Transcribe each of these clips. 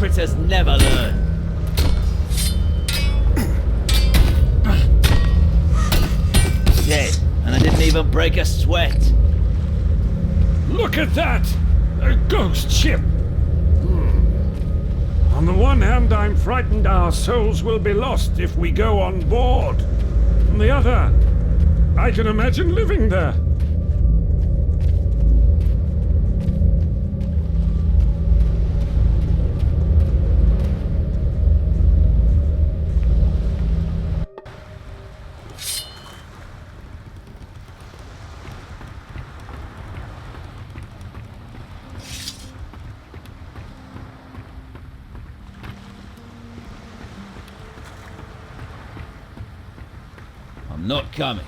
critters never learn. Dead, and I didn't even break a sweat. Look at that! A ghost ship! On the one hand, I'm frightened our souls will be lost if we go on board. On the other, I can imagine living there. I'm not coming.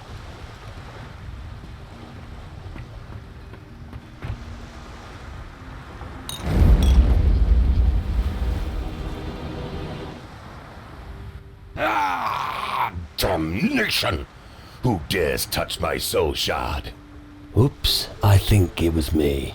Ah! Damnation! Who dares touch my soul shard? Oops, I think it was me.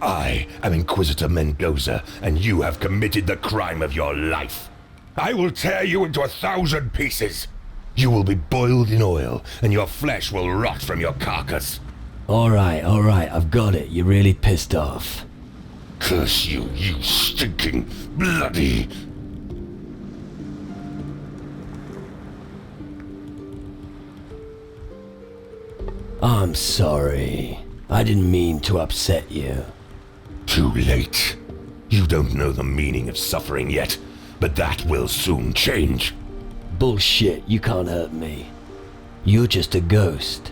I am Inquisitor Mendoza, and you have committed the crime of your life. I will tear you into 1,000 pieces. You will be boiled in oil, and your flesh will rot from your carcass. Alright, I've got it. You're really pissed off. Curse you, you stinking, bloody... I'm sorry. I didn't mean to upset you. Too late. You don't know the meaning of suffering yet, but that will soon change. Bullshit, you can't hurt me. You're just a ghost.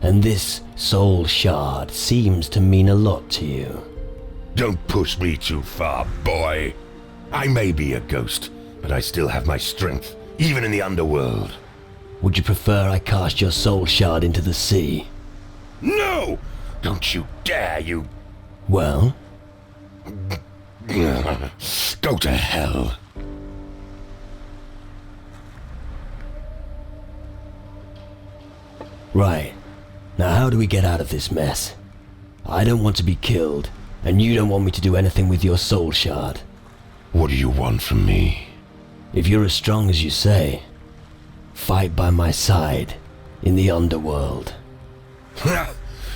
And this soul shard seems to mean a lot to you. Don't push me too far, boy. I may be a ghost, but I still have my strength, even in the underworld. Would you prefer I cast your soul shard into the sea? No! Don't you dare, you... Well? Go to hell. Right. Now how do we get out of this mess? I don't want to be killed, and you don't want me to do anything with your soul shard. What do you want from me? If you're as strong as you say, fight by my side in the underworld.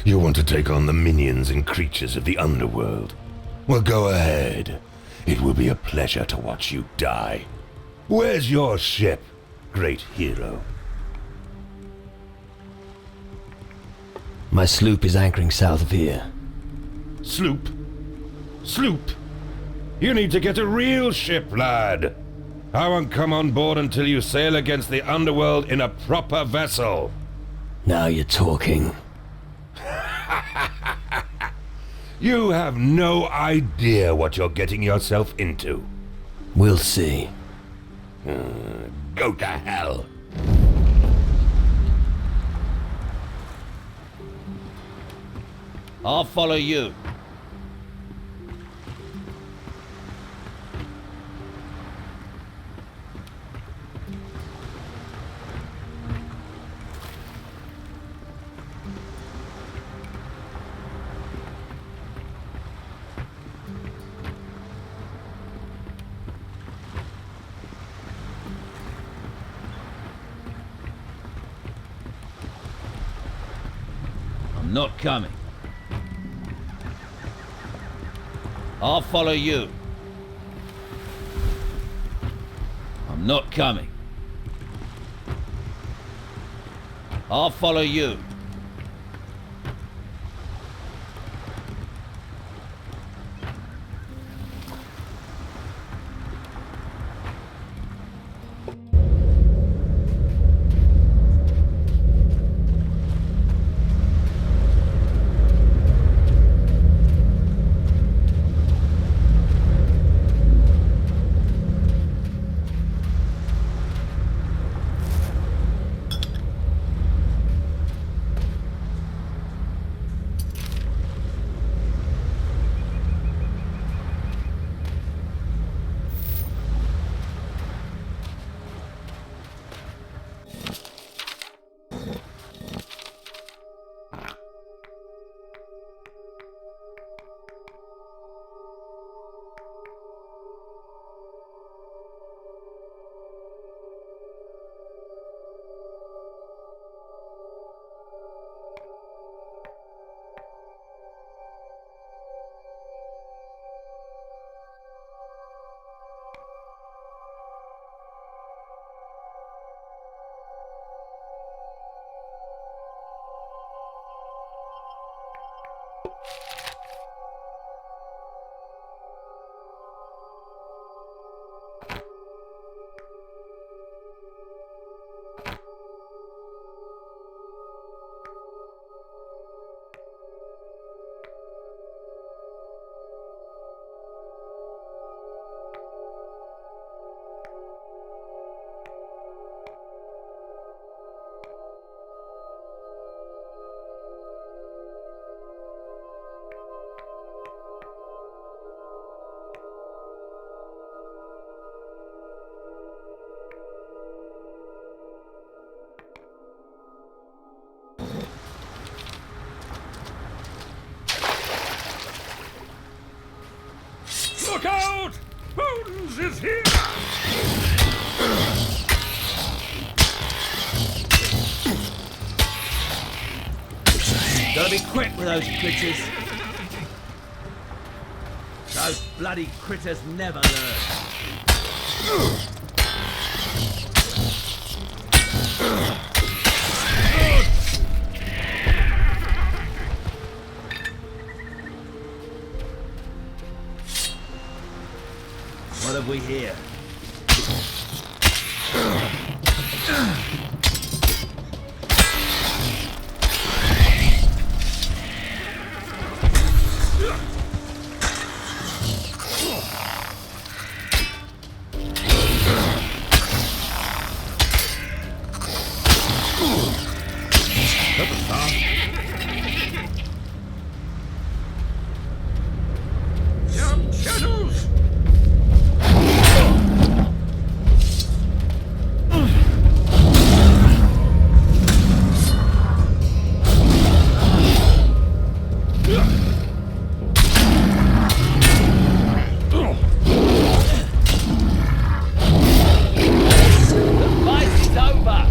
You want to take on the minions and creatures of the underworld? Well, go ahead. It will be a pleasure to watch you die. Where's your ship, great hero? My sloop is anchoring south of here. Sloop? Sloop? You need to get a real ship, lad. I won't come on board until you sail against the underworld in a proper vessel. Now you're talking. You have no idea what you're getting yourself into. We'll see. Go to hell. I'll follow you. I'm not coming. I'll follow you. I'm not coming. I'll follow you. Look out! Bones is here! Gotta be quick with those critters. Those bloody critters never learn. What have we here? Young shadows! The fight is over!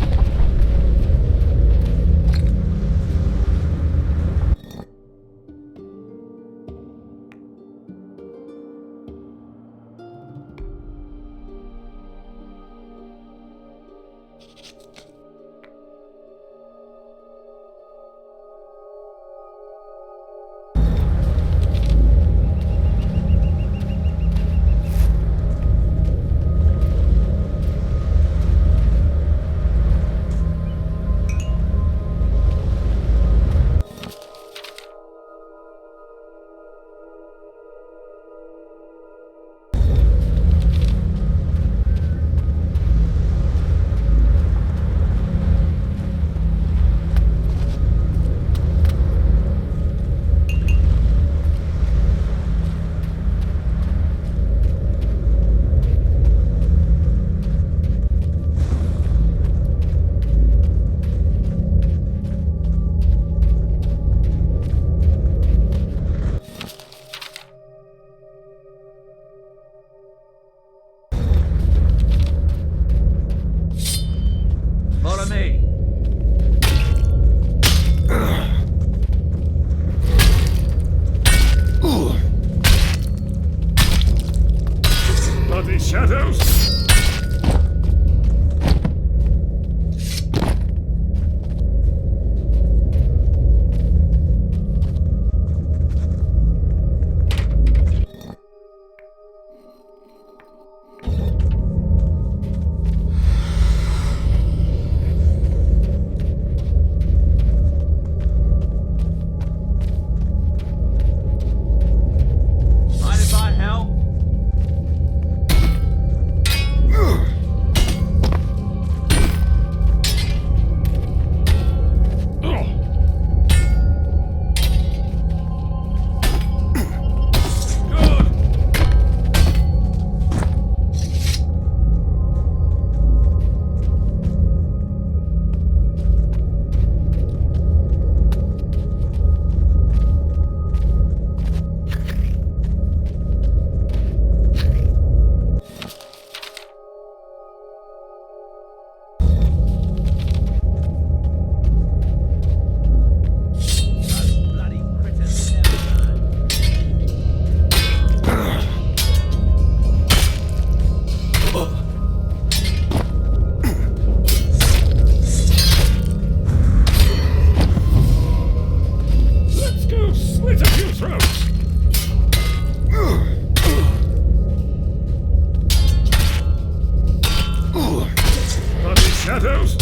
Follow me. Bloody shadows! Mind if I help? throat! Bloody shadows!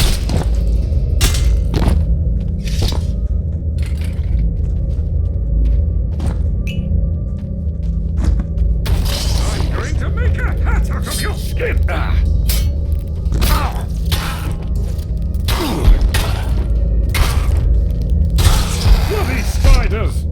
I'm going to make a hat out of your skin! Bloody spiders!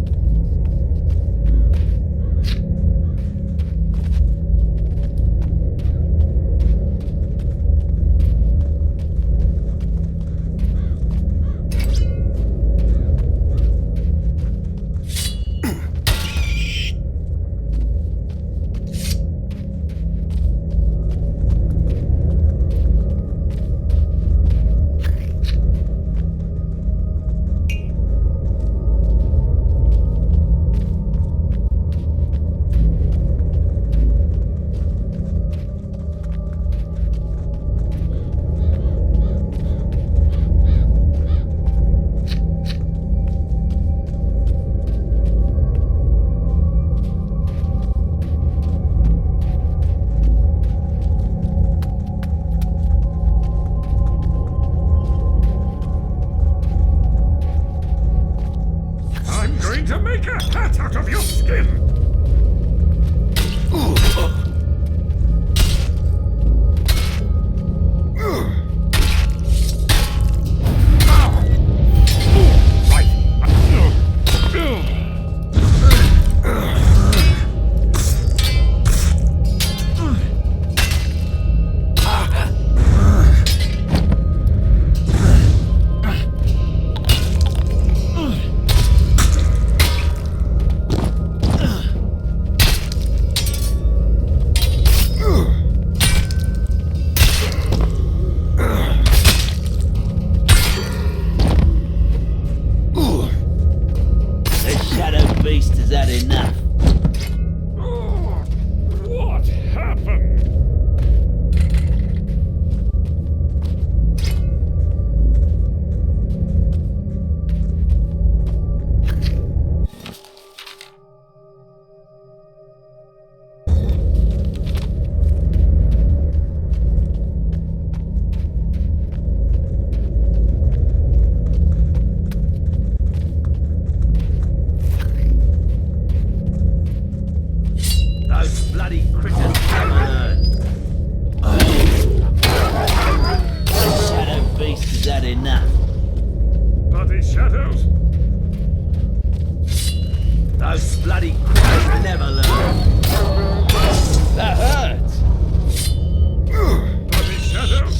I'm going to make a hat out of your skin! The Shadow Beast has had enough. Oh, what happened? Those bloody critters never learn. The Shadow Beast has had enough. Bloody shadows? Those bloody critters never learn. That hurts. Bloody shadows?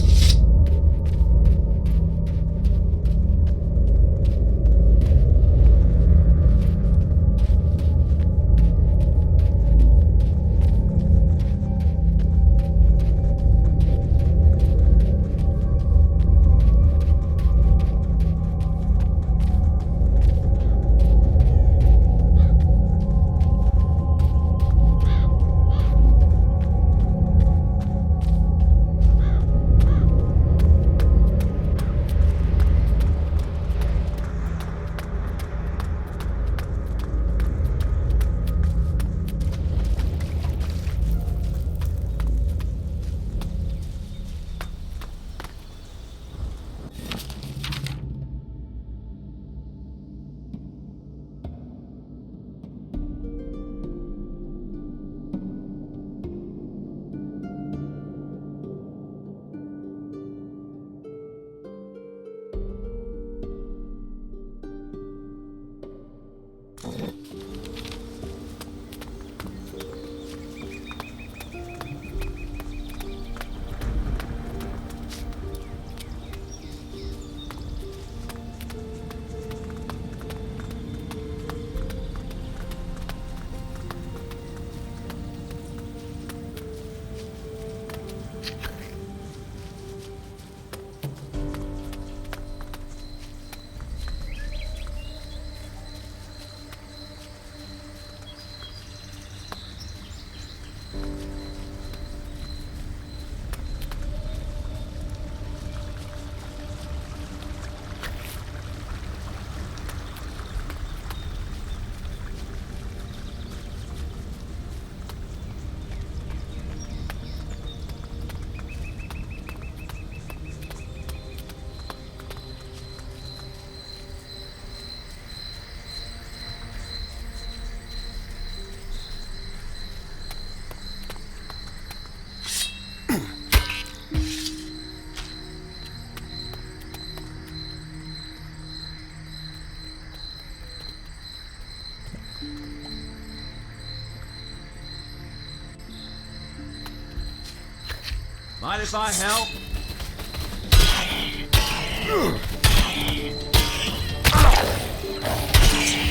Mind if I help?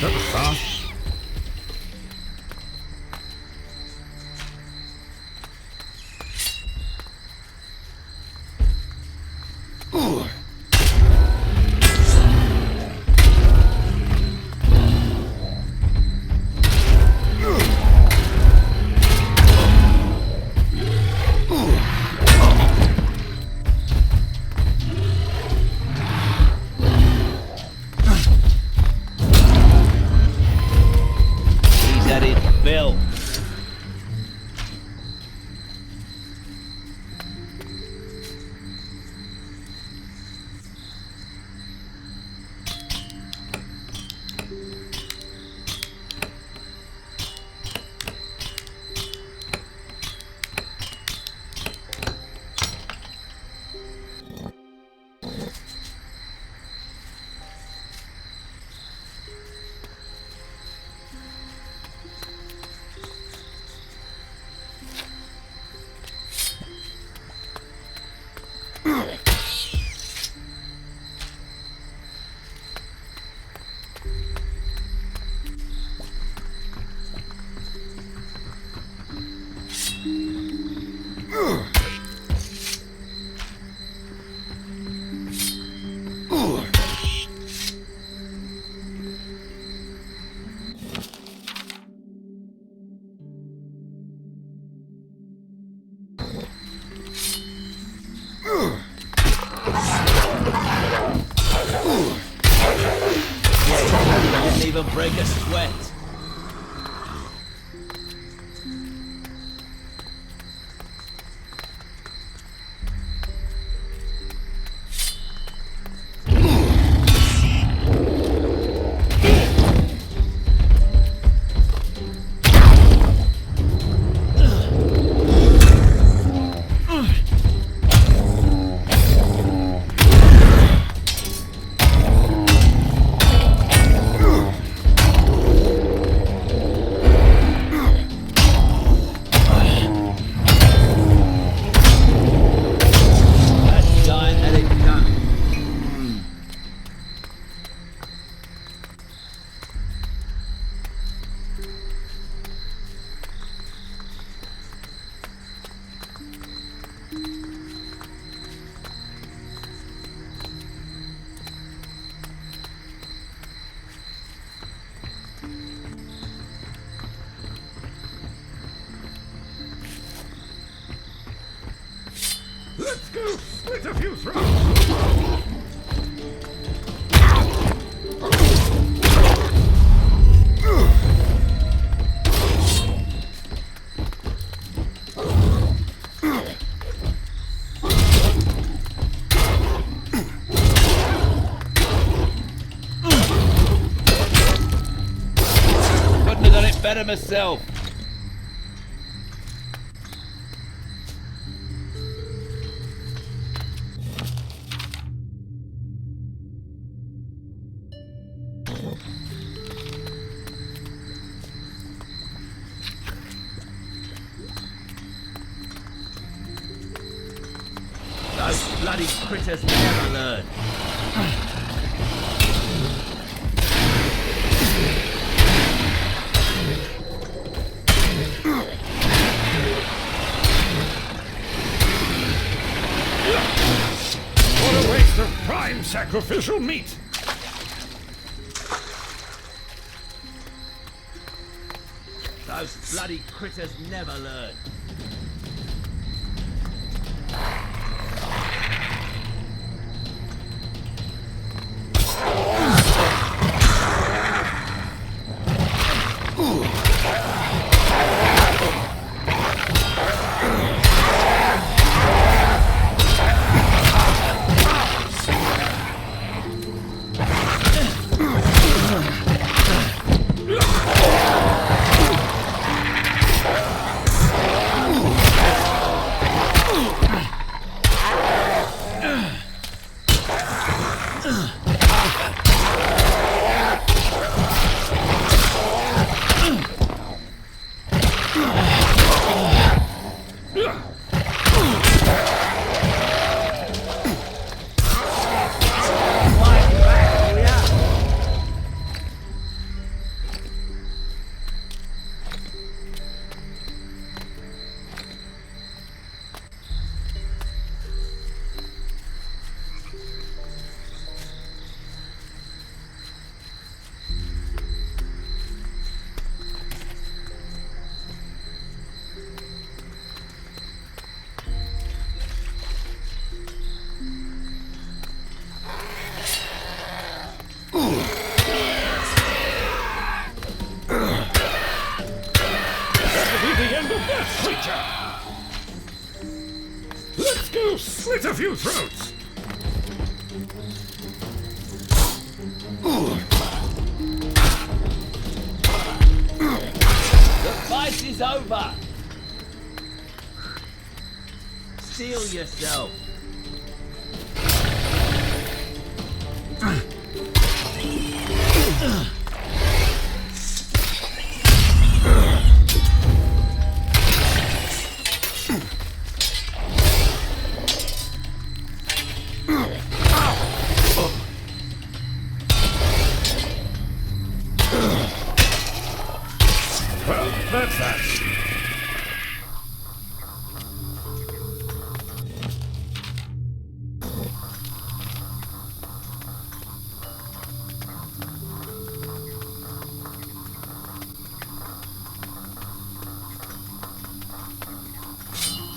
That was fast. He's at it, Bill. Didn't even break a sweat. That giant had it coming. Let's go split a few throats. Couldn't have done it better myself. Those bloody critters never learn. What a waste of prime sacrificial meat! Those bloody critters never learn. that creature! Let's go slit a few throats! The fight is over! Steel yourself! Well, that's that.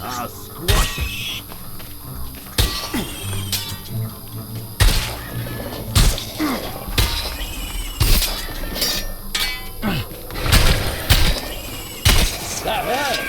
I'll squash it! That hurt!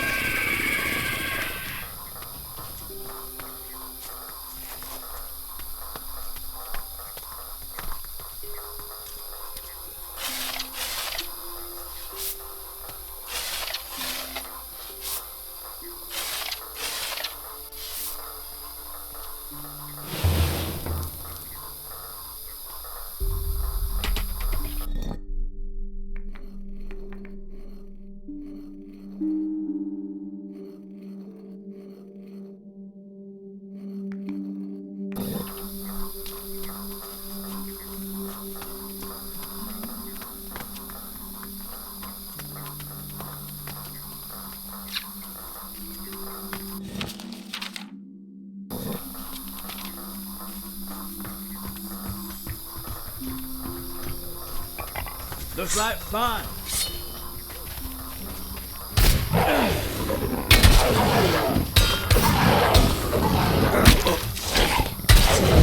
Looks like fun.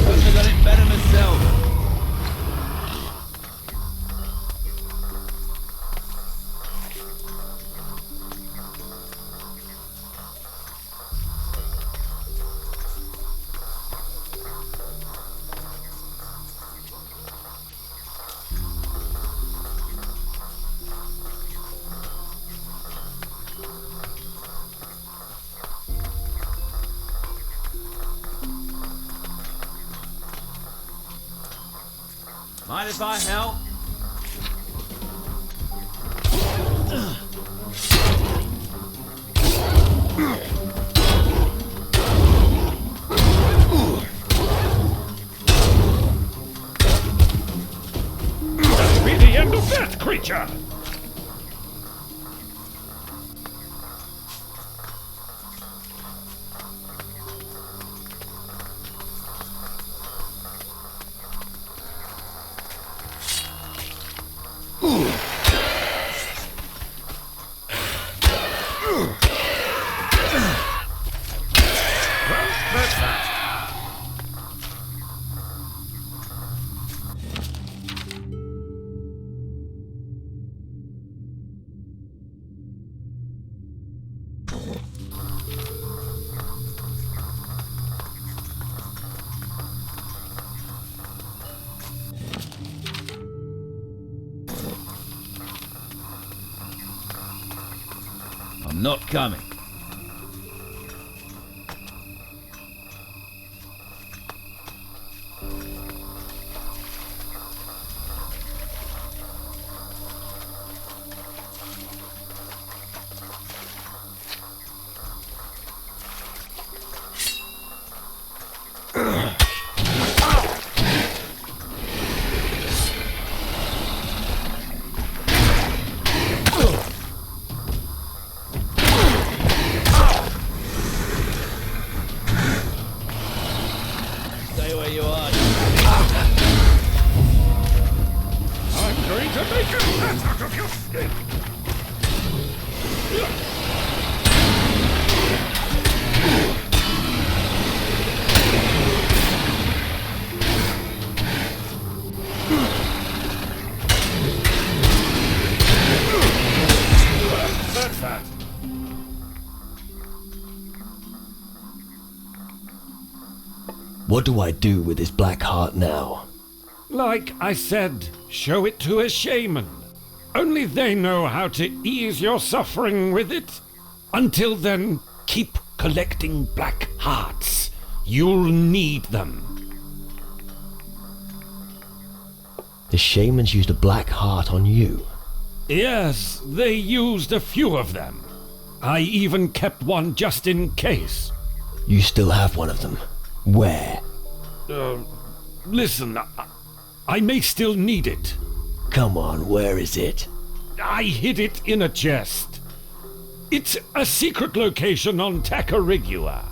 Couldn't have done it better myself. Mind if I help? That'll be the end of that creature! Well, that's that. I'm not coming. What do I do with this black heart now? Like I said, show it to a shaman. Only they know how to ease your suffering with it. Until then, keep collecting black hearts. You'll need them. The shamans used a black heart on you. Yes, they used a few of them. I even kept one just in case. You still have one of them. Where? Listen, I may still need it. Come on, where is it? I hid it in a chest. It's a secret location on Tacarigua.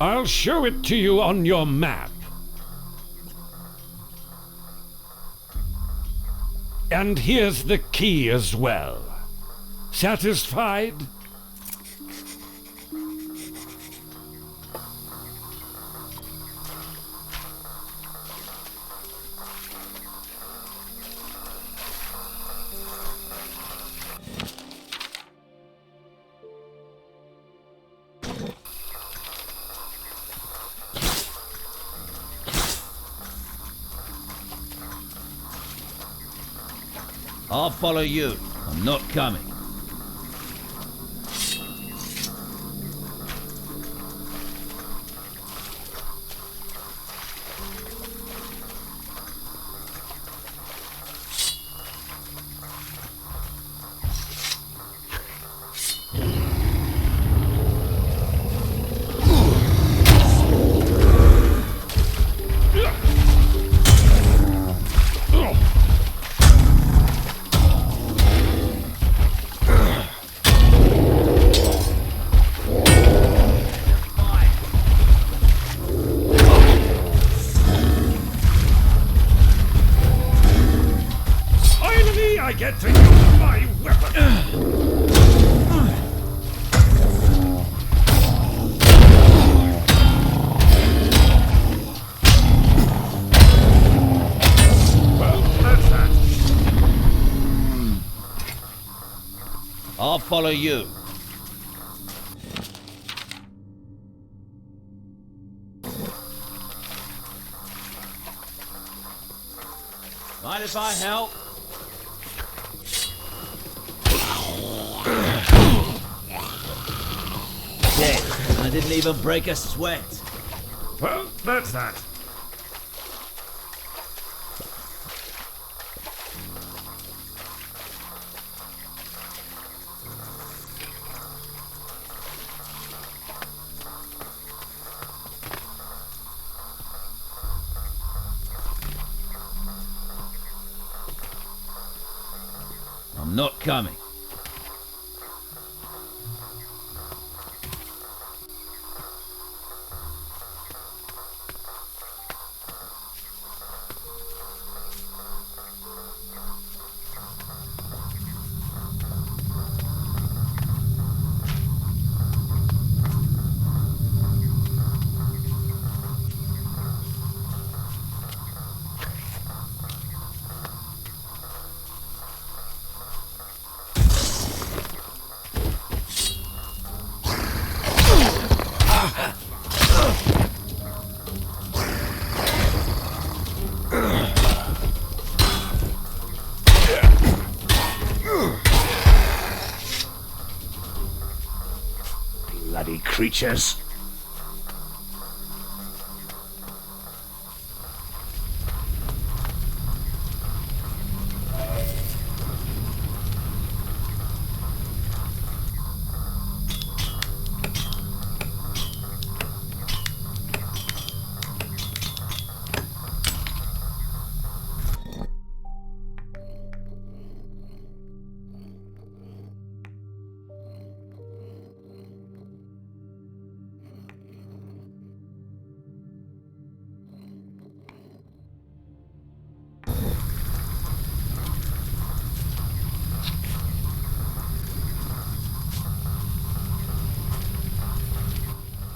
I'll show it to you on your map. And here's the key as well. Satisfied? I'll follow you. I'm not coming. I get to use my weapon! Well, that's that. I'll follow you. Mind if I help? Dead. I didn't even break a sweat. Well, that's that. I'm not coming. Bloody creatures.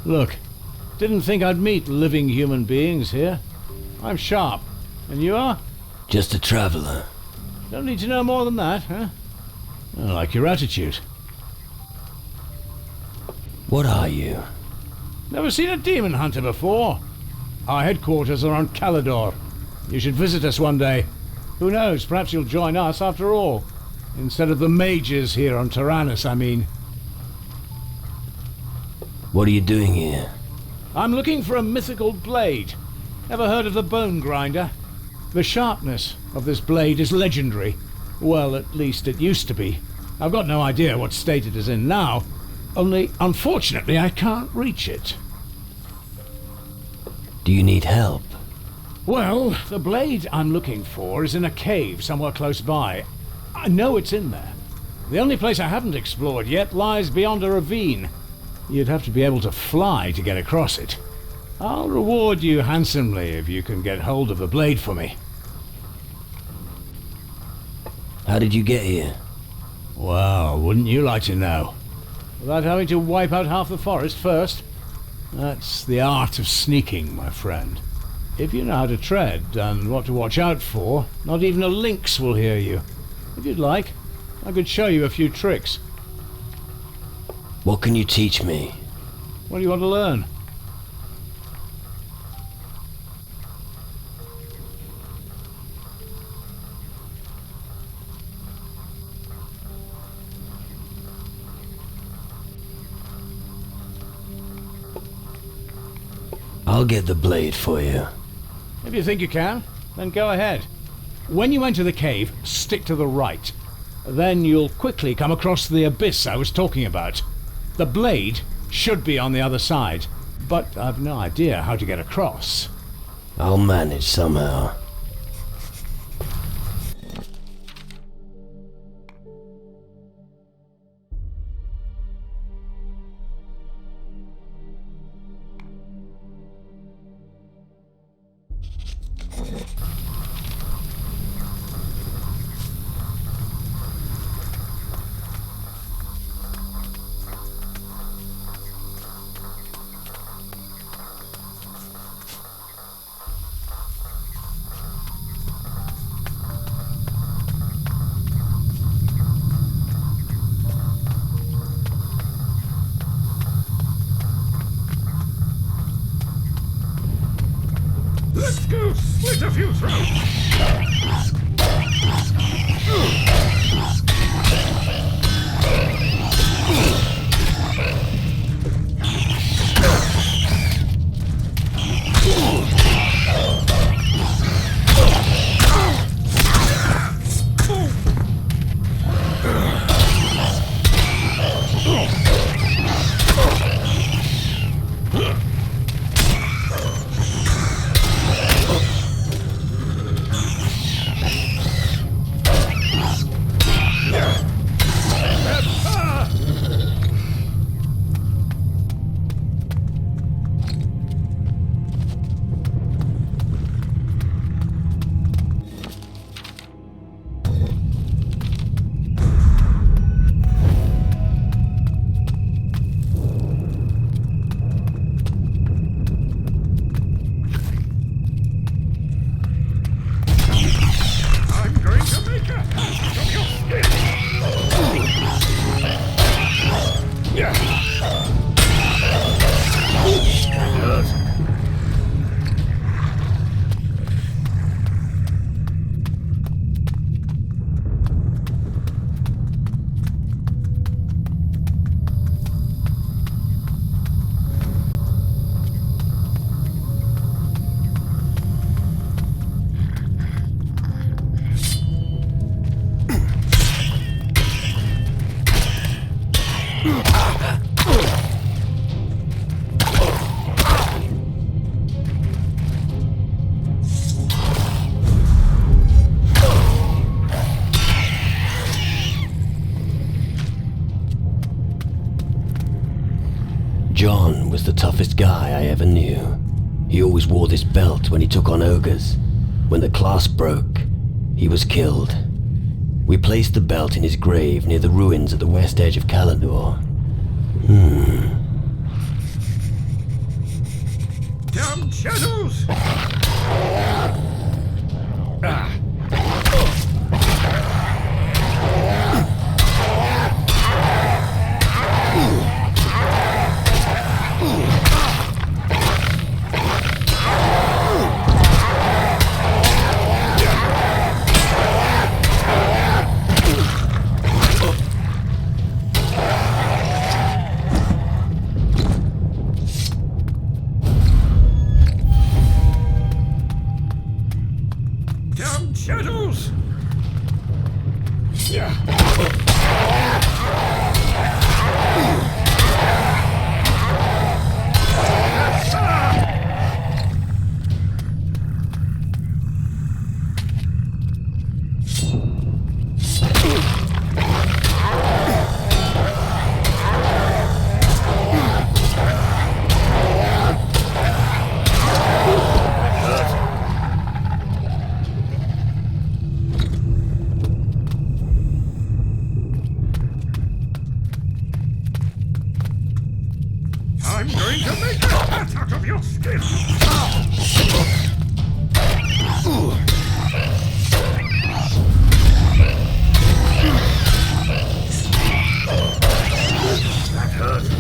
Look, didn't think I'd meet living human beings here. I'm Sharp. And you are? Just a traveler. Don't need to know more than that, huh? I like your attitude. What are you? Never seen a demon hunter before. Our headquarters are on Calidor. You should visit us one day. Who knows, perhaps you'll join us after all. Instead of the mages here on Tyrannus, I mean. What are you doing here? I'm looking for a mythical blade. Ever heard of the Bone Grinder? The sharpness of this blade is legendary. Well, at least it used to be. I've got no idea what state it is in now. Only, unfortunately, I can't reach it. Do you need help? Well, the blade I'm looking for is in a cave somewhere close by. I know it's in there. The only place I haven't explored yet lies beyond a ravine. You'd have to be able to fly to get across it. I'll reward you handsomely if you can get hold of the blade for me. How did you get here? Well, wouldn't you like to know? Without having to wipe out half the forest first? That's the art of sneaking, my friend. If you know how to tread and what to watch out for, not even a lynx will hear you. If you'd like, I could show you a few tricks. What can you teach me? What do you want to learn? I'll get the blade for you. If you think you can, then go ahead. When you enter the cave, stick to the right. Then you'll quickly come across the abyss I was talking about. The blade should be on the other side, but I've no idea how to get across. I'll manage somehow. Let's go slit a few throats! John was the toughest guy I ever knew. He always wore this belt when he took on ogres. When the clasp broke, he was killed. We placed the belt in his grave near the ruins at the west edge of Calidor. Damn shadows! to make a hat out of your skin! That hurt.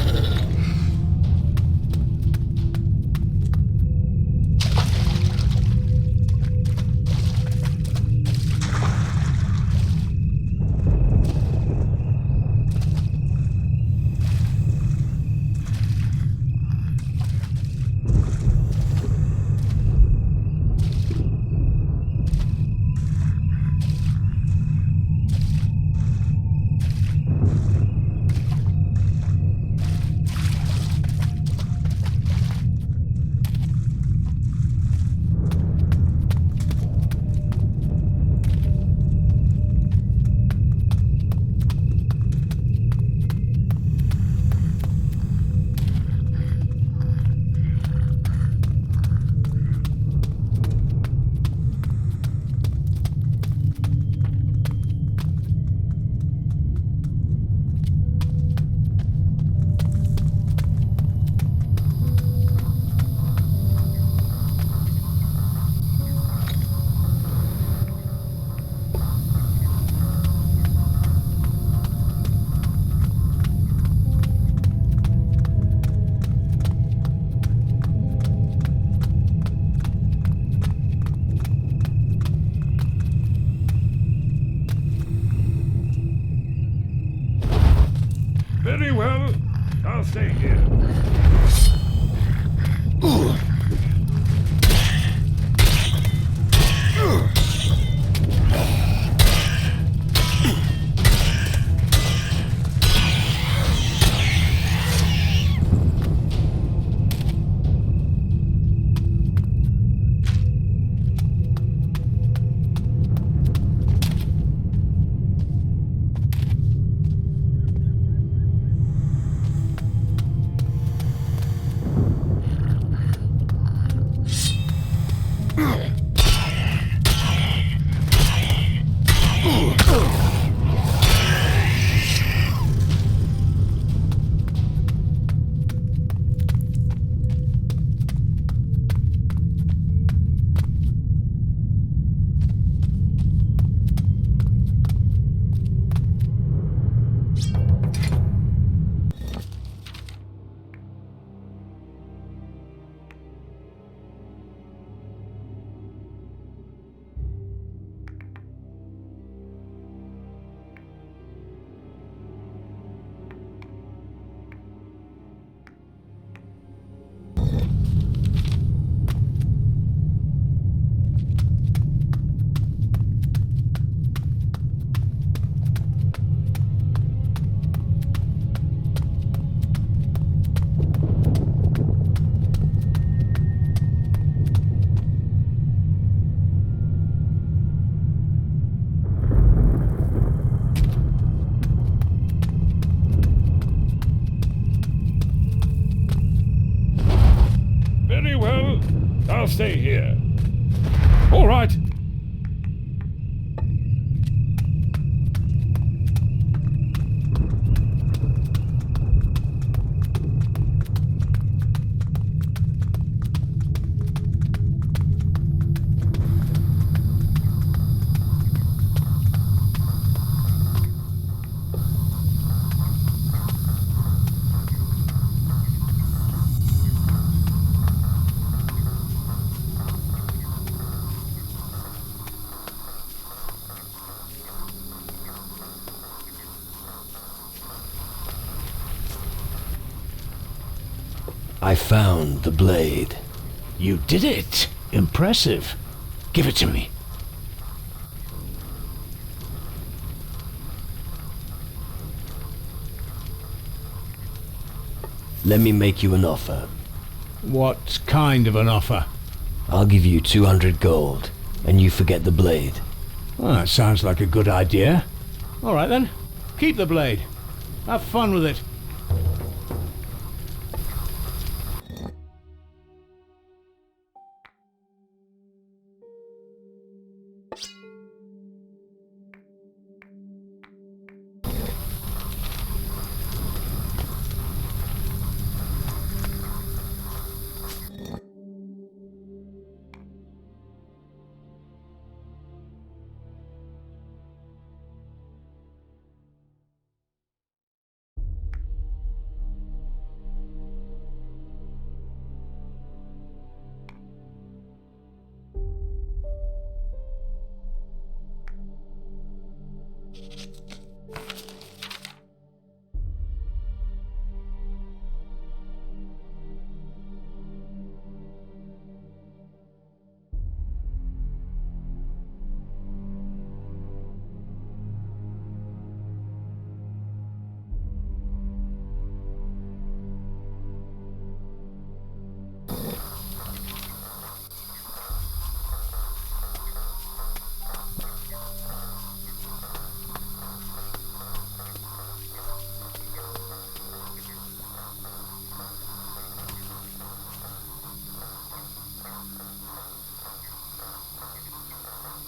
Very well. I'll stay here. Very well. I'll stay here. All right. I found the blade. You did it! Impressive. Give it to me. Let me make you an offer. What kind of an offer? I'll give you 200 gold, and you forget the blade. Well, that sounds like a good idea. All right then. Keep the blade. Have fun with it.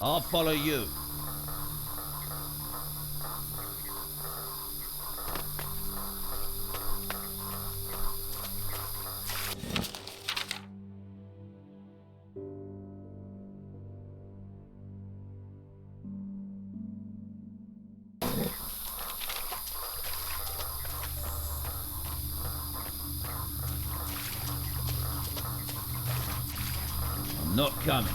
I'll follow you. I'm not coming.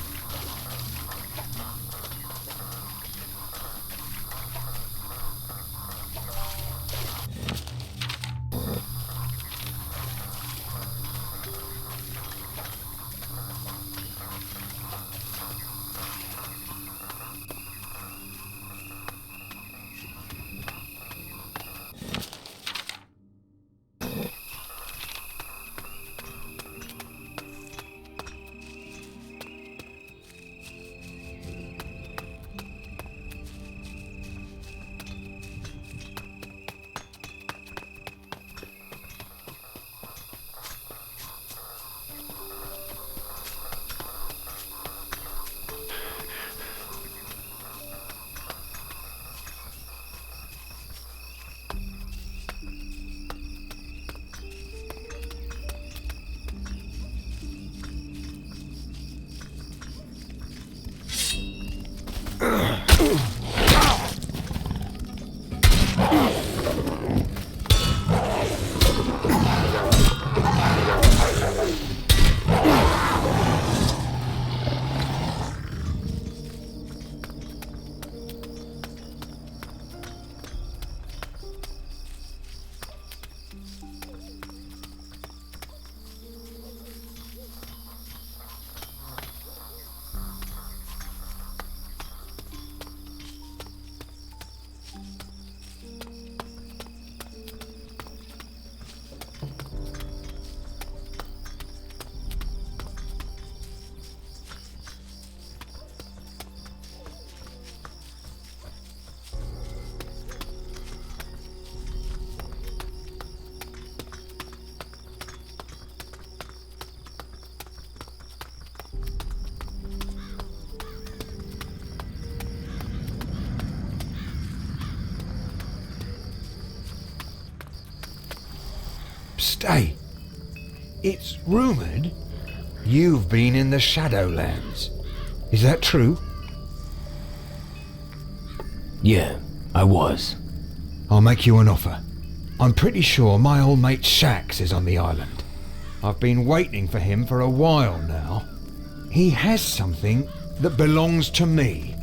Stay. It's rumoured you've been in the Shadowlands. Is that true? Yeah, I was. I'll make you an offer. I'm pretty sure my old mate Shax is on the island. I've been waiting for him for a while now. He has something that belongs to me.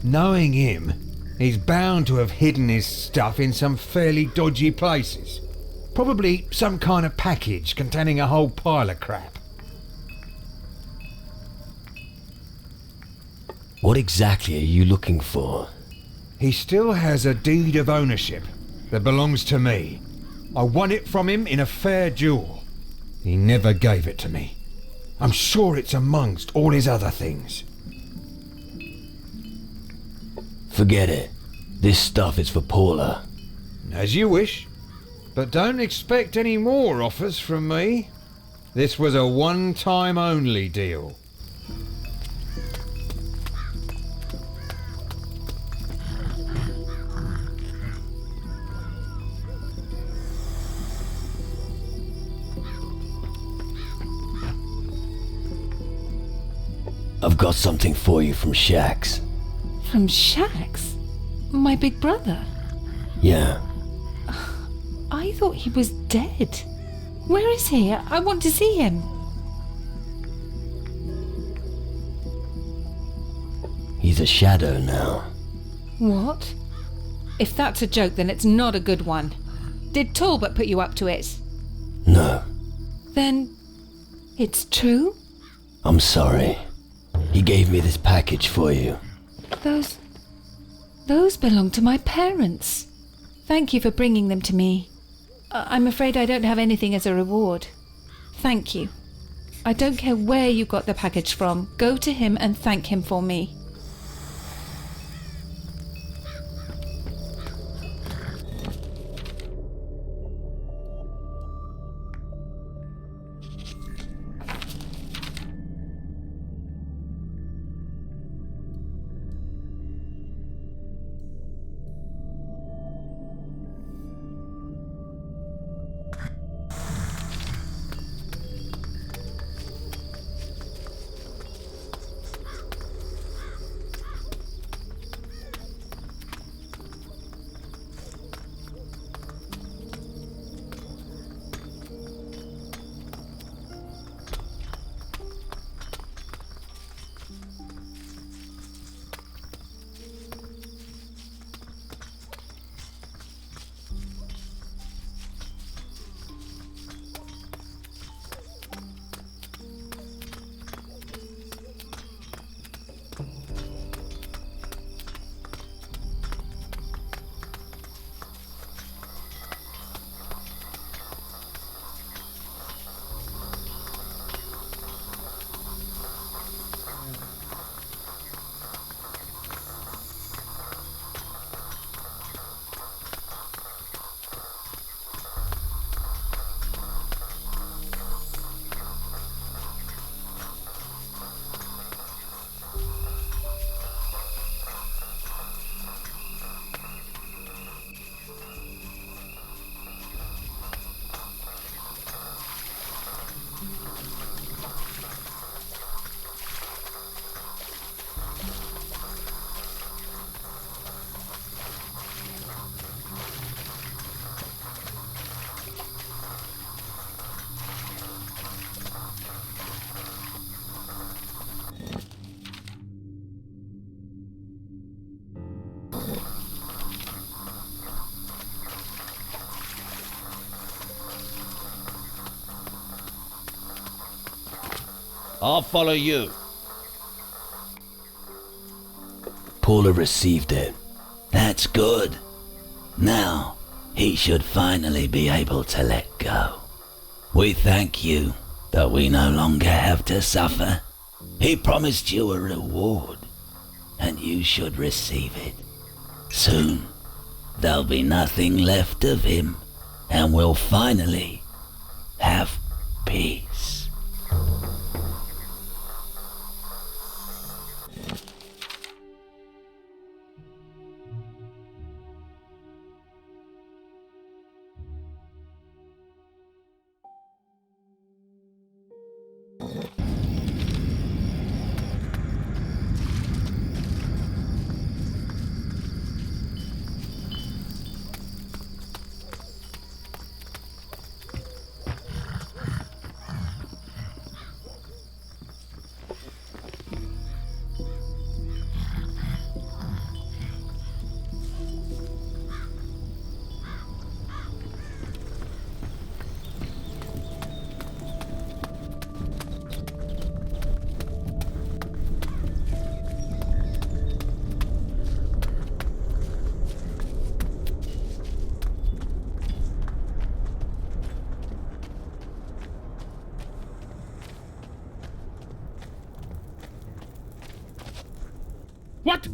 Knowing him, he's bound to have hidden his stuff in some fairly dodgy places. Probably some kind of package containing a whole pile of crap. What exactly are you looking for? He still has a deed of ownership that belongs to me. I won it from him in a fair duel. He never gave it to me. I'm sure it's amongst all his other things. Forget it. This stuff is for Paula. As you wish. But don't expect any more offers from me. This was a one-time only deal. I've got something for you from Shax. From Shax? My big brother? Yeah. I thought he was dead. Where is he? I want to see him. He's a shadow now. What? If that's a joke, then it's not a good one. Did Talbot put you up to it? No. Then it's true? I'm sorry. He gave me this package for you. Those belong to my parents. Thank you for bringing them to me. I'm afraid I don't have anything as a reward. Thank you. I don't care where you got the package from. Go to him and thank him for me. I'll follow you. Paula received it. That's good. Now, he should finally be able to let go. We thank you that we no longer have to suffer. He promised you a reward, and you should receive it. Soon, there'll be nothing left of him, and we'll finally have peace. What?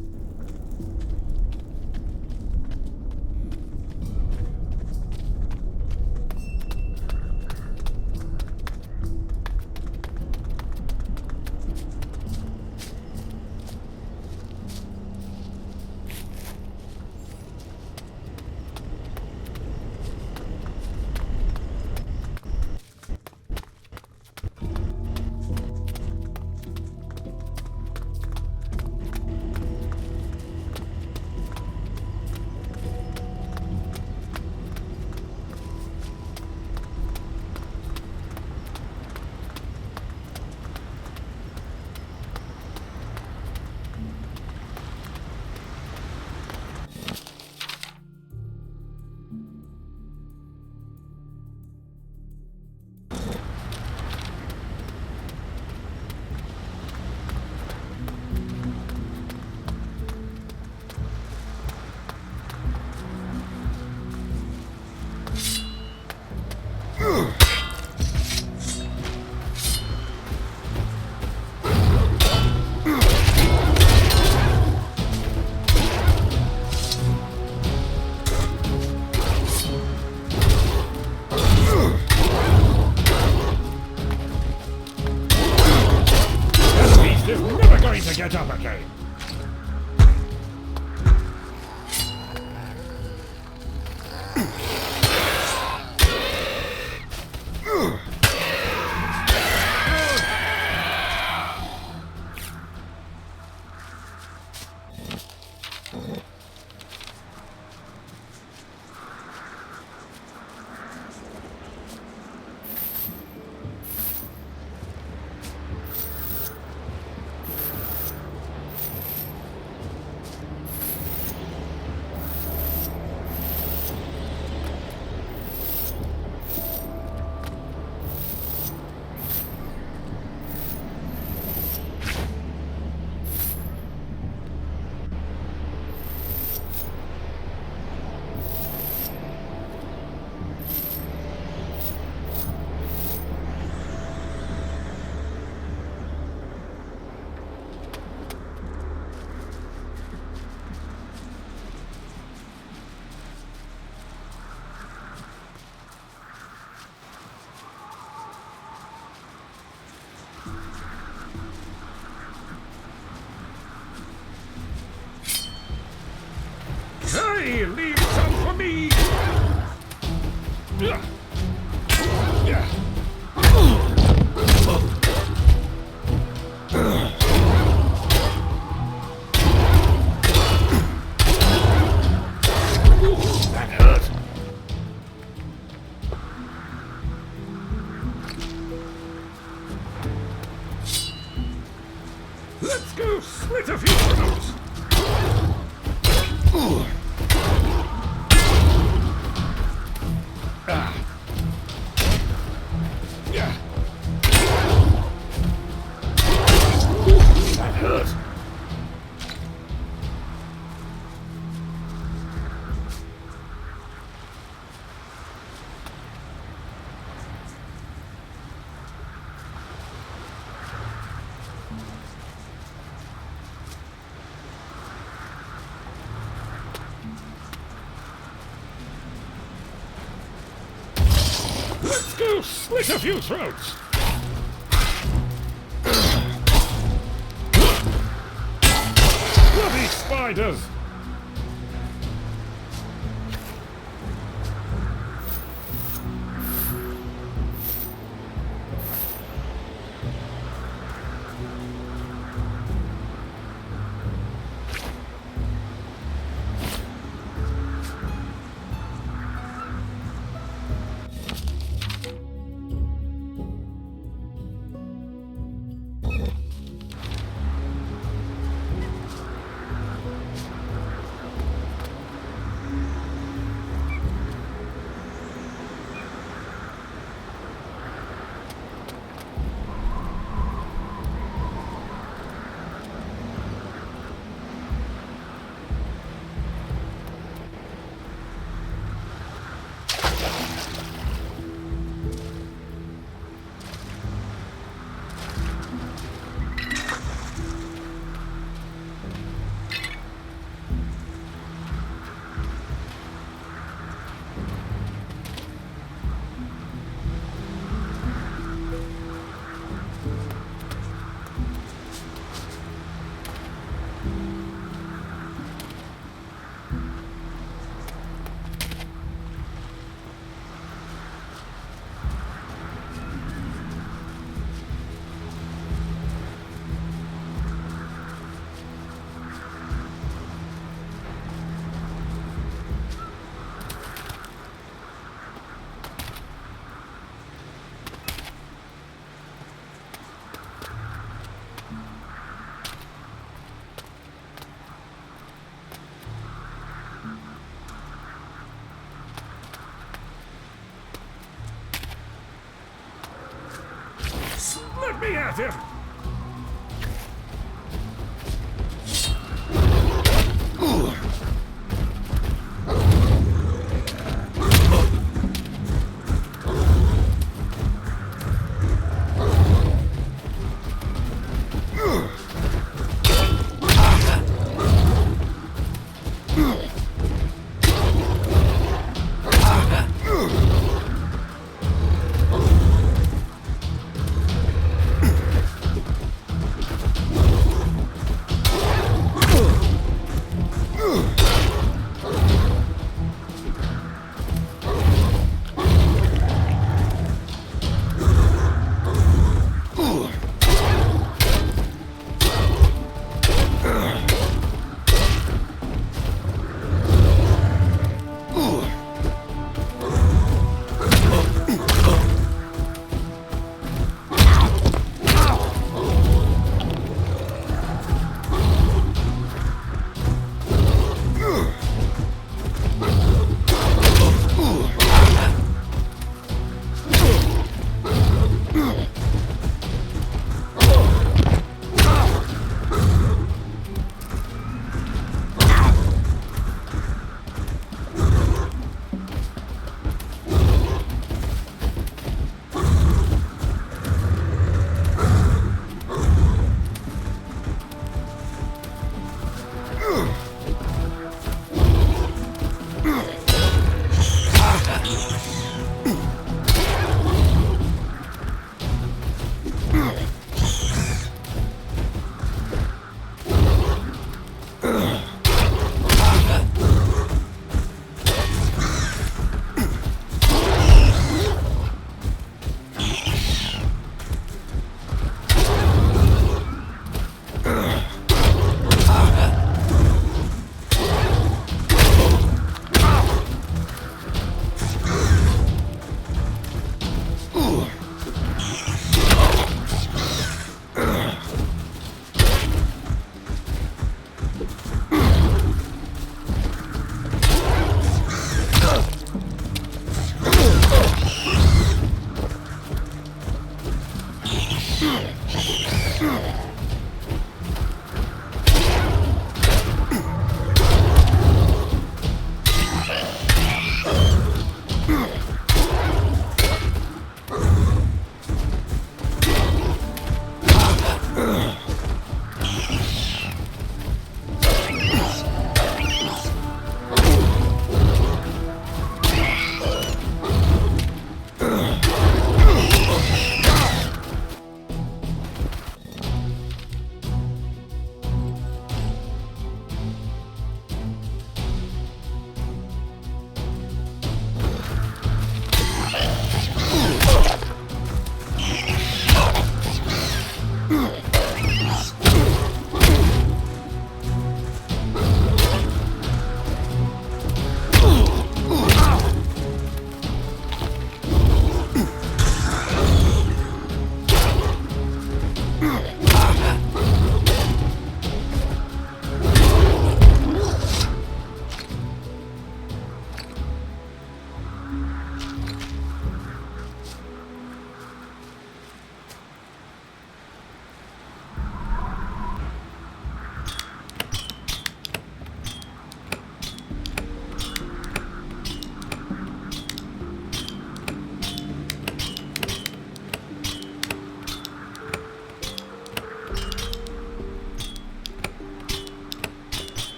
He's never going to get up again. Hey, leave some for me! Yeah. That hurt. Let's go slit a few throats! Let's go slit a few throats! Bloody spiders! Let me at him!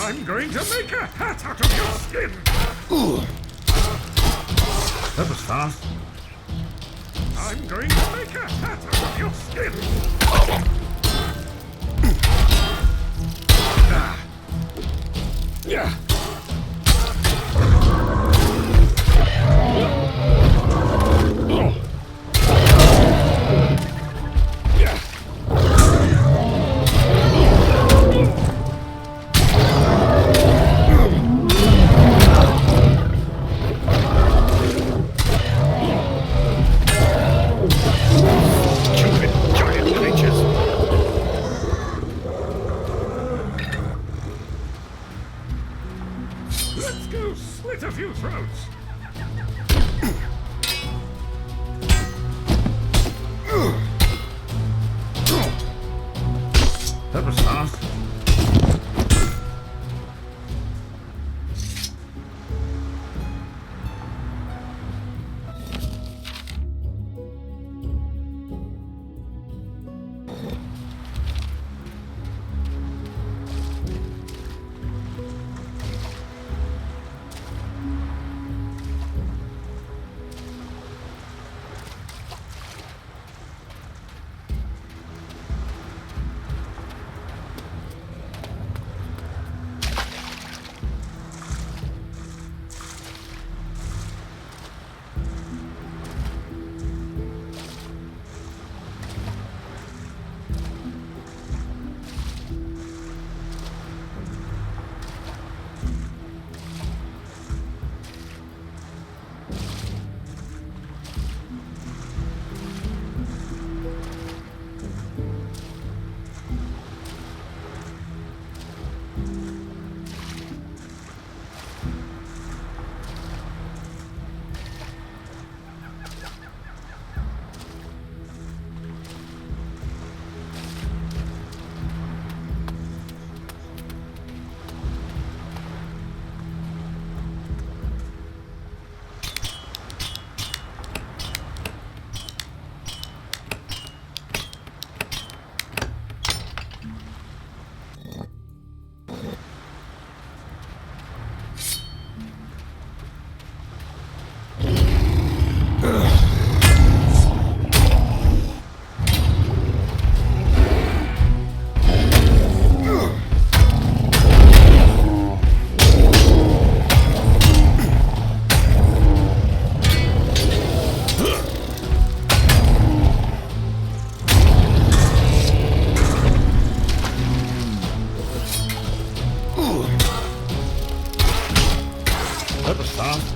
I'm going to make a hat out of your skin! That was fast. I'm going to make a hat out of your skin! Yeah. Let's go slit a few throats! That was fast. That was fast.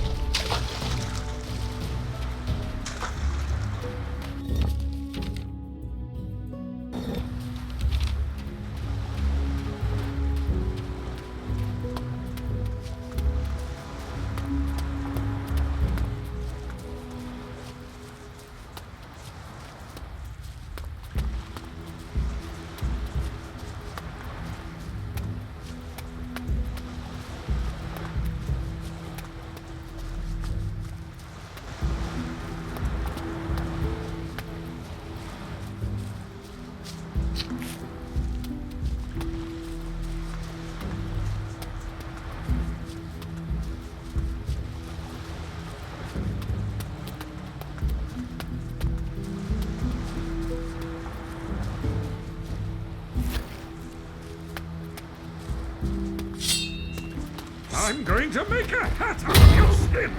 I'm going to make a hat out of your skin!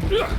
Yeah.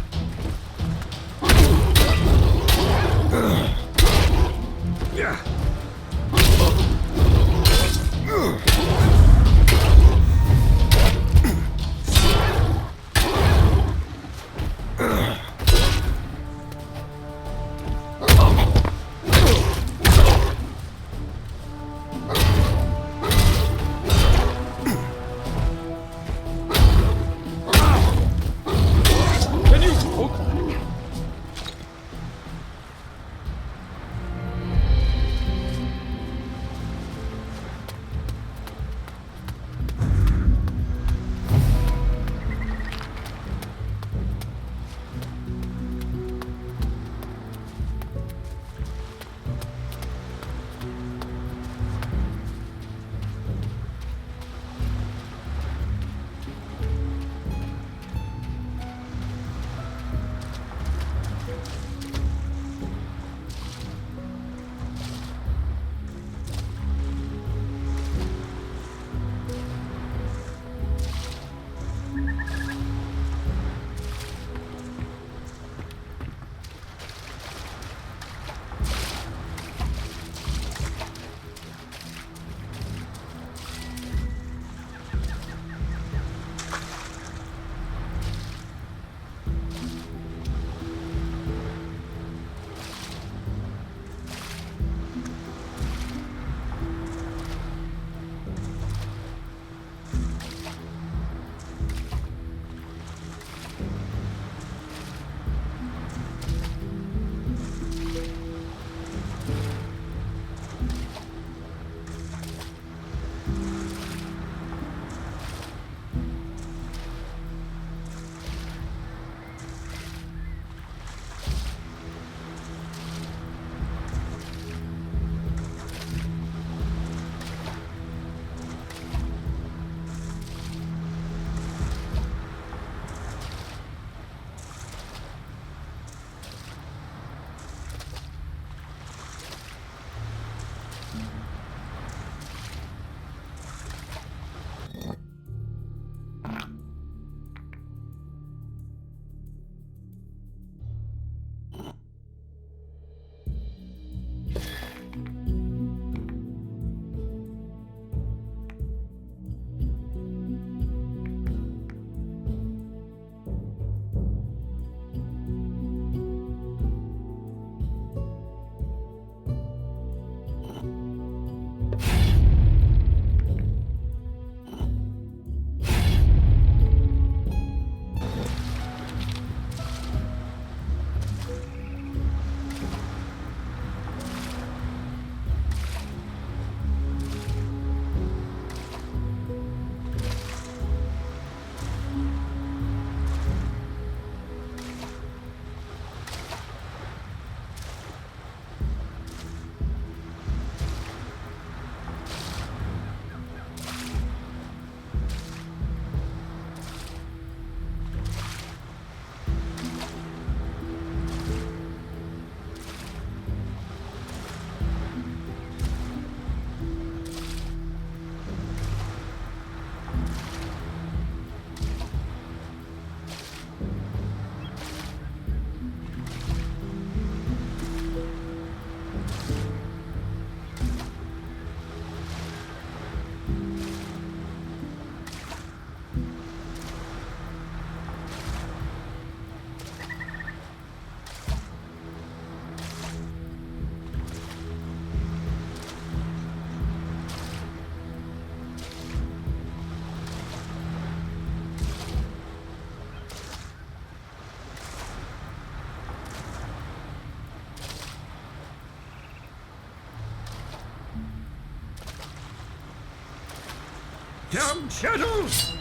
Down, Shadows!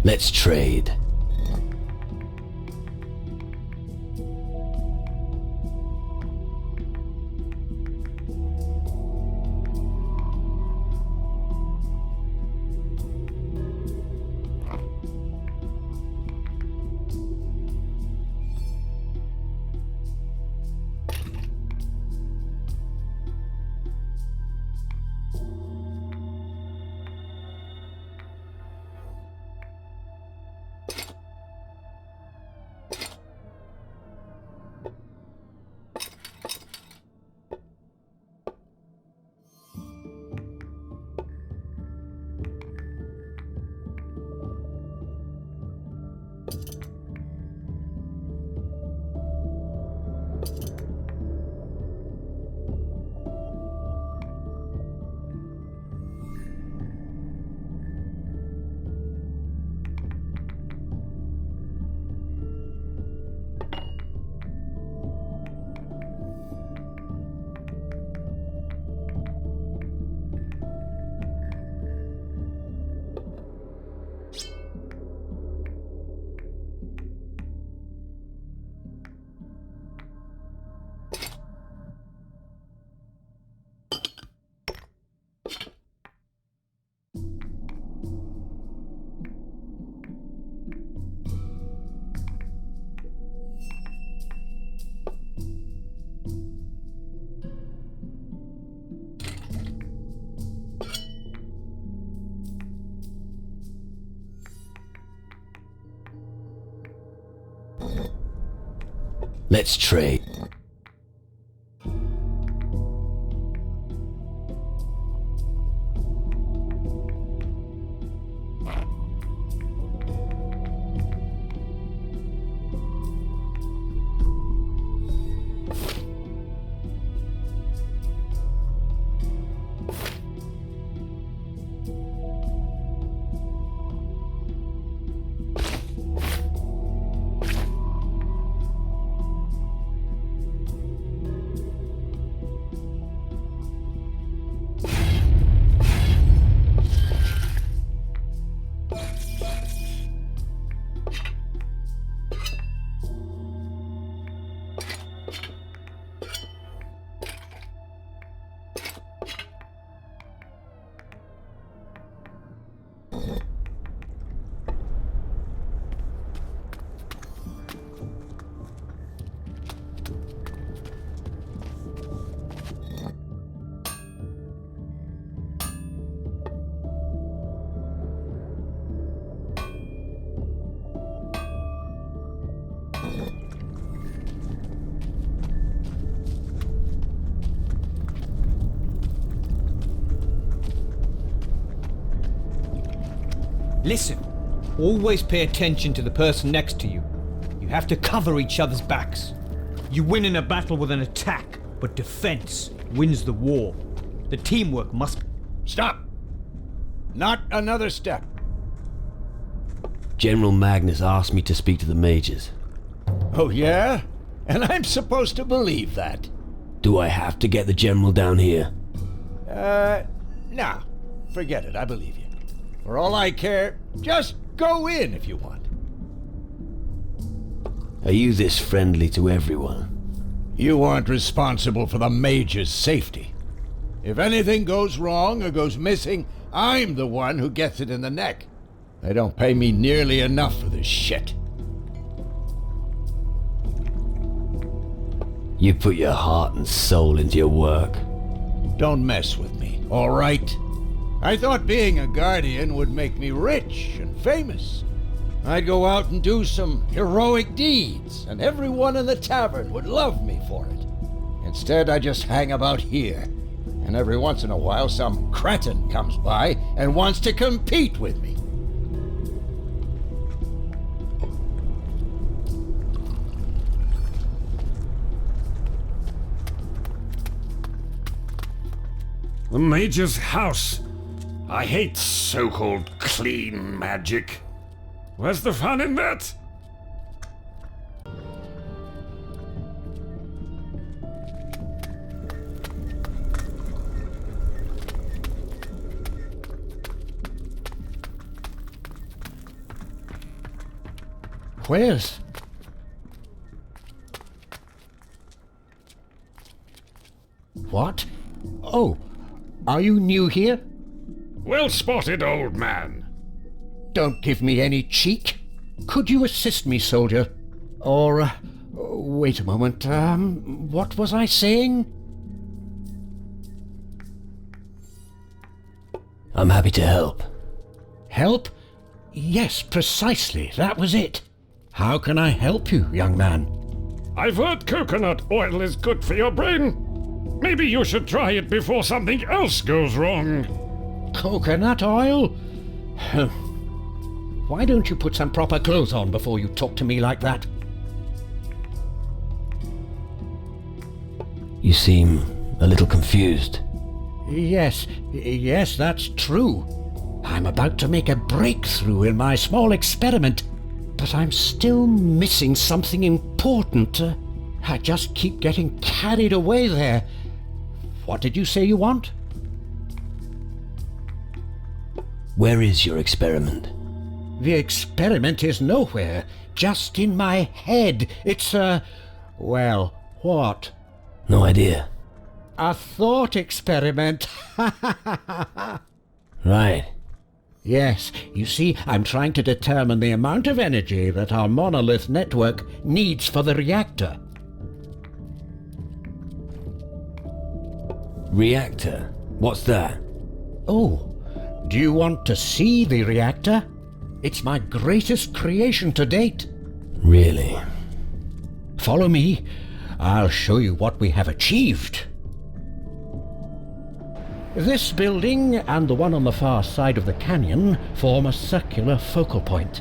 Let's trade. Let's trade. Listen, always pay attention to the person next to you. You have to cover each other's backs. You win in a battle with an attack, but defense wins the war. The teamwork must... Stop! Not another step. General Magnus asked me to speak to the mages. Oh, yeah? And I'm supposed to believe that? Do I have to get the general down here? Nah. Forget it, I believe you. For all I care, just go in if you want. Are you this friendly to everyone? You aren't responsible for the mage's safety. If anything goes wrong or goes missing, I'm the one who gets it in the neck. They don't pay me nearly enough for this shit. You put your heart and soul into your work. Don't mess with me, all right? I thought being a guardian would make me rich and famous. I'd go out and do some heroic deeds, and everyone in the tavern would love me for it. Instead, I just hang about here, and every once in a while some cretin comes by and wants to compete with me. The Mage's house. I hate so-called clean magic. Where's the fun in that? Where's... What? Oh, are you new here? Well spotted, old man. Don't give me any cheek. Could you assist me, soldier? Or, wait a moment, what was I saying? I'm happy to help. Help? Yes, precisely, that was it. How can I help you, young man? I've heard coconut oil is good for your brain. Maybe you should try it before something else goes wrong. Coconut oil? Why don't you put some proper clothes on before you talk to me like that? You seem a little confused. Yes, that's true. I'm about to make a breakthrough in my small experiment, but I'm still missing something important. I just keep getting carried away there. What did you say you want? Where is your experiment? The experiment is nowhere, just in my head. It's well, what? No idea. A thought experiment. Right. Yes, you see, I'm trying to determine the amount of energy that our monolith network needs for the reactor. Reactor? What's that? Oh, do you want to see the reactor? It's my greatest creation to date. Really? Follow me. I'll show you what we have achieved. This building and the one on the far side of the canyon form a circular focal point.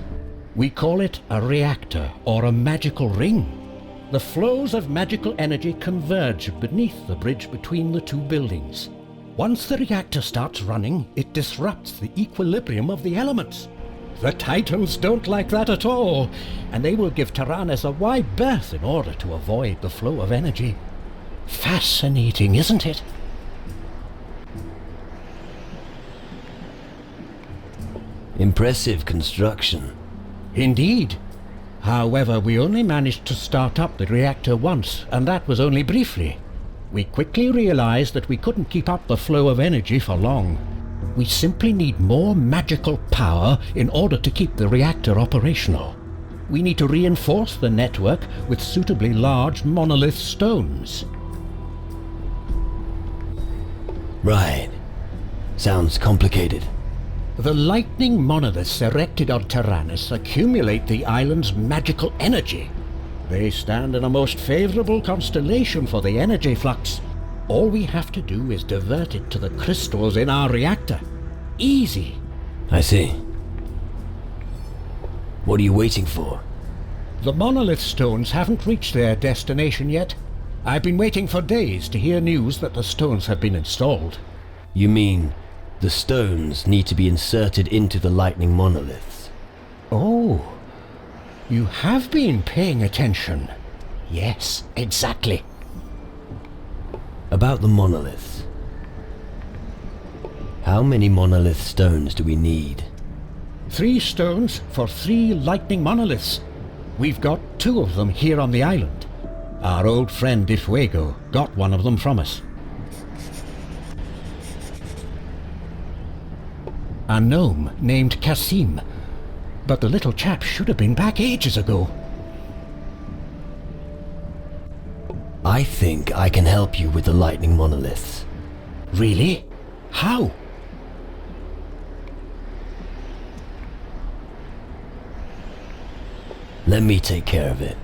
We call it a reactor or a magical ring. The flows of magical energy converge beneath the bridge between the two buildings. Once the reactor starts running, it disrupts the equilibrium of the elements. The Titans don't like that at all, and they will give Tyrannus a wide berth in order to avoid the flow of energy. Fascinating, isn't it? Impressive construction. Indeed. However, we only managed to start up the reactor once, and that was only briefly. We quickly realized that we couldn't keep up the flow of energy for long. We simply need more magical power in order to keep the reactor operational. We need to reinforce the network with suitably large monolith stones. Right. Sounds complicated. The lightning monoliths erected on Tyrannus accumulate the island's magical energy. They stand in a most favorable constellation for the energy flux. All we have to do is divert it to the crystals in our reactor. Easy. I see. What are you waiting for? The monolith stones haven't reached their destination yet. I've been waiting for days to hear news that the stones have been installed. You mean the stones need to be inserted into the lightning monoliths? Oh, you have been paying attention. Yes, exactly. About the monoliths. How many monolith stones do we need? 3 stones for 3 lightning monoliths. We've got 2 of them here on the island. Our old friend Difuego got one of them from us. A gnome named Kasim. But the little chap should have been back ages ago. I think I can help you with the lightning monoliths. Really? How? Let me take care of it.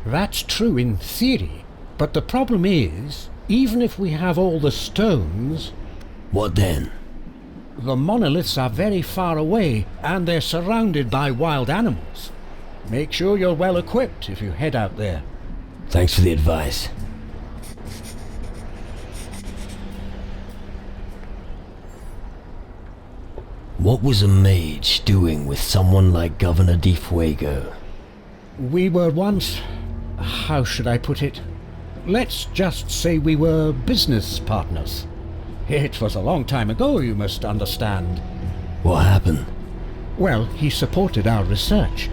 That's true in theory, but the problem is, even if we have all the stones, What then? the monoliths are very far away and they're surrounded by wild animals. Make sure you're well equipped if you head out there. Thanks for the advice. What was a mage doing with someone like Governor Difuego? We were once... how should I put it? Let's just say we were business partners. It was a long time ago, you must understand. What happened? Well, he supported our research,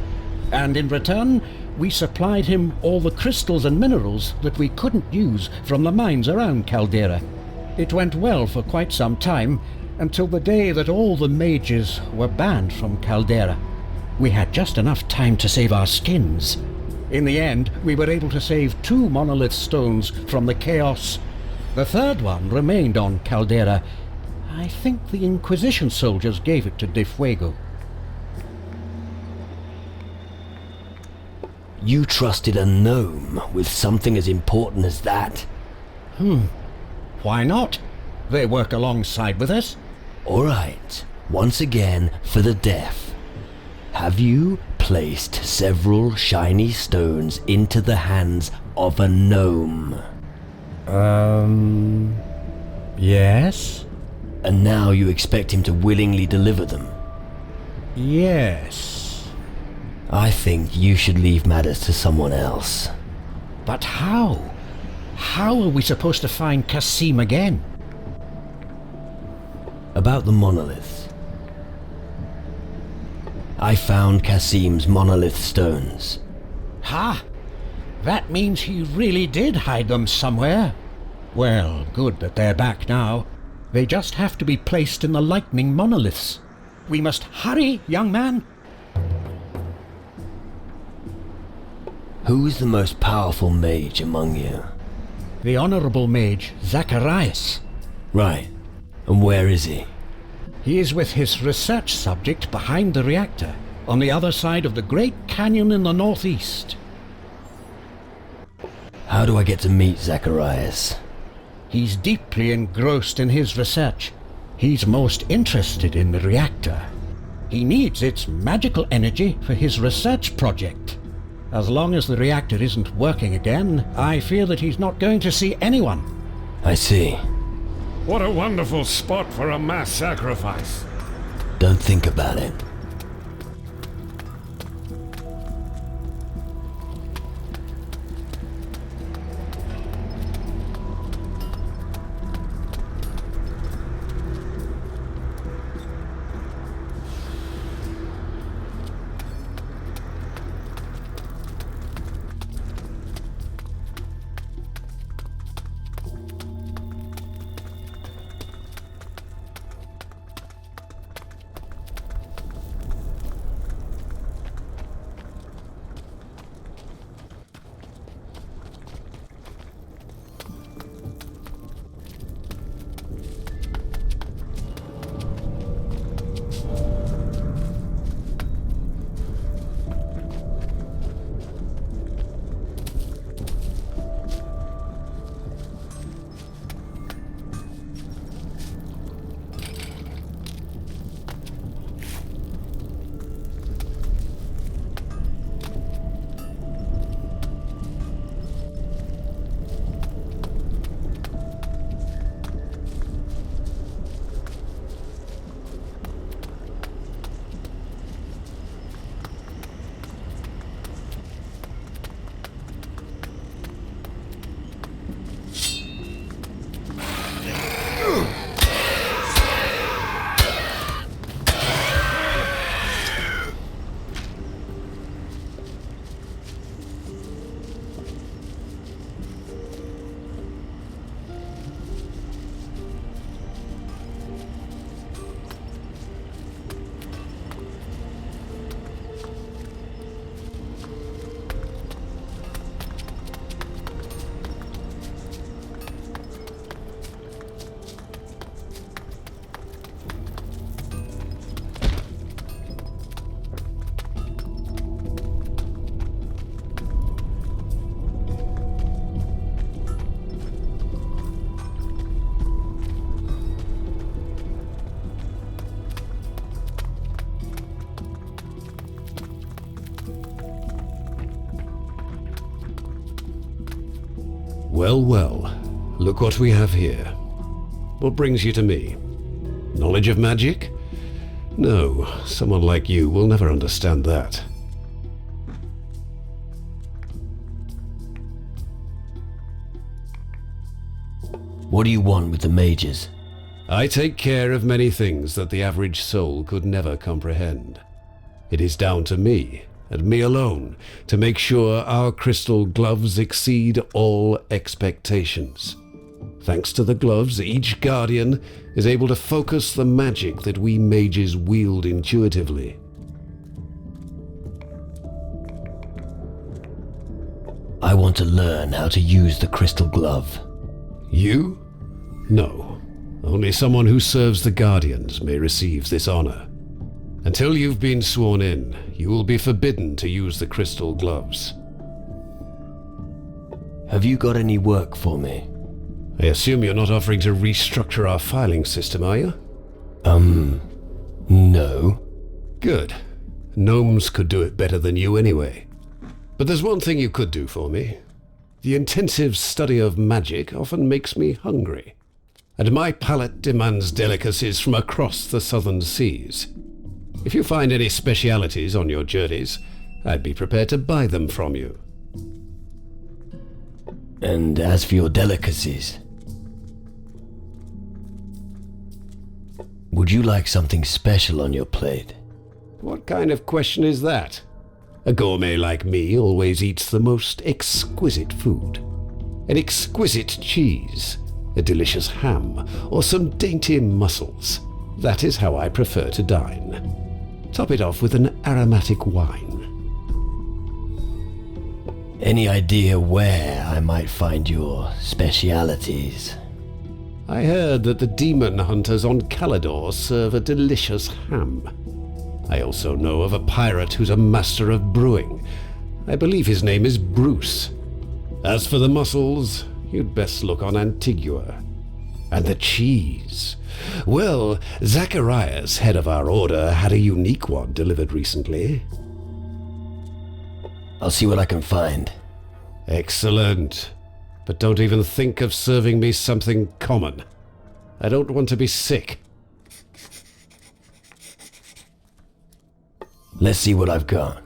and in return, we supplied him all the crystals and minerals that we couldn't use from the mines around Caldera. It went well for quite some time, until the day that all the mages were banned from Caldera. We had just enough time to save our skins. In the end, we were able to save 2 monolith stones from the chaos. The third one remained on Caldera. I think the Inquisition soldiers gave it to Difuego. You trusted a gnome with something as important as that? Why not? They work alongside with us. All right, once again for the deaf. Have you placed several shiny stones into the hands of a gnome? Yes? And now you expect him to willingly deliver them? Yes. I think you should leave matters to someone else. But how? How are we supposed to find Kasim again? About the monoliths. I found Kasim's monolith stones. Ha! That means he really did hide them somewhere. Well, good that they're back now. They just have to be placed in the lightning monoliths. We must hurry, young man. Who is the most powerful mage among you? The Honorable Mage, Zacharias. Right. And where is he? He is with his research subject behind the reactor, on the other side of the Great Canyon in the northeast. How do I get to meet Zacharias? He's deeply engrossed in his research. He's most interested in the reactor. He needs its magical energy for his research project. As long as the reactor isn't working again, I fear that he's not going to see anyone. I see. What a wonderful spot for a mass sacrifice. Don't think about it. Well, well. Look what we have here. What brings you to me? Knowledge of magic? No, someone like you will never understand that. What do you want with the mages? I take care of many things that the average soul could never comprehend. It is down to me, and me alone, to make sure our crystal gloves exceed all expectations. Thanks to the gloves, each guardian is able to focus the magic that we mages wield intuitively. I want to learn how to use the crystal glove. You? No. Only someone who serves the Guardians may receive this honor. Until you've been sworn in, you will be forbidden to use the crystal gloves. Have you got any work for me? I assume you're not offering to restructure our filing system, are you? No. Good. Gnomes could do it better than you anyway. But there's one thing you could do for me. The intensive study of magic often makes me hungry, and my palate demands delicacies from across the southern seas. If you find any specialities on your journeys, I'd be prepared to buy them from you. And as for your delicacies, would you like something special on your plate? What kind of question is that? A gourmet like me always eats the most exquisite food. An exquisite cheese, a delicious ham, or some dainty mussels. That is how I prefer to dine. Top it off with an aromatic wine. Any idea where I might find your specialities? I heard that the demon hunters on Calidor serve a delicious ham. I also know of a pirate who's a master of brewing. I believe his name is Bruce. As for the mussels, you'd best look on Antigua. And the cheese. Well, Zacharias, head of our order, had a unique one delivered recently. I'll see what I can find. Excellent. But don't even think of serving me something common. I don't want to be sick. Let's see what I've got.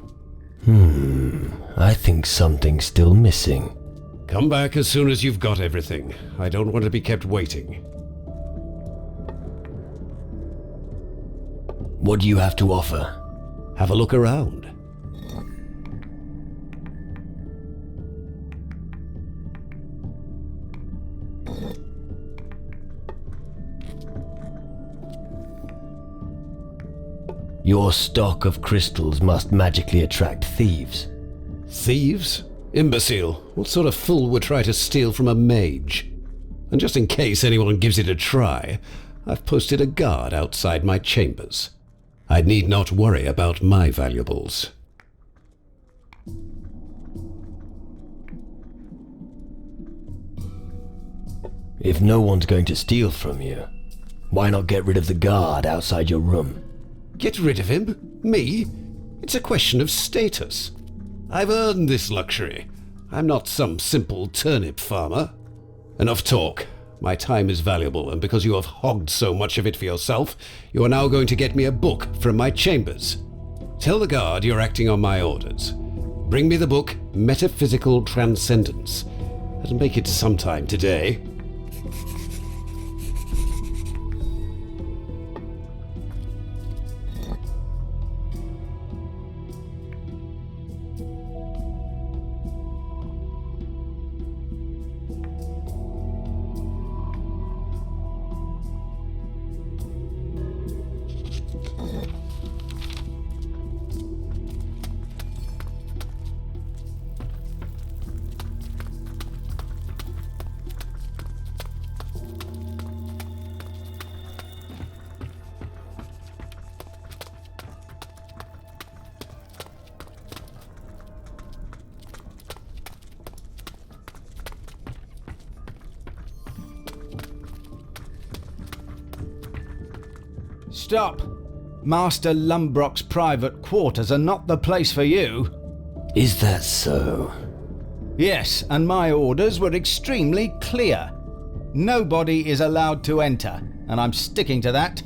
I think something's still missing. Come back as soon as you've got everything. I don't want to be kept waiting. What do you have to offer? Have a look around. Your stock of crystals must magically attract thieves. Thieves? Imbecile. What sort of fool would try to steal from a mage? And just in case anyone gives it a try, I've posted a guard outside my chambers. I need not worry about my valuables. If no one's going to steal from you, why not get rid of the guard outside your room? Get rid of him? Me? It's a question of status. I've earned this luxury. I'm not some simple turnip farmer. Enough talk. My time is valuable, and because you have hogged so much of it for yourself, you are now going to get me a book from my chambers. Tell the guard you're acting on my orders. Bring me the book Metaphysical Transcendence. That'll make it sometime today. Stop! Master Lumbrock's private quarters are not the place for you. Is that so? Yes, and my orders were extremely clear. Nobody is allowed to enter, and I'm sticking to that.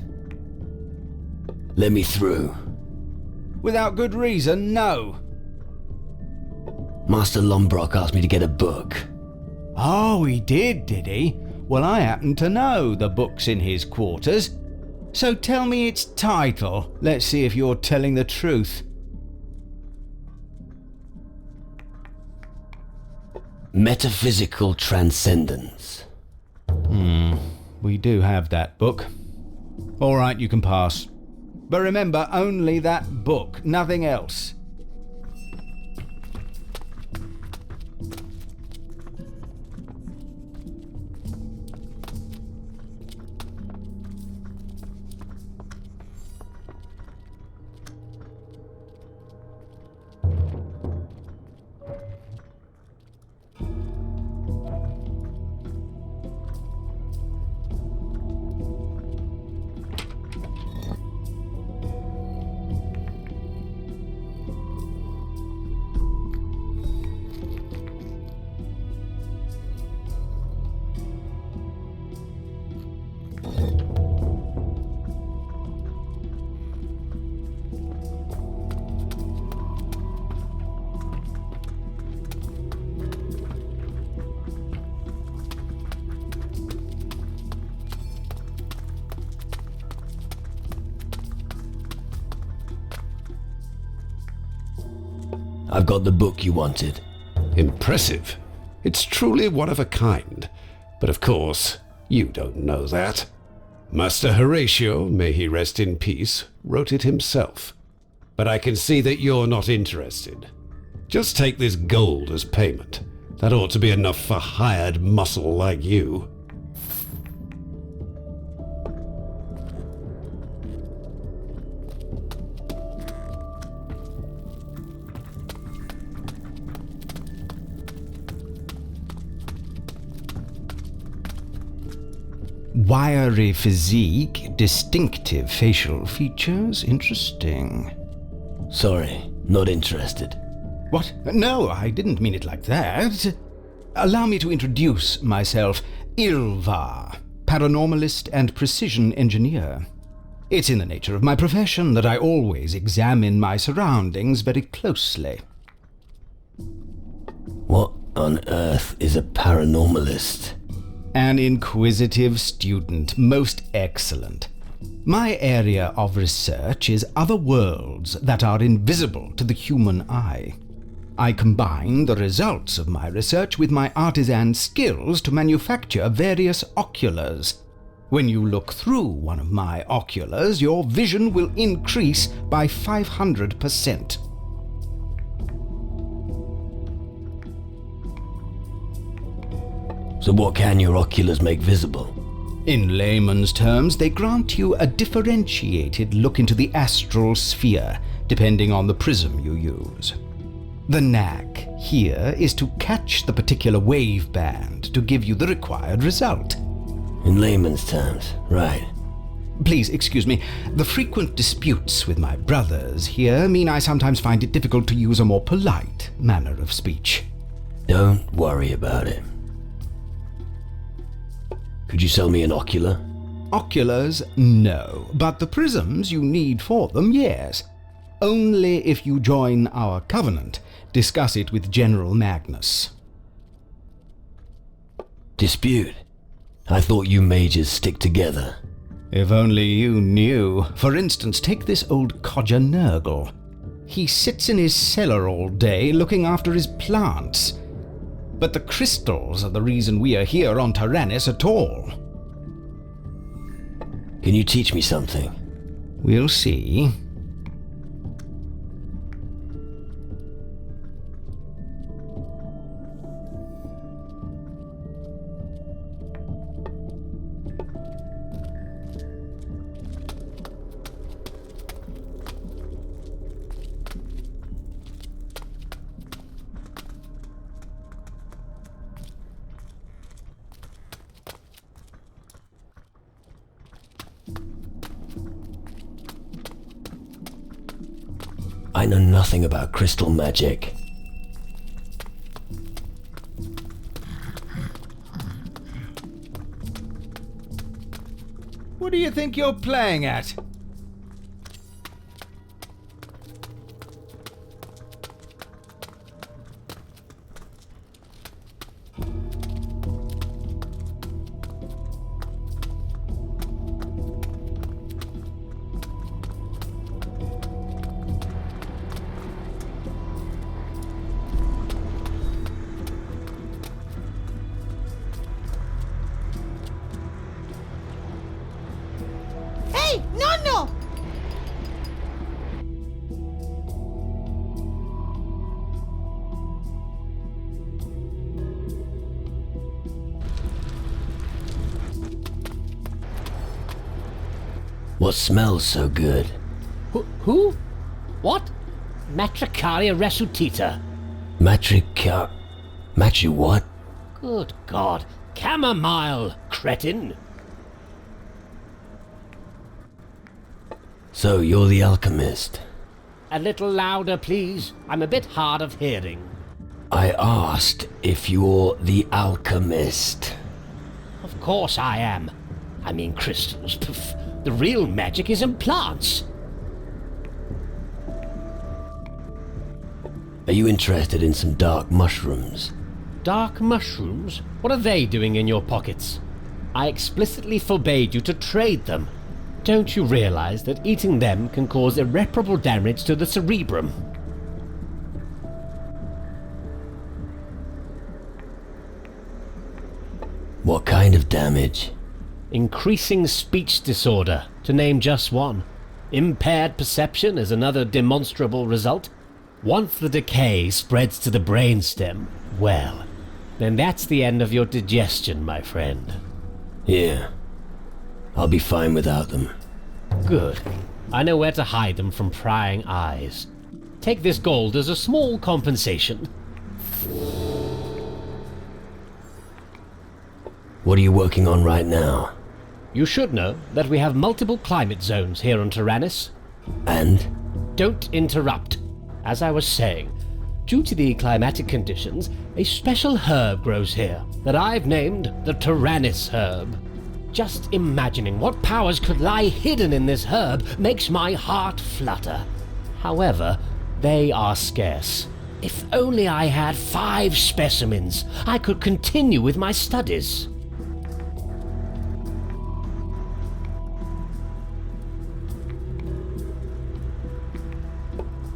Let me through. Without good reason, no. Master Lombrock asked me to get a book. Oh, he did he? Well, I happen to know the book's in his quarters. So tell me its title. Let's see if you're telling the truth. Metaphysical Transcendence. We do have that book. All right, you can pass. But remember, only that book, nothing else. I've got the book you wanted. Impressive. It's truly one of a kind. But of course, you don't know that. Master Horatio, may he rest in peace, wrote it himself. But I can see that you're not interested. Just take this gold as payment. That ought to be enough for hired muscle like you. Wiry physique, distinctive facial features, interesting. Sorry, not interested. What? No, I didn't mean it like that. Allow me to introduce myself. Ilvar, paranormalist and precision engineer. It's in the nature of my profession that I always examine my surroundings very closely. What on earth is a paranormalist? An inquisitive student, most excellent. My area of research is other worlds that are invisible to the human eye. I combine the results of my research with my artisan skills to manufacture various oculars. When you look through one of my oculars, your vision will increase by 500%. So what can your oculars make visible? In layman's terms, they grant you a differentiated look into the astral sphere, depending on the prism you use. The knack here is to catch the particular wave band to give you the required result. In layman's terms, right. Please excuse me. The frequent disputes with my brothers here mean I sometimes find it difficult to use a more polite manner of speech. Don't worry about it. Could you sell me an ocular? Oculars, no. But the prisms you need for them, yes. Only if you join our covenant. Discuss it with General Magnus. Dispute? I thought you mages stick together. If only you knew. For instance, take this old codger Nurgle. He sits in his cellar all day looking after his plants. But the crystals are the reason we are here on Tyrannus at all. Can you teach me something? We'll see. I know nothing about crystal magic. What do you think you're playing at? Hey, nonno! What smells so good? Who? What? Matricaria resuscita. Matri what? Good God. Chamomile, cretin. So you're the alchemist. A little louder, please. I'm a bit hard of hearing. I asked if you're the alchemist. Of course I am. I mean crystals. Pff, the real magic is in plants. Are you interested in some dark mushrooms? Dark mushrooms? What are they doing in your pockets? I explicitly forbade you to trade them. Don't you realize that eating them can cause irreparable damage to the cerebrum? What kind of damage? Increasing speech disorder, to name just one. Impaired perception is another demonstrable result. Once the decay spreads to the brainstem, well, then that's the end of your digestion, my friend. Yeah. I'll be fine without them. Good. I know where to hide them from prying eyes. Take this gold as a small compensation. What are you working on right now? You should know that we have multiple climate zones here on Tyrannus. And? Don't interrupt. As I was saying, due to the climatic conditions, a special herb grows here that I've named the Tyrannus herb. Just imagining what powers could lie hidden in this herb makes my heart flutter. However, they are scarce. If only I had 5 specimens, I could continue with my studies.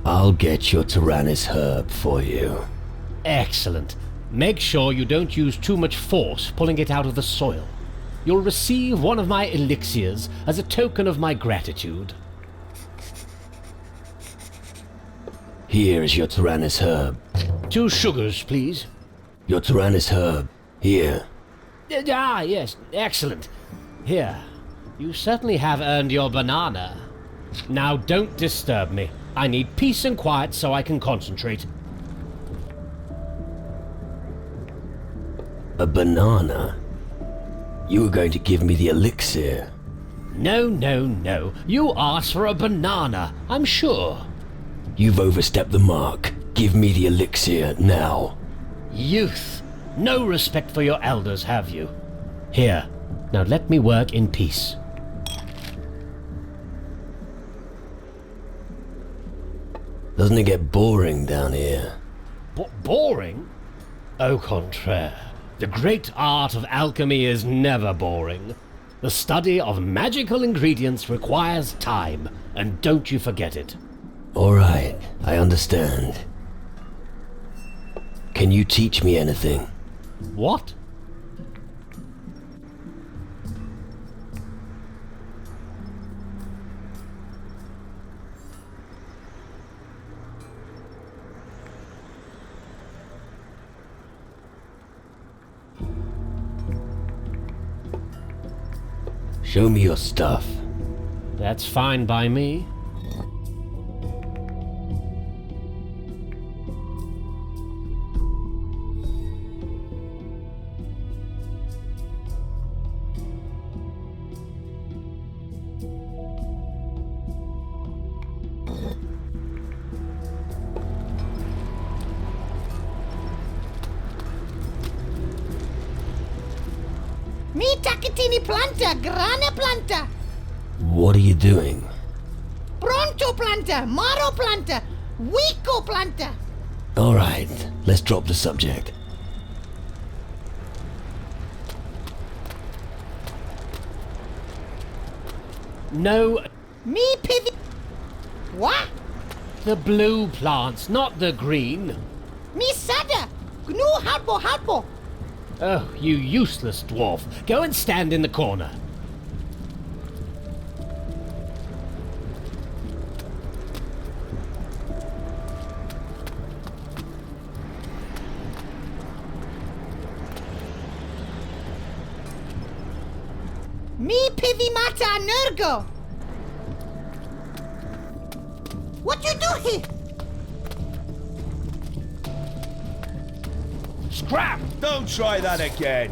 I'll get your Tyrannus herb for you. Excellent. Make sure you don't use too much force pulling it out of the soil. You'll receive one of my elixirs as a token of my gratitude. Here is your Tyrannus herb. 2 sugars, please. Your Tyrannus herb. Here. Yes, excellent. Here. You certainly have earned your banana. Now don't disturb me. I need peace and quiet so I can concentrate. A banana? You were going to give me the elixir. No. You asked for a banana, I'm sure. You've overstepped the mark. Give me the elixir now. Youth. No respect for your elders, have you? Here. Now let me work in peace. Doesn't it get boring down here? Boring? Au contraire. The great art of alchemy is never boring. The study of magical ingredients requires time, and don't you forget it. All right, I understand. Can you teach me anything? What? Show me your stuff. That's fine by me. Me Takatini planta, grana planta, What are you doing? pronto planta, maro planta, wico planta. All right, let's drop the subject. No, Me pivi. What? the blue plants, not the green. Me sada. Gnu harbo. Oh, you useless dwarf. Go and stand in the corner. Me pivi mata nurgo. What you do here? Scrap! Don't try that again.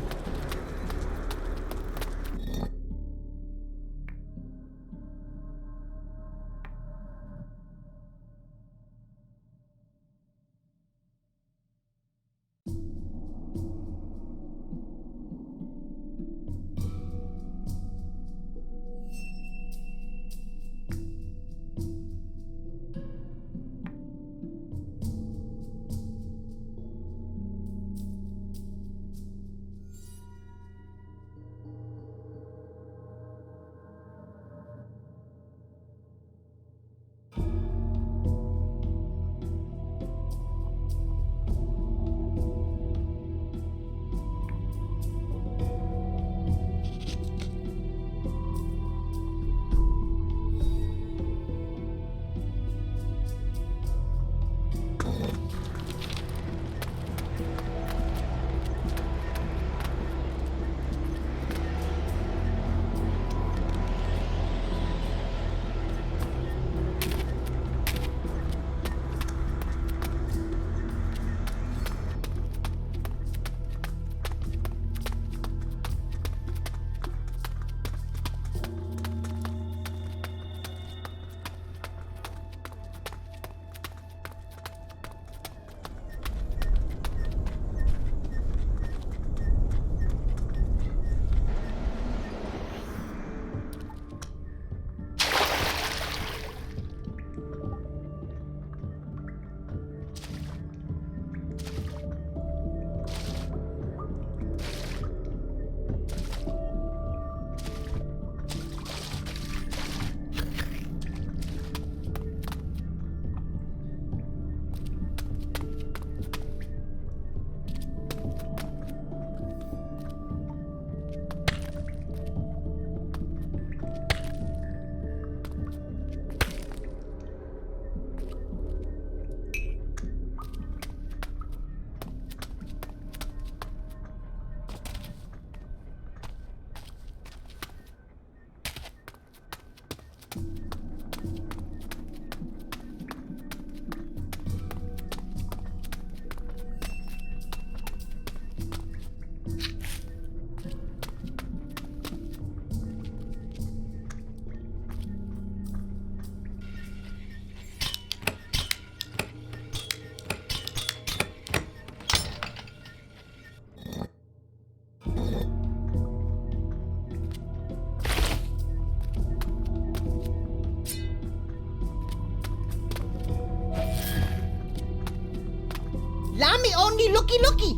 Lami only looky.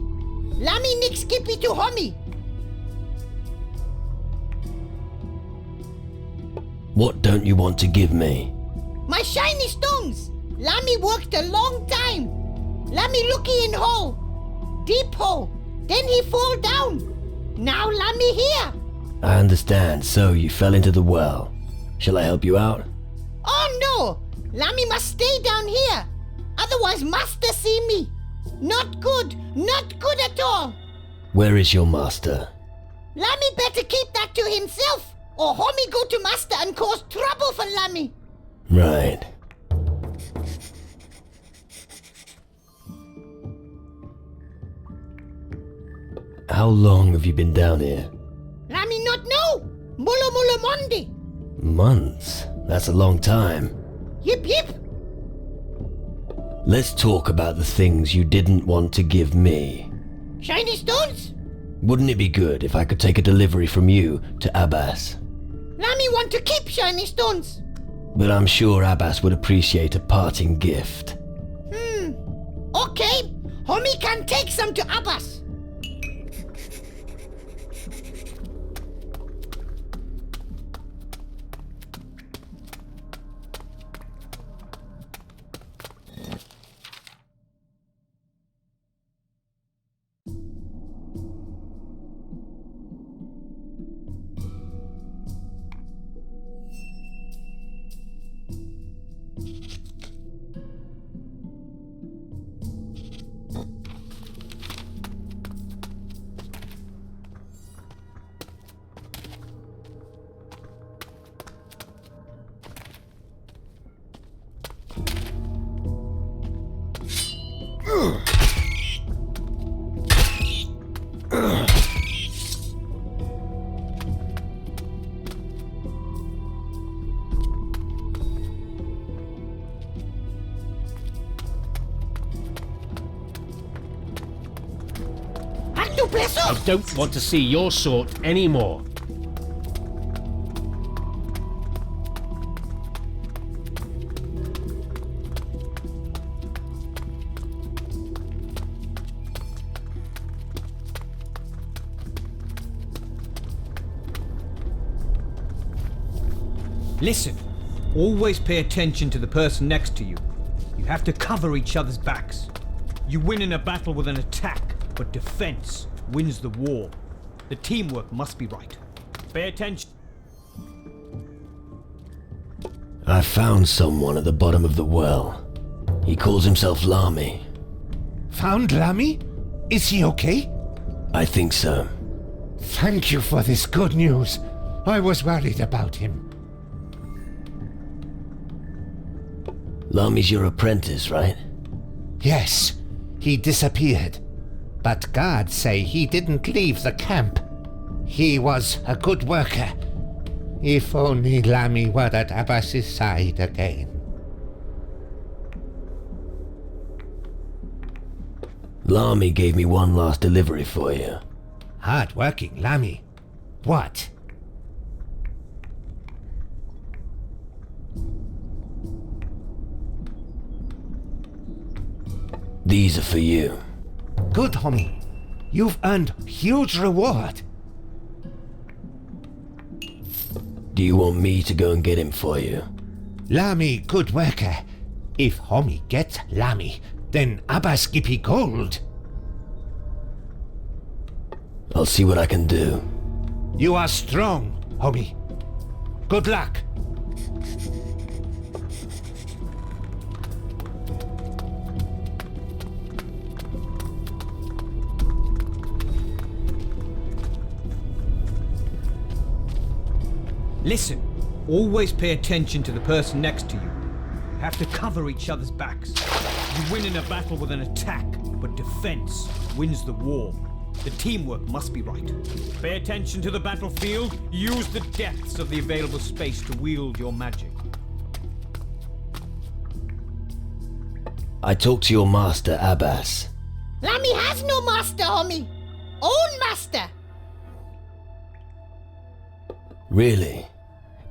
Lami nick skippy to homie. What don't you want to give me? My shiny stones. Lami worked a long time. Lami looky in hole. Deep hole. Then he fall down. Now Lami here. I understand, so you fell into the well. Shall I help you out? Oh no! Lami must stay down here. Otherwise master see me. Not good at all. Where is your master? Lami better keep that to himself, or homie go to master and cause trouble for Lami. Right. How long have you been down here? Lami not know. Mulo Mondi. Months? That's a long time. Yip. Let's talk about the things you didn't want to give me. Shiny stones? Wouldn't it be good if I could take a delivery from you to Abbas? Lammy want to keep shiny stones. But I'm sure Abbas would appreciate a parting gift. Okay, homie can take some to Abbas. I don't want to see your sort anymore. Listen, always pay attention to the person next to you. You have to cover each other's backs. You win in a battle with an attack, but defense wins the war. The teamwork must be right. Pay attention. I found someone at the bottom of the well. He calls himself Lamy. Found Lamy? Is he okay? I think so. Thank you for this good news. I was worried about him. Lamy's your apprentice, right? Yes, he disappeared. But guards say he didn't leave the camp. He was a good worker. If only Lamy were at Abbas's side again. Lamy gave me one last delivery for you. Hard-working Lamy. What? These are for you. Good, homie. You've earned huge reward. Do you want me to go and get him for you? Lamy, good worker. If homie gets Lamy, then Abbas give gold. I'll see what I can do. You are strong, homie. Good luck. Listen, always pay attention to the person next to you. You have to cover each other's backs. You win in a battle with an attack, but defense wins the war. The teamwork must be right. Pay attention to the battlefield. Use the depths of the available space to wield your magic. I talked to your master, Abbas. Lamy has no master, homie. Own master. Really?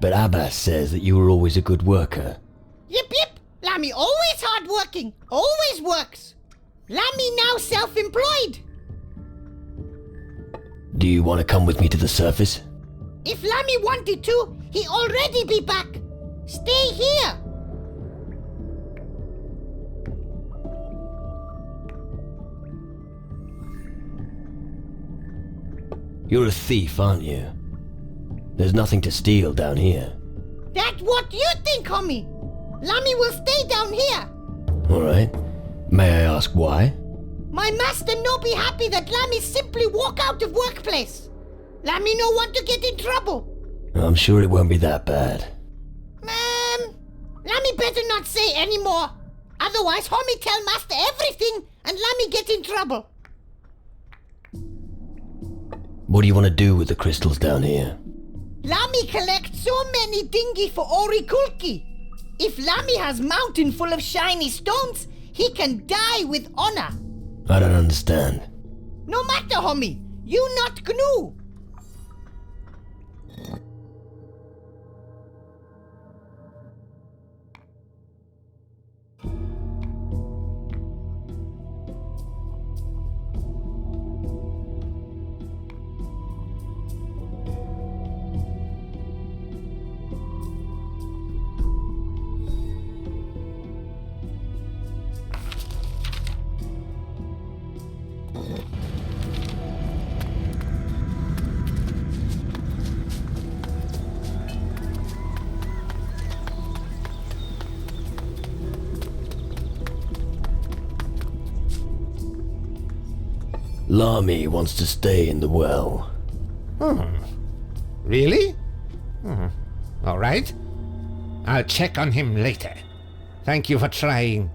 But Abbas says that you were always a good worker. Yip yip. Lamy always hardworking. Always works. Lamy now self-employed. Do you want to come with me to the surface? If Lamy wanted to, he already be back. Stay here. You're a thief, aren't you? There's nothing to steal down here. That's what you think, homie. Lamy will stay down here. Alright. May I ask why? My master no be happy that Lamy simply walk out of workplace. Lamy no want to get in trouble. I'm sure it won't be that bad. Lamy better not say any more. Otherwise, homie tell master everything and Lamy get in trouble. What do you want to do with the crystals down here? Lamy collect so many dingy for Orikulki. If Lamy has mountain full of shiny stones, he can die with honor. I don't understand. No matter, homie. You not GNU! Lamy wants to stay in the well. Really? All right. I'll check on him later. Thank you for trying.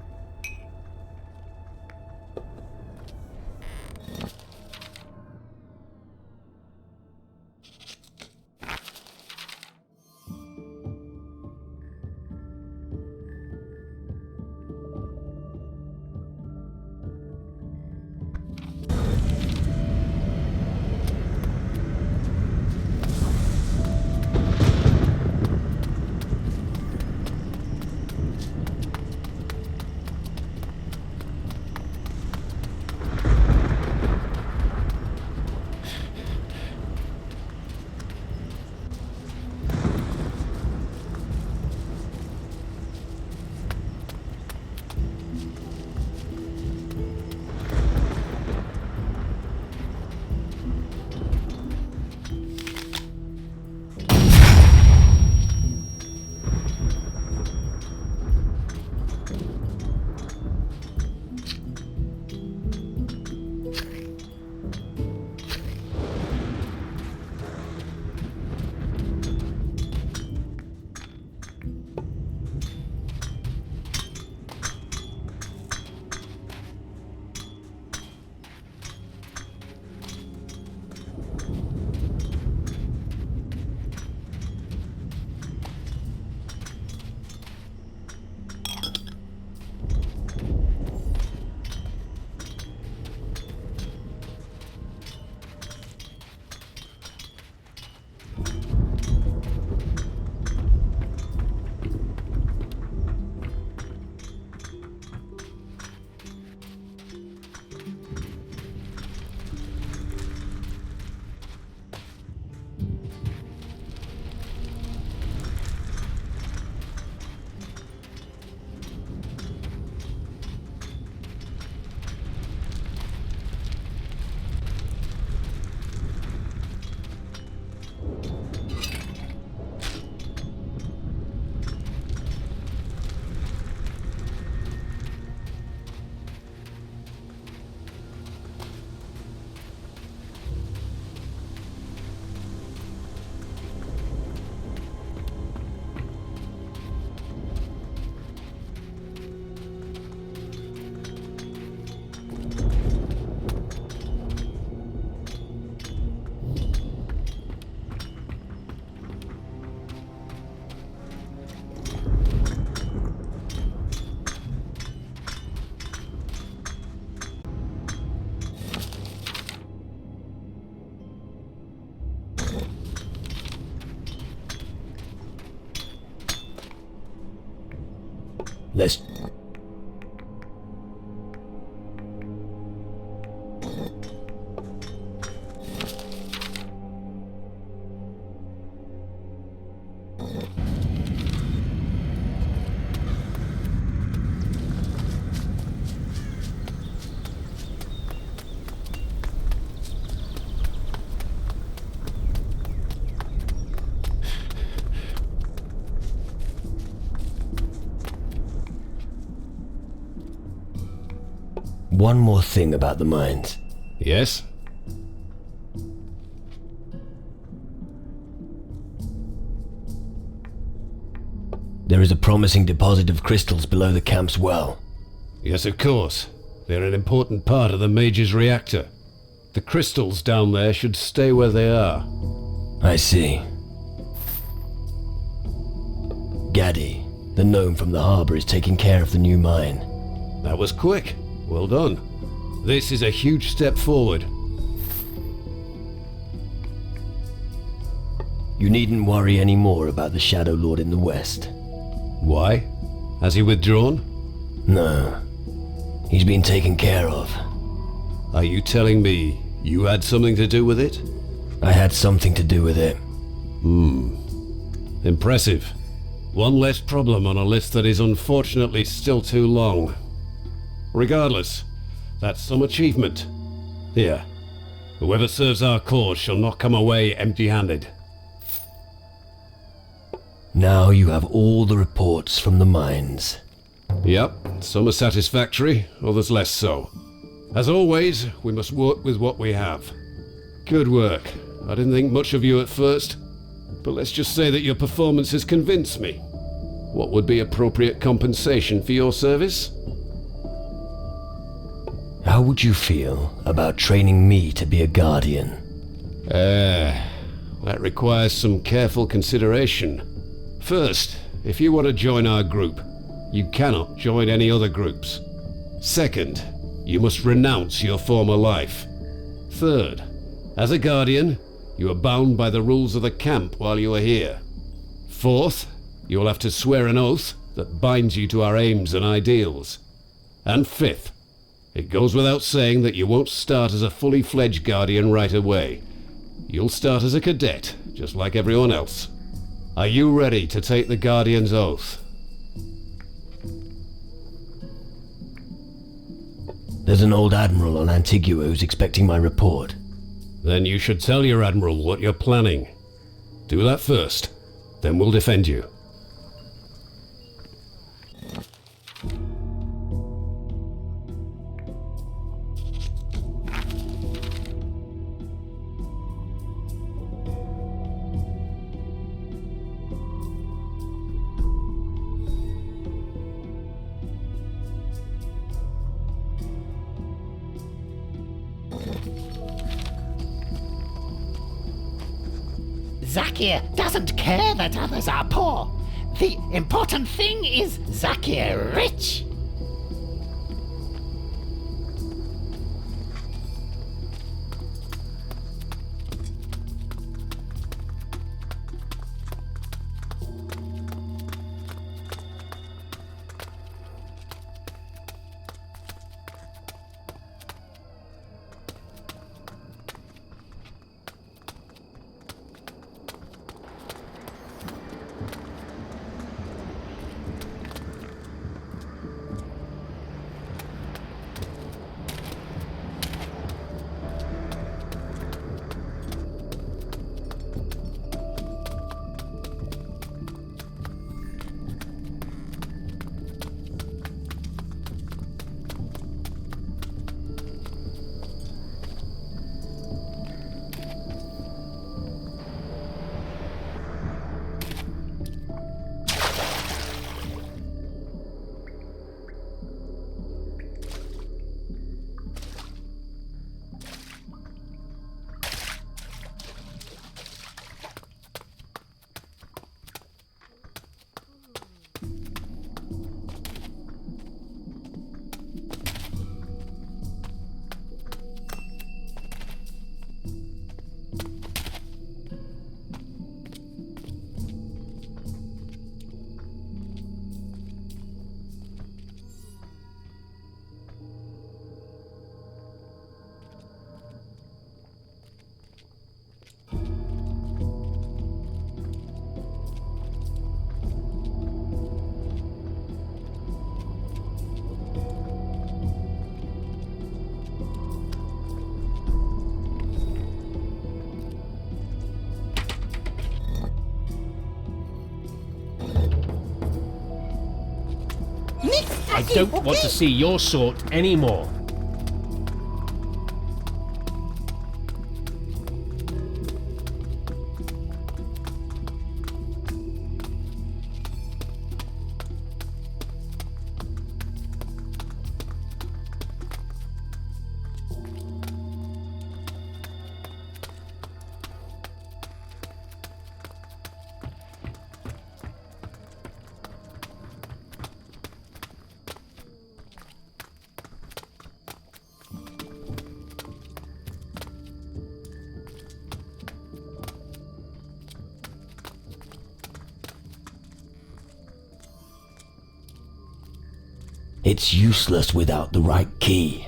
Let's... One more thing about the mines. Yes? There is a promising deposit of crystals below the camp's well. Yes, of course. They're an important part of the Mage's reactor. The crystals down there should stay where they are. I see. Gaddy, the gnome from the harbor, is taking care of the new mine. That was quick. Well done. This is a huge step forward. You needn't worry any more about the Shadow Lord in the west. Why? Has he withdrawn? No. He's been taken care of. Are you telling me you had something to do with it? I had something to do with it. Impressive. One less problem on a list that is unfortunately still too long. Regardless, that's some achievement. Here, whoever serves our cause shall not come away empty-handed. Now you have all the reports from the mines. Yep, some are satisfactory, others less so. As always, we must work with what we have. Good work. I didn't think much of you at first, but let's just say that your performance has convinced me. What would be appropriate compensation for your service? How would you feel about training me to be a guardian? That requires some careful consideration. First, if you want to join our group, you cannot join any other groups. Second, you must renounce your former life. Third, as a guardian, you are bound by the rules of the camp while you are here. Fourth, you will have to swear an oath that binds you to our aims and ideals. And fifth, it goes without saying that you won't start as a fully fledged guardian right away. You'll start as a cadet, just like everyone else. Are you ready to take the Guardian's oath? There's an old admiral on Antigua who's expecting my report. Then you should tell your admiral what you're planning. Do that first, then we'll defend you. Zakir doesn't care that others are poor. The important thing is Zakir rich. I don't want to see your sort anymore. It's useless without the right key.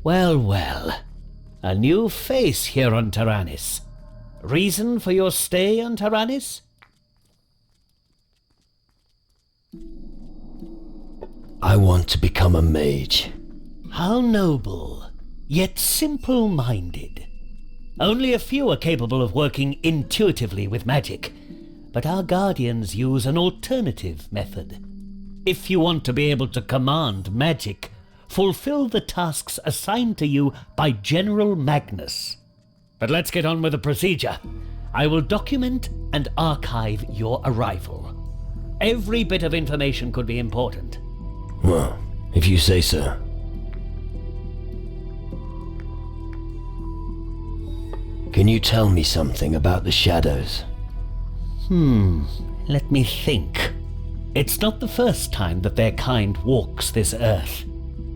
Well, well. A new face here on Taranis. Reason for your stay on Taranis? I want to become a mage. How noble, yet simple-minded. Only a few are capable of working intuitively with magic, but our guardians use an alternative method. If you want to be able to command magic, fulfill the tasks assigned to you by General Magnus. But let's get on with the procedure. I will document and archive your arrival. Every bit of information could be important. Well, if you say so. Can you tell me something about the shadows? Let me think. It's not the first time that their kind walks this earth.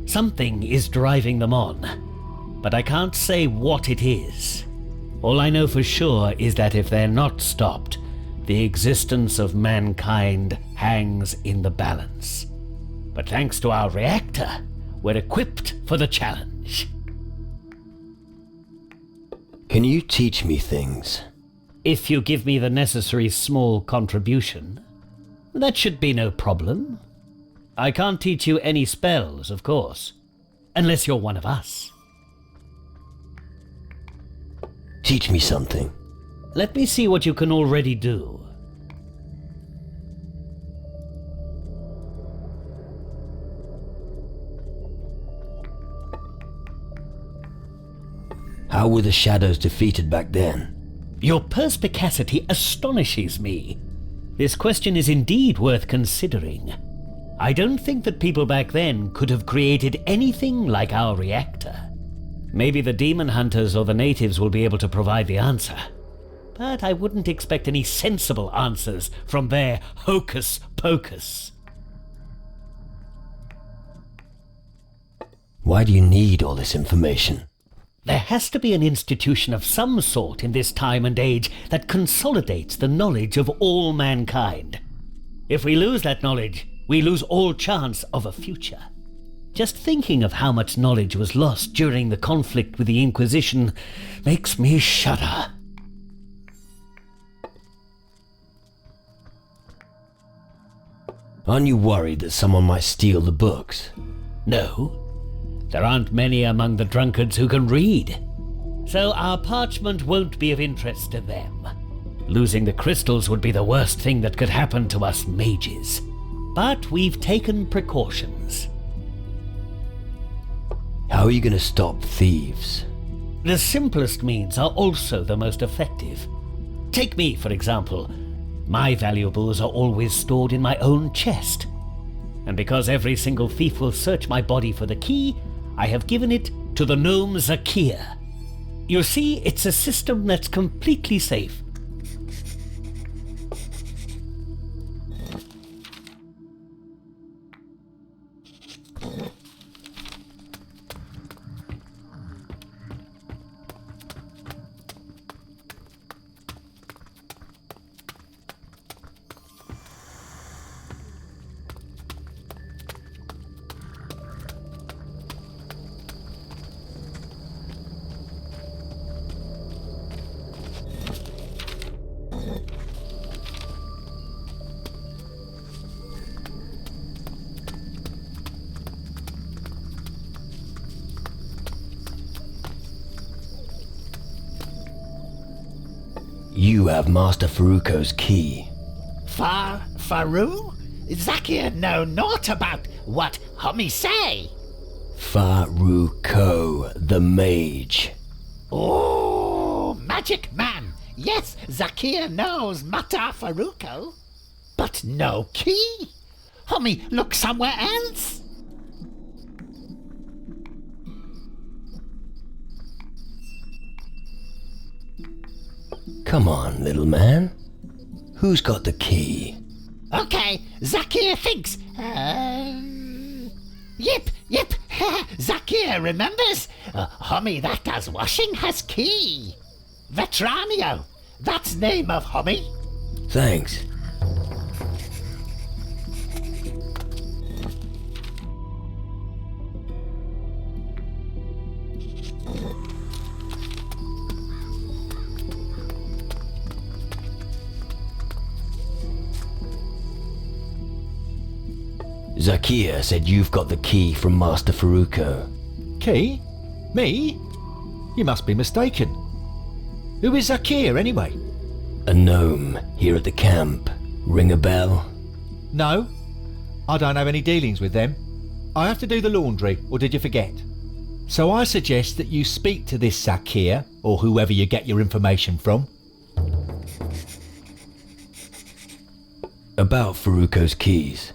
Something is driving them on, but I can't say what it is. All I know for sure is that if they're not stopped, the existence of mankind hangs in the balance. But thanks to our reactor, we're equipped for the challenge. Can you teach me things? If you give me the necessary small contribution, that should be no problem. I can't teach you any spells, of course, unless you're one of us. Teach me something. Let me see what you can already do. How were the shadows defeated back then? Your perspicacity astonishes me. This question is indeed worth considering. I don't think that people back then could have created anything like our reactor. Maybe the demon hunters or the natives will be able to provide the answer. But I wouldn't expect any sensible answers from their hocus pocus. Why do you need all this information? There has to be an institution of some sort in this time and age that consolidates the knowledge of all mankind. If we lose that knowledge, we lose all chance of a future. Just thinking of how much knowledge was lost during the conflict with the Inquisition makes me shudder. Aren't you worried that someone might steal the books? No. There aren't many among the drunkards who can read. So our parchment won't be of interest to them. Losing the crystals would be the worst thing that could happen to us mages. But we've taken precautions. How are you going to stop thieves? The simplest means are also the most effective. Take me, for example. My valuables are always stored in my own chest. And because every single thief will search my body for the key, I have given it to the gnome Zakir. You see, it's a system that's completely safe. You have Master Faruko's key. Faru? Zakir know naught about what homie say. Faruko the mage. Oh, magic man. Yes, Zakir knows Mata Faruko. But no key. Homie, look somewhere else. Come on, little man. Who's got the key? Okay, Zakir thinks. Yep. Zakir remembers. Homie that does washing has key. Vetranio. That's name of homie. Thanks. Zakir said you've got the key from Master Faruko. Key? Me? You must be mistaken. Who is Zakir, anyway? A gnome here at the camp. Ring a bell? No, I don't have any dealings with them. I have to do the laundry, or did you forget? So I suggest that you speak to this Zakir, or whoever you get your information from. About Faruko's keys.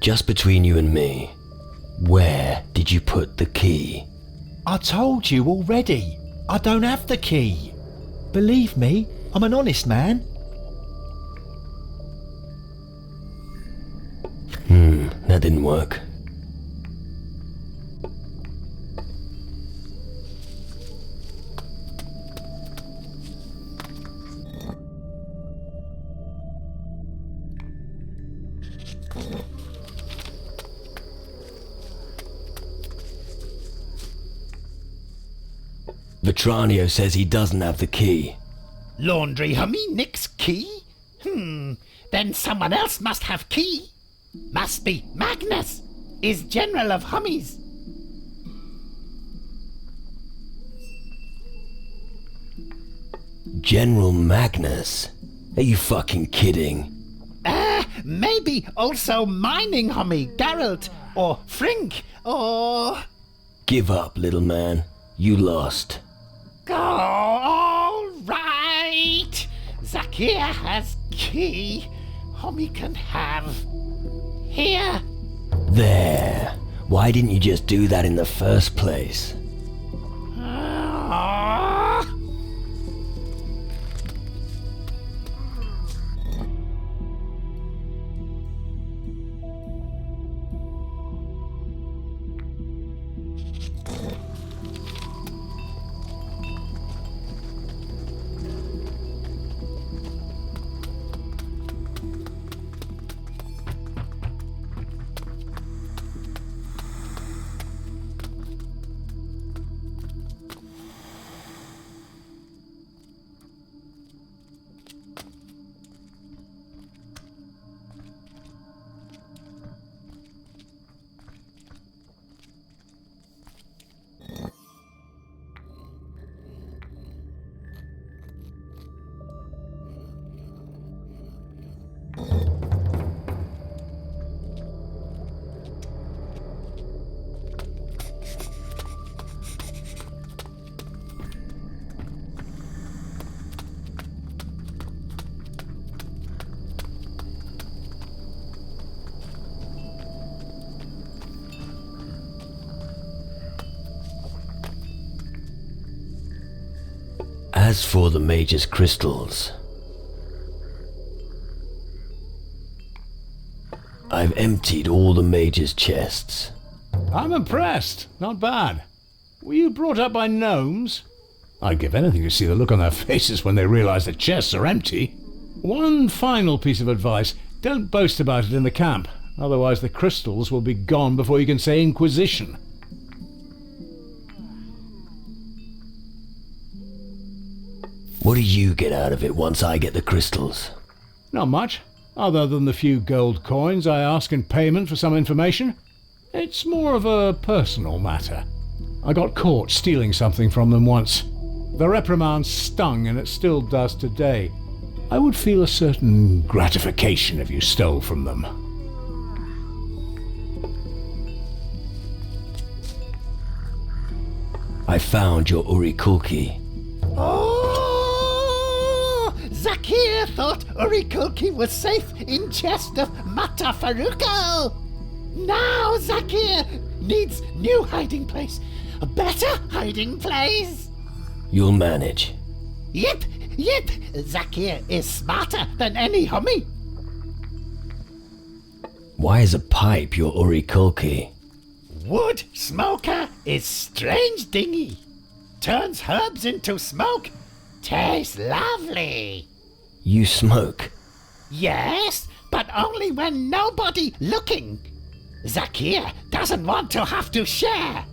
Just between you and me, where did you put the key? I told you already. I don't have the key. Believe me, I'm an honest man. That didn't work. Vetranio says he doesn't have the key. Laundry homie Nick's key? Then someone else must have key. Must be Magnus. Is general of hummies. General Magnus? Are you fucking kidding? Maybe also mining homie Geralt or Frink or... Give up, little man. You lost. All right. Zakir has key. Homie can have. Here. There. Why didn't you just do that in the first place? As for the Mage's crystals, I've emptied all the Mage's chests. I'm impressed. Not bad. Were you brought up by gnomes? I'd give anything to see the look on their faces when they realize the chests are empty. One final piece of advice. Don't boast about it in the camp. Otherwise the crystals will be gone before you can say Inquisition. What do you get out of it once I get the crystals? Not much, other than the few gold coins I ask in payment for some information. It's more of a personal matter. I got caught stealing something from them once. The reprimand stung, and it still does today. I would feel a certain gratification if you stole from them. I found your Urikulki. Oh! Zakir thought Urikulki was safe in chest of Matafaruko. Now Zakir needs new hiding place. A better hiding place. You'll manage. Yep. Zakir is smarter than any Hummy. Why is a pipe your Urikulki? Wood smoker is strange dingy. Turns herbs into smoke. Tastes lovely. You smoke? Yes, but only when nobody looking. Zakir doesn't want to have to share.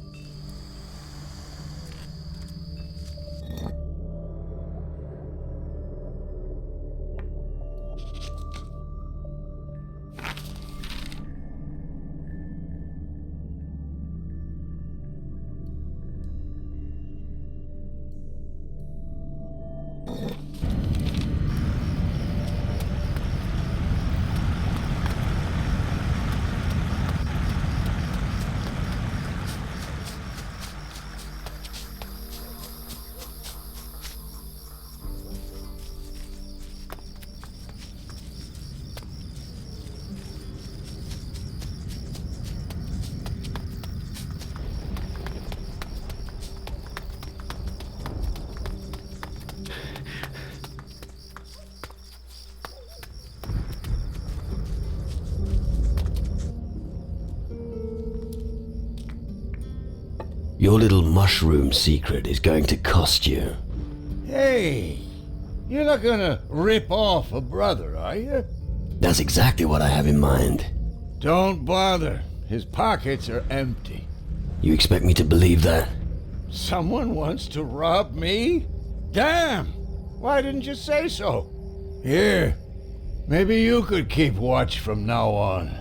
Your little mushroom secret is going to cost you. Hey, you're not gonna rip off a brother, are you? That's exactly what I have in mind. Don't bother. His pockets are empty. You expect me to believe that? Someone wants to rob me? Damn! Why didn't you say so? Here, maybe you could keep watch from now on.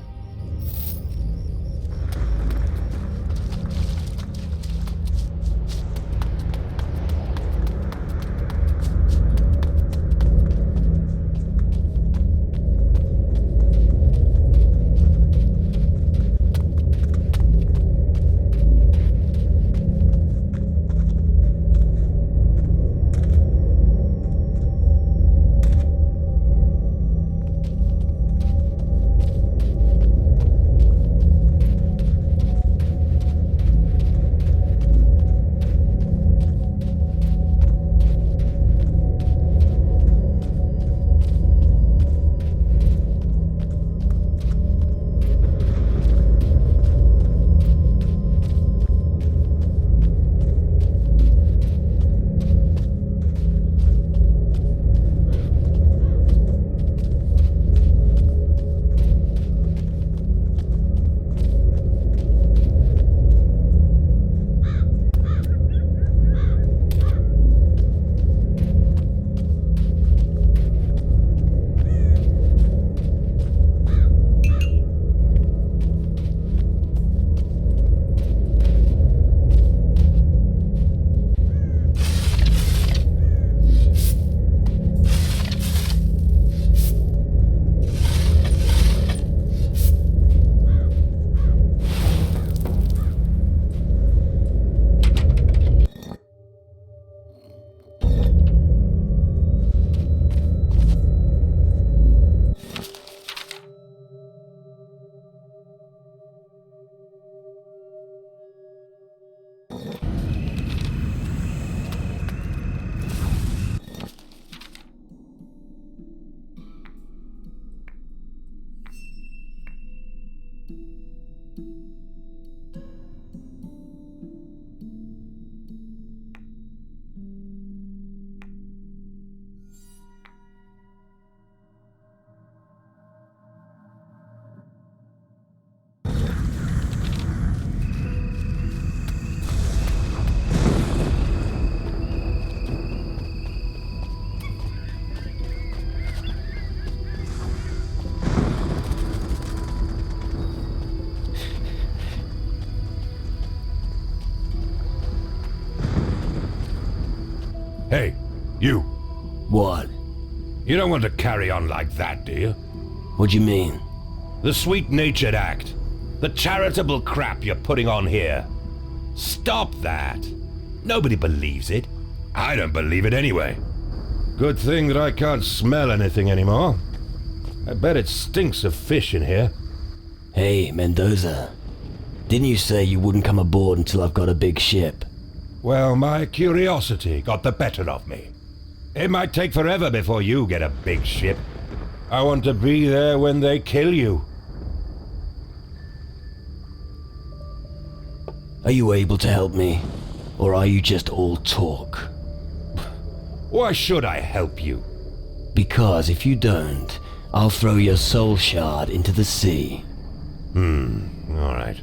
Hey, you. What? You don't want to carry on like that, do you? What do you mean? The sweet-natured act. The charitable crap you're putting on here. Stop that. Nobody believes it. I don't believe it anyway. Good thing that I can't smell anything anymore. I bet it stinks of fish in here. Hey, Mendoza. Didn't you say you wouldn't come aboard until I've got a big ship? Well, my curiosity got the better of me. It might take forever before you get a big ship. I want to be there when they kill you. Are you able to help me? Or are you just all talk? Why should I help you? Because if you don't, I'll throw your soul shard into the sea. All right.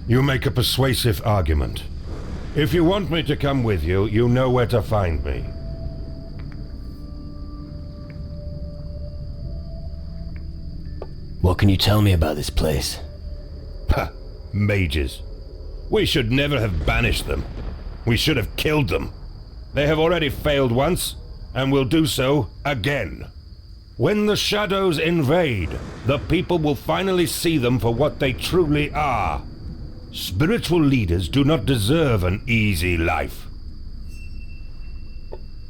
You make a persuasive argument. If you want me to come with you, you know where to find me. What can you tell me about this place? Ha! Mages. We should never have banished them. We should have killed them. They have already failed once, and will do so again. When the shadows invade, the people will finally see them for what they truly are. Spiritual leaders do not deserve an easy life.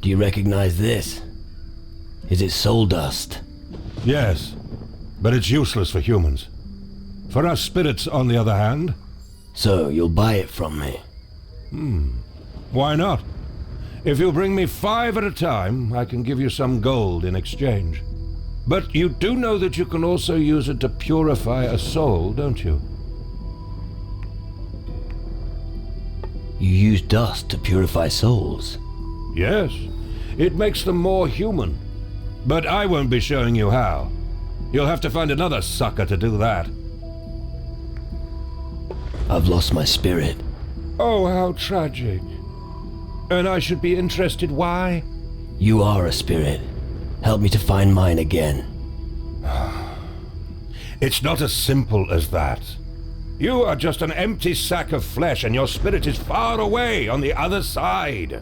Do you recognize this? Is it soul dust? Yes, but it's useless for humans. For us spirits, on the other hand... So, you'll buy it from me? Why not? If you bring me 5 at a time, I can give you some gold in exchange. But you do know that you can also use it to purify a soul, don't you? You use dust to purify souls? Yes, it makes them more human. But I won't be showing you how. You'll have to find another sucker to do that. I've lost my spirit. Oh, how tragic. And I should be interested why? You are a spirit. Help me to find mine again. It's not as simple as that. You are just an empty sack of flesh, and your spirit is far away on the other side.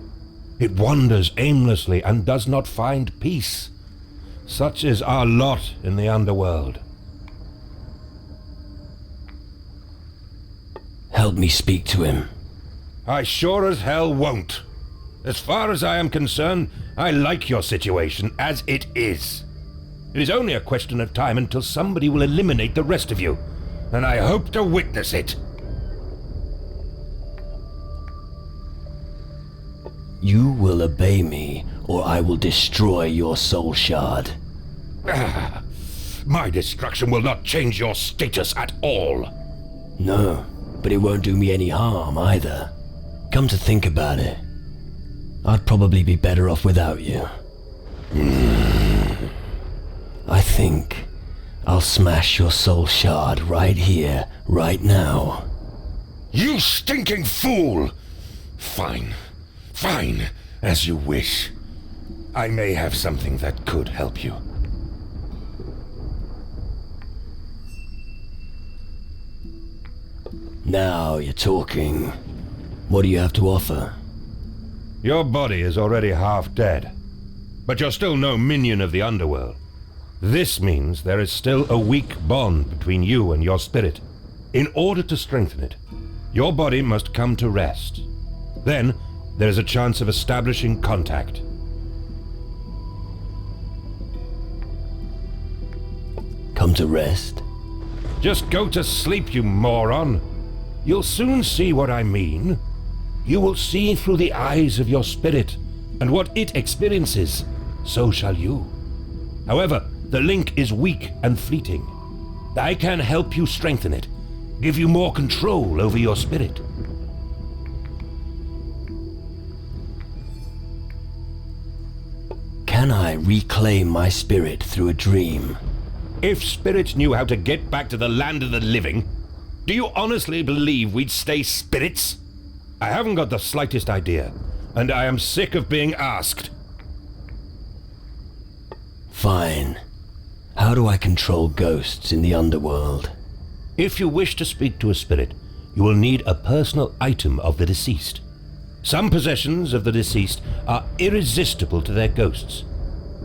It wanders aimlessly and does not find peace. Such is our lot in the underworld. Help me speak to him. I sure as hell won't. As far as I am concerned, I like your situation as it is. It is only a question of time until somebody will eliminate the rest of you, and I hope to witness it. You will obey me, or I will destroy your soul shard. My destruction will not change your status at all. No, but it won't do me any harm either. Come to think about it, I'd probably be better off without you. I think I'll smash your soul shard right here, right now. You stinking fool! Fine. Fine, as you wish. I may have something that could help you. Now you're talking. What do you have to offer? Your body is already half dead, but you're still no minion of the underworld. This means there is still a weak bond between you and your spirit. In order to strengthen it, your body must come to rest. Then, there is a chance of establishing contact. Come to rest? Just go to sleep, you moron. You'll soon see what I mean. You will see through the eyes of your spirit, and what it experiences, so shall you. However, the link is weak and fleeting. I can help you strengthen it, give you more control over your spirit. Can I reclaim my spirit through a dream? If spirits knew how to get back to the land of the living, do you honestly believe we'd stay spirits? I haven't got the slightest idea, and I am sick of being asked. Fine. How do I control ghosts in the underworld? If you wish to speak to a spirit, you will need a personal item of the deceased. Some possessions of the deceased are irresistible to their ghosts.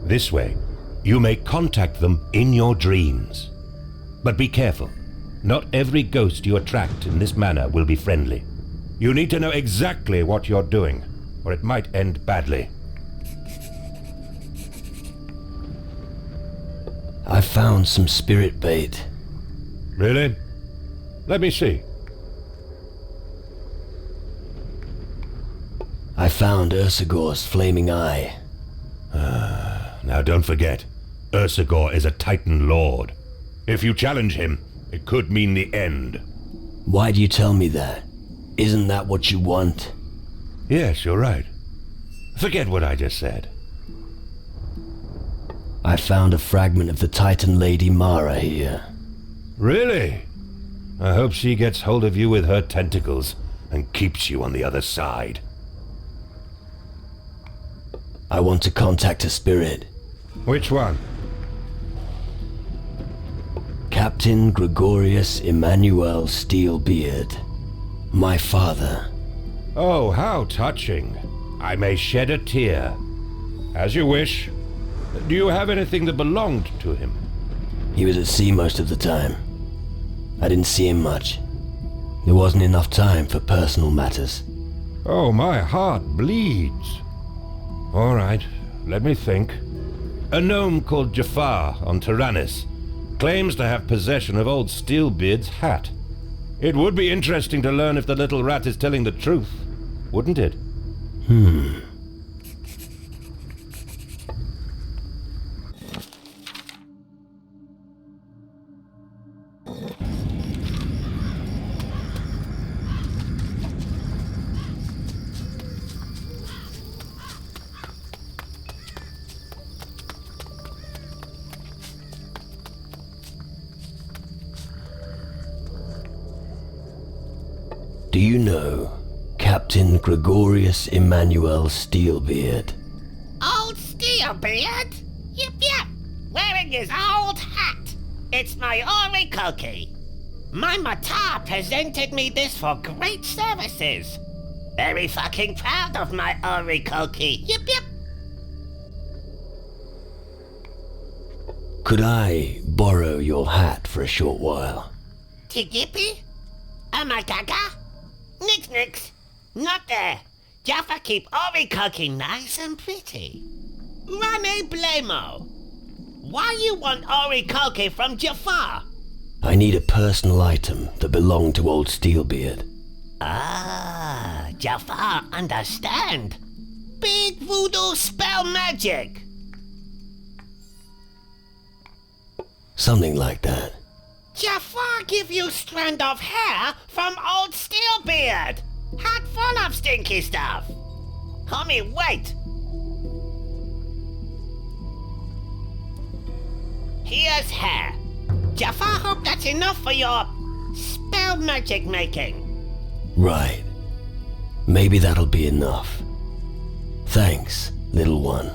This way, you may contact them in your dreams. But be careful. Not every ghost you attract in this manner will be friendly. You need to know exactly what you're doing, or it might end badly. I found some spirit bait. Really? Let me see. I found Ursagor's flaming eye. Now don't forget, Ursagor is a Titan Lord. If you challenge him, it could mean the end. Why do you tell me that? Isn't that what you want? Yes, you're right. Forget what I just said. I found a fragment of the Titan Lady Mara here. Really? I hope she gets hold of you with her tentacles and keeps you on the other side. I want to contact a spirit. Which one? Captain Gregorius Emmanuel Steelbeard. My father. Oh, how touching. I may shed a tear. As you wish. Do you have anything that belonged to him? He was at sea most of the time. I didn't see him much. There wasn't enough time for personal matters. Oh, my heart bleeds. All right, let me think. A gnome called Jafar on Tyrannus claims to have possession of old Steelbeard's hat. It would be interesting to learn if the little rat is telling the truth, wouldn't it? Do you know Captain Gregorius Emmanuel Steelbeard? Old Steelbeard? Yep, yep. Wearing his old hat. It's my oracle key. My Matar presented me this for great services. Very fucking proud of my oracle key. Yep, yep. Could I borrow your hat for a short while? Tigippy? Amagaga? Nix. Not there. Jaffa keep oracle key nice and pretty. Rane Blamo. Why you want oracle key from Jafar? I need a personal item that belonged to old Steelbeard. Ah, Jafar understand. Big voodoo spell magic. Something like that. Jafar give you strand of hair from old Steelbeard. Hat full of stinky stuff. Homie, wait. Here's hair. Jafar hope that's enough for your spell magic making. Right. Maybe that'll be enough. Thanks, little one.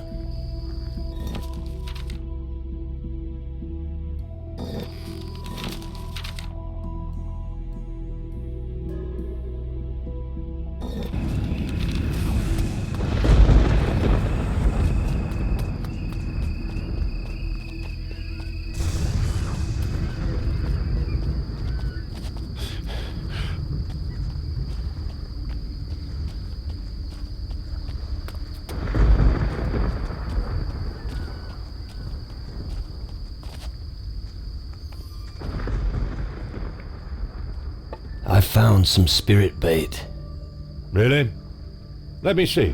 I found some spirit bait. Really? Let me see.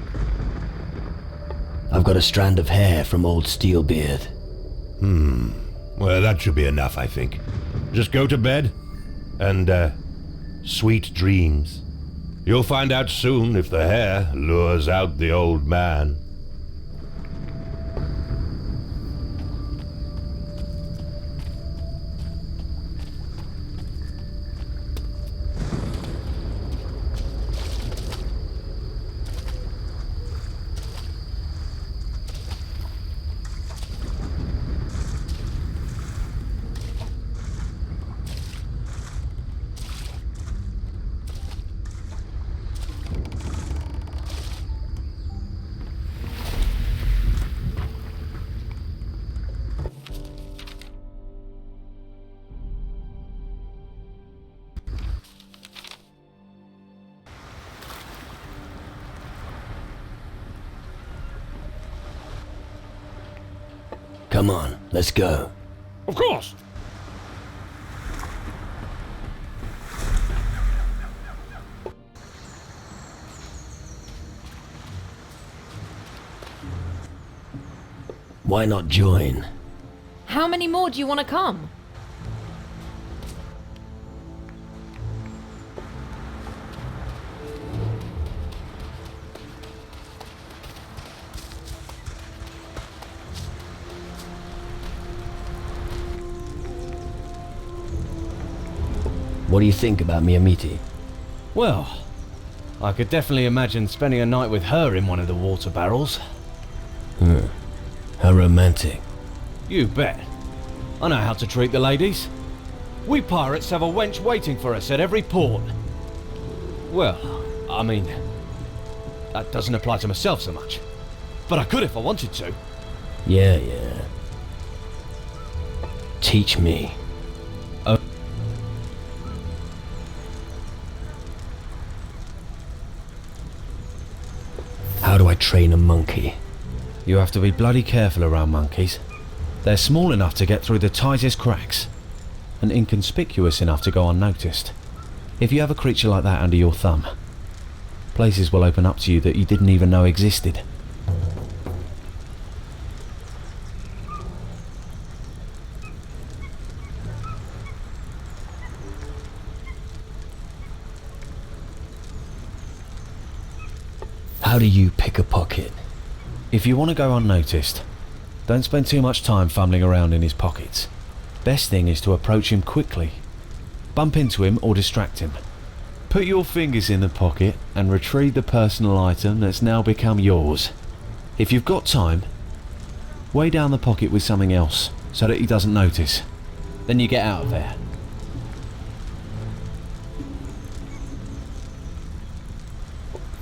I've got a strand of hair from old Steelbeard. Well, that should be enough, I think. Just go to bed, and, sweet dreams. You'll find out soon if the hair lures out the old man. Come on, let's go. Of course. Why not join? How many more do you want to come? What do you think about Miyamiti? Well, I could definitely imagine spending a night with her in one of the water barrels. How romantic. You bet. I know how to treat the ladies. We pirates have a wench waiting for us at every port. Well, I mean, that doesn't apply to myself so much. But I could if I wanted to. Yeah. Teach me. How do I train a monkey? You have to be bloody careful around monkeys. They're small enough to get through the tightest cracks, and inconspicuous enough to go unnoticed. If you have a creature like that under your thumb, places will open up to you that you didn't even know existed. How do you pick a pocket? If you want to go unnoticed, don't spend too much time fumbling around in his pockets. Best thing is to approach him quickly. Bump into him or distract him. Put your fingers in the pocket and retrieve the personal item that's now become yours. If you've got time, weigh down the pocket with something else so that he doesn't notice. Then you get out of there.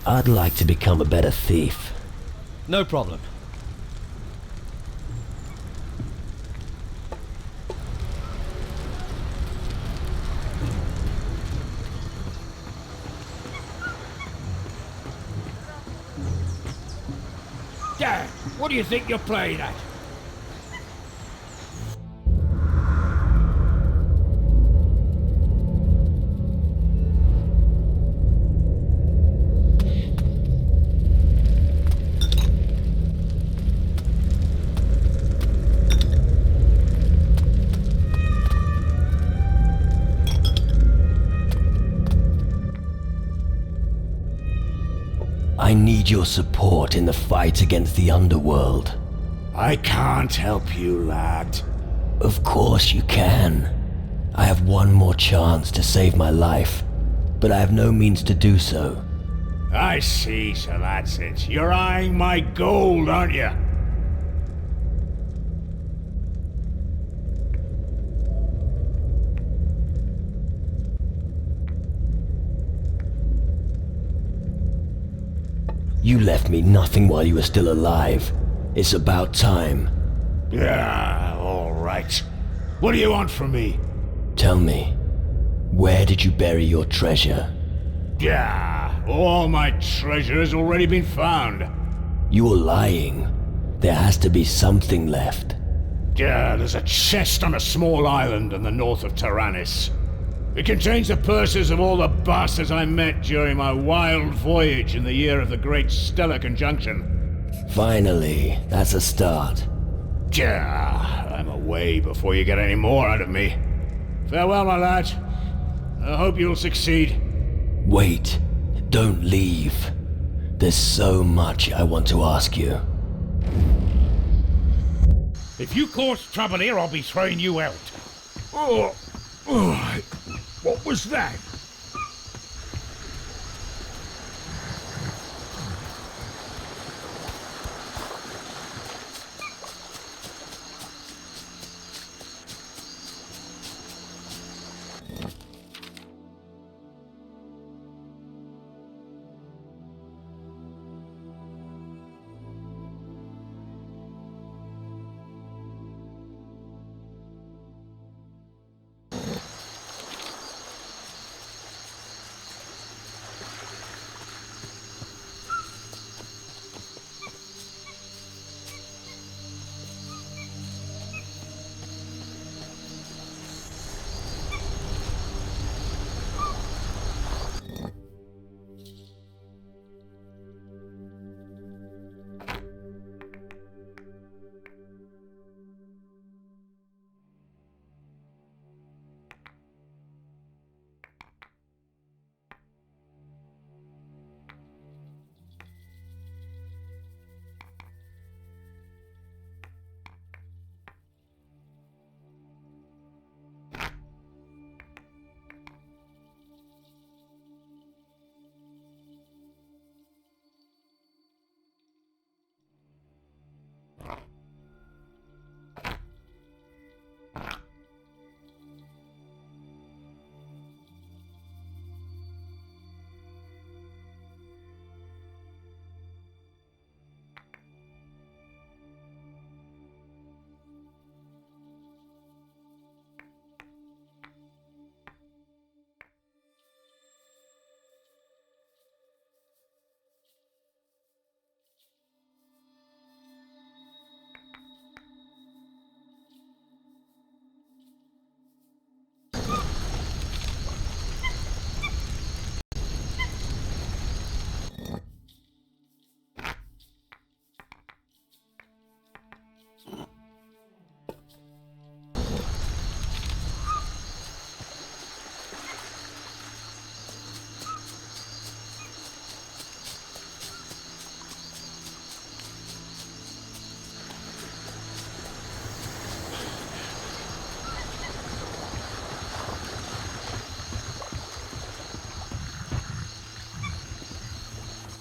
I'd like to become a better thief. No problem. Dad, what do you think you're playing at? I need your support in the fight against the underworld. I can't help you, lad. Of course you can. I have one more chance to save my life, but I have no means to do so. I see, so that's it. You're eyeing my gold, aren't you? You left me nothing while you were still alive. It's about time. Yeah, all right. What do you want from me? Tell me, where did you bury your treasure? Yeah, all my treasure has already been found. You're lying. There has to be something left. Yeah, there's a chest on a small island in the north of Taranis. It contains the purses of all the bastards I met during my wild voyage in the year of the Great Stellar Conjunction. Finally, that's a start. Yeah, I'm away before you get any more out of me. Farewell, my lad. I hope you'll succeed. Wait, don't leave. There's so much I want to ask you. If you cause trouble here, I'll be throwing you out. What was that?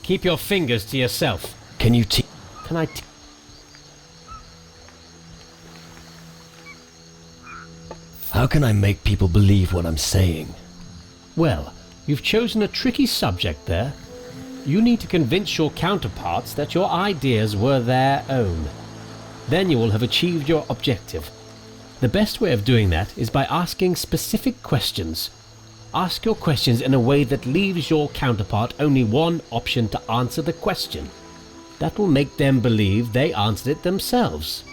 Keep your fingers to yourself. Can you Can I How can I make people believe what I'm saying? Well, you've chosen a tricky subject there. You need to convince your counterparts that your ideas were their own. Then you will have achieved your objective. The best way of doing that is by asking specific questions. Ask your questions in a way that leaves your counterpart only one option to answer the question. That will make them believe they answered it themselves.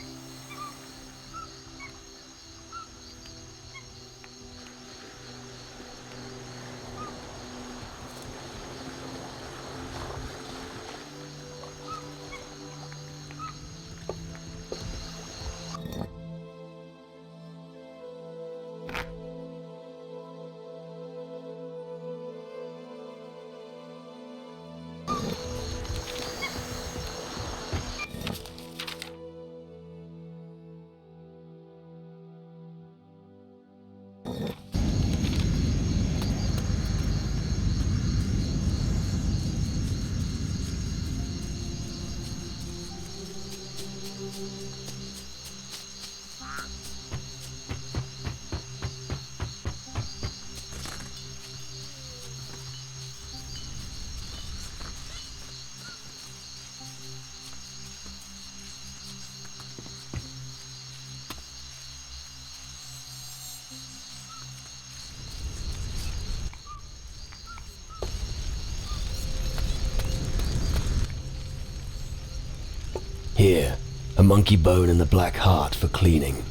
Here, a monkey bone and the black heart for cleaning.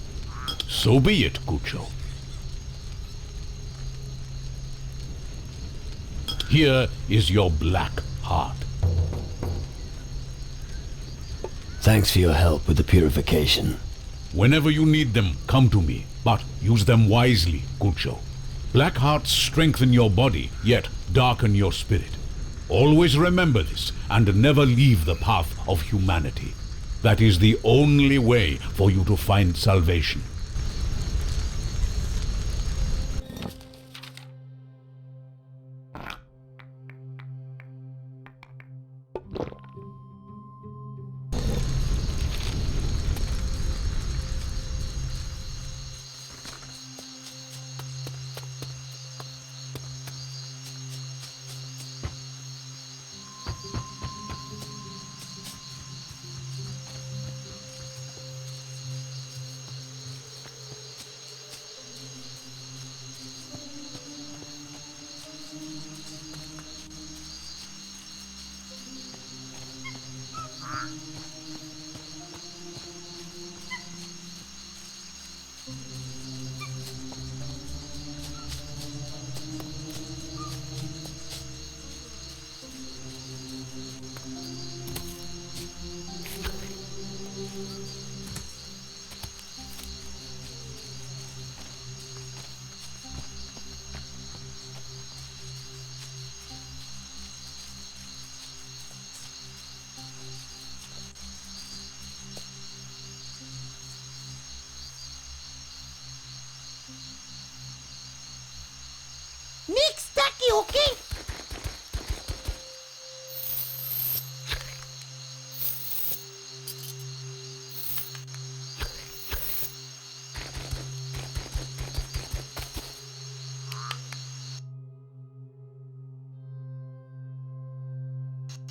So be it, Gucho. Here is your black heart. Thanks for your help with the purification. Whenever you need them, come to me, but use them wisely, Gucho. Black hearts strengthen your body, yet darken your spirit. Always remember this, and never leave the path of humanity. That is the only way for you to find salvation. Nick Stacky, okay?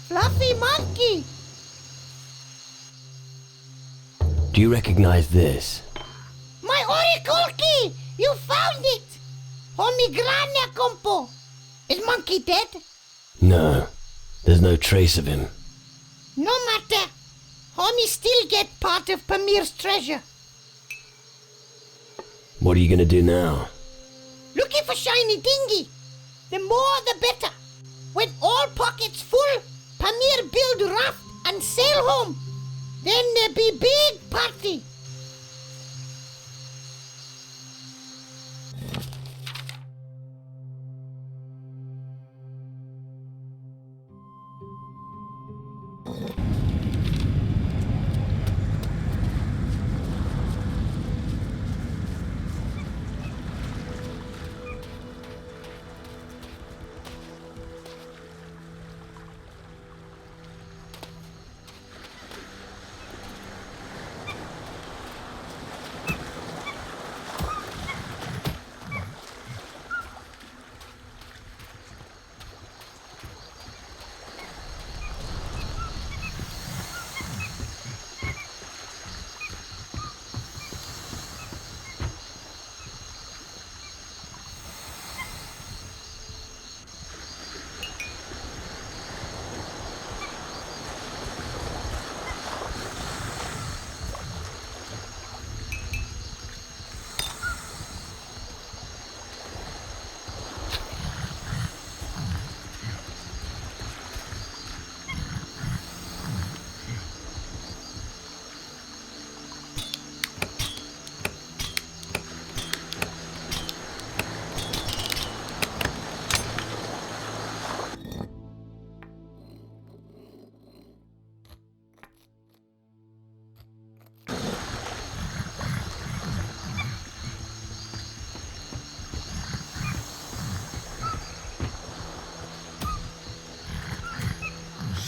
Fluffy monkey! Do you recognize this? My Oracle key! You found it! Homie Grania Compo! Is monkey dead? No, there's no trace of him. No matter. Homie still get part of Pamir's treasure. What are you gonna do now? Looking for shiny dinghy. The more the better. When all pockets full, Pamir build raft and sail home. Then there be big party.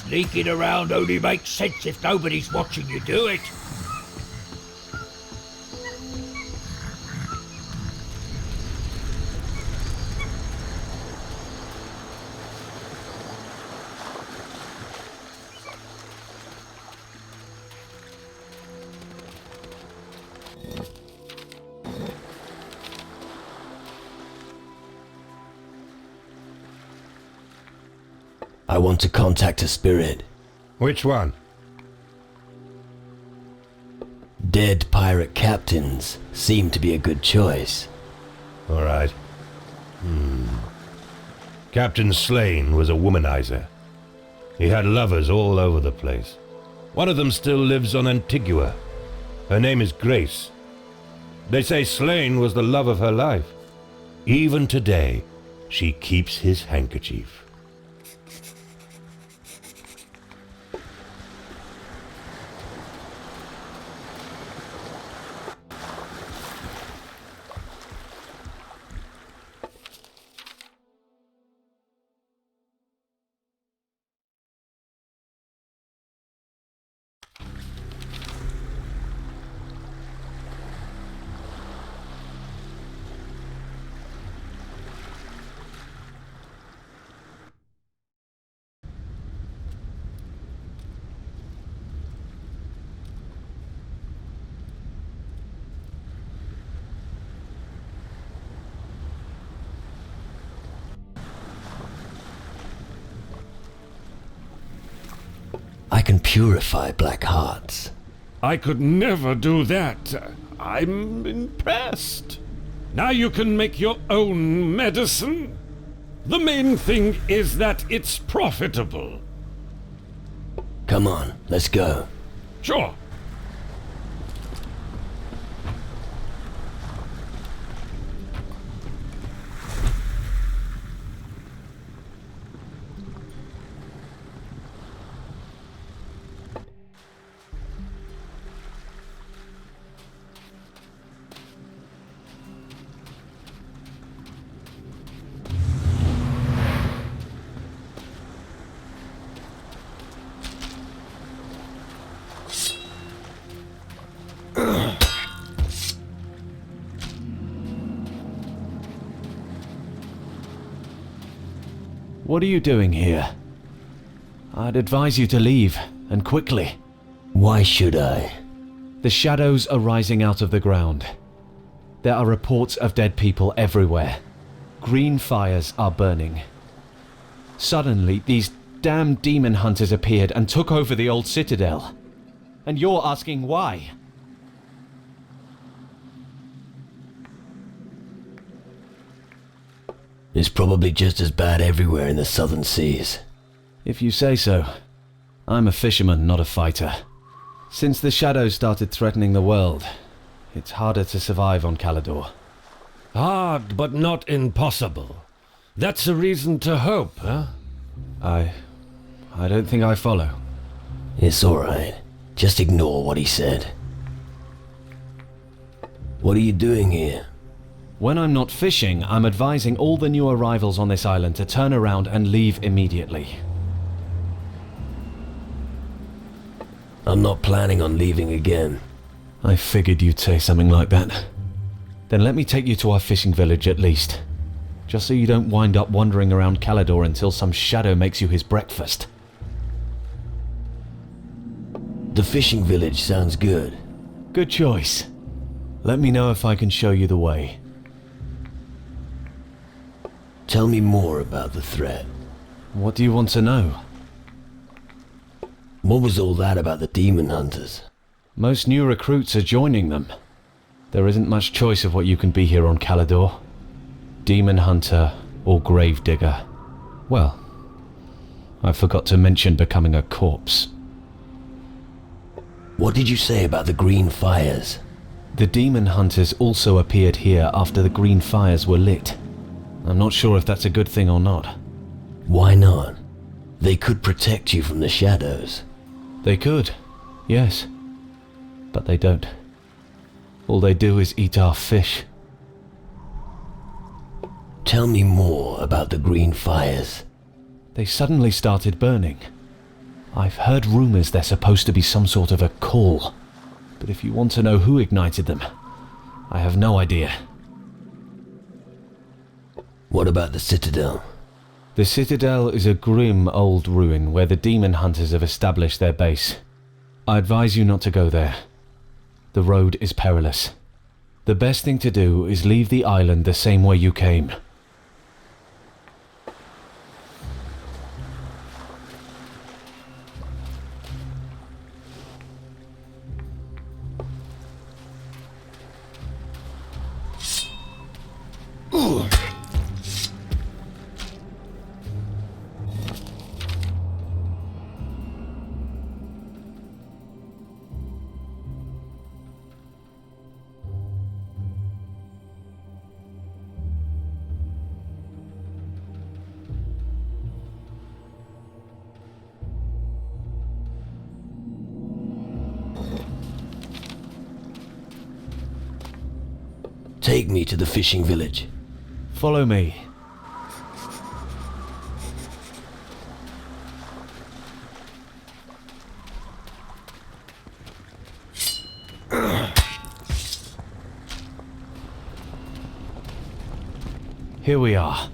Sneaking around only makes sense if nobody's watching you do it. I want to contact a spirit. Which one? Dead pirate captains seem to be a good choice. All right. Captain Slane was a womanizer. He had lovers all over the place. One of them still lives on Antigua. Her name is Grace. They say Slane was the love of her life. Even today, she keeps his handkerchief. I can purify black hearts. I could never do that. I'm impressed. Now you can make your own medicine. The main thing is that it's profitable. Come on, let's go. Sure. What are you doing here? I'd advise you to leave, and quickly. Why should I? The shadows are rising out of the ground. There are reports of dead people everywhere. Green fires are burning. Suddenly, these damn demon hunters appeared and took over the old citadel. And you're asking why? It's probably just as bad everywhere in the southern seas. If you say so. I'm a fisherman, not a fighter. Since the shadows started threatening the world, it's harder to survive on Calador. Hard, but not impossible. That's a reason to hope, huh? I don't think I follow. It's alright. Just ignore what he said. What are you doing here? When I'm not fishing, I'm advising all the new arrivals on this island to turn around and leave immediately. I'm not planning on leaving again. I figured you'd say something like that. Then let me take you to our fishing village at least. Just so you don't wind up wandering around Calador until some shadow makes you his breakfast. The fishing village sounds good. Good choice. Let me know if I can show you the way. Tell me more about the threat. What do you want to know? What was all that about the demon hunters? Most new recruits are joining them. There isn't much choice of what you can be here on Calador. Demon hunter or grave digger. Well, I forgot to mention becoming a corpse. What did you say about the green fires? The demon hunters also appeared here after the green fires were lit. I'm not sure if that's a good thing or not. Why not? They could protect you from the shadows. They could, yes. But they don't. All they do is eat our fish. Tell me more about the green fires. They suddenly started burning. I've heard rumors they're supposed to be some sort of a call, but if you want to know who ignited them, I have no idea. What about the Citadel? The Citadel is a grim old ruin where the demon hunters have established their base. I advise you not to go there. The road is perilous. The best thing to do is leave the island the same way you came. Take me to the fishing village. Follow me. Here we are.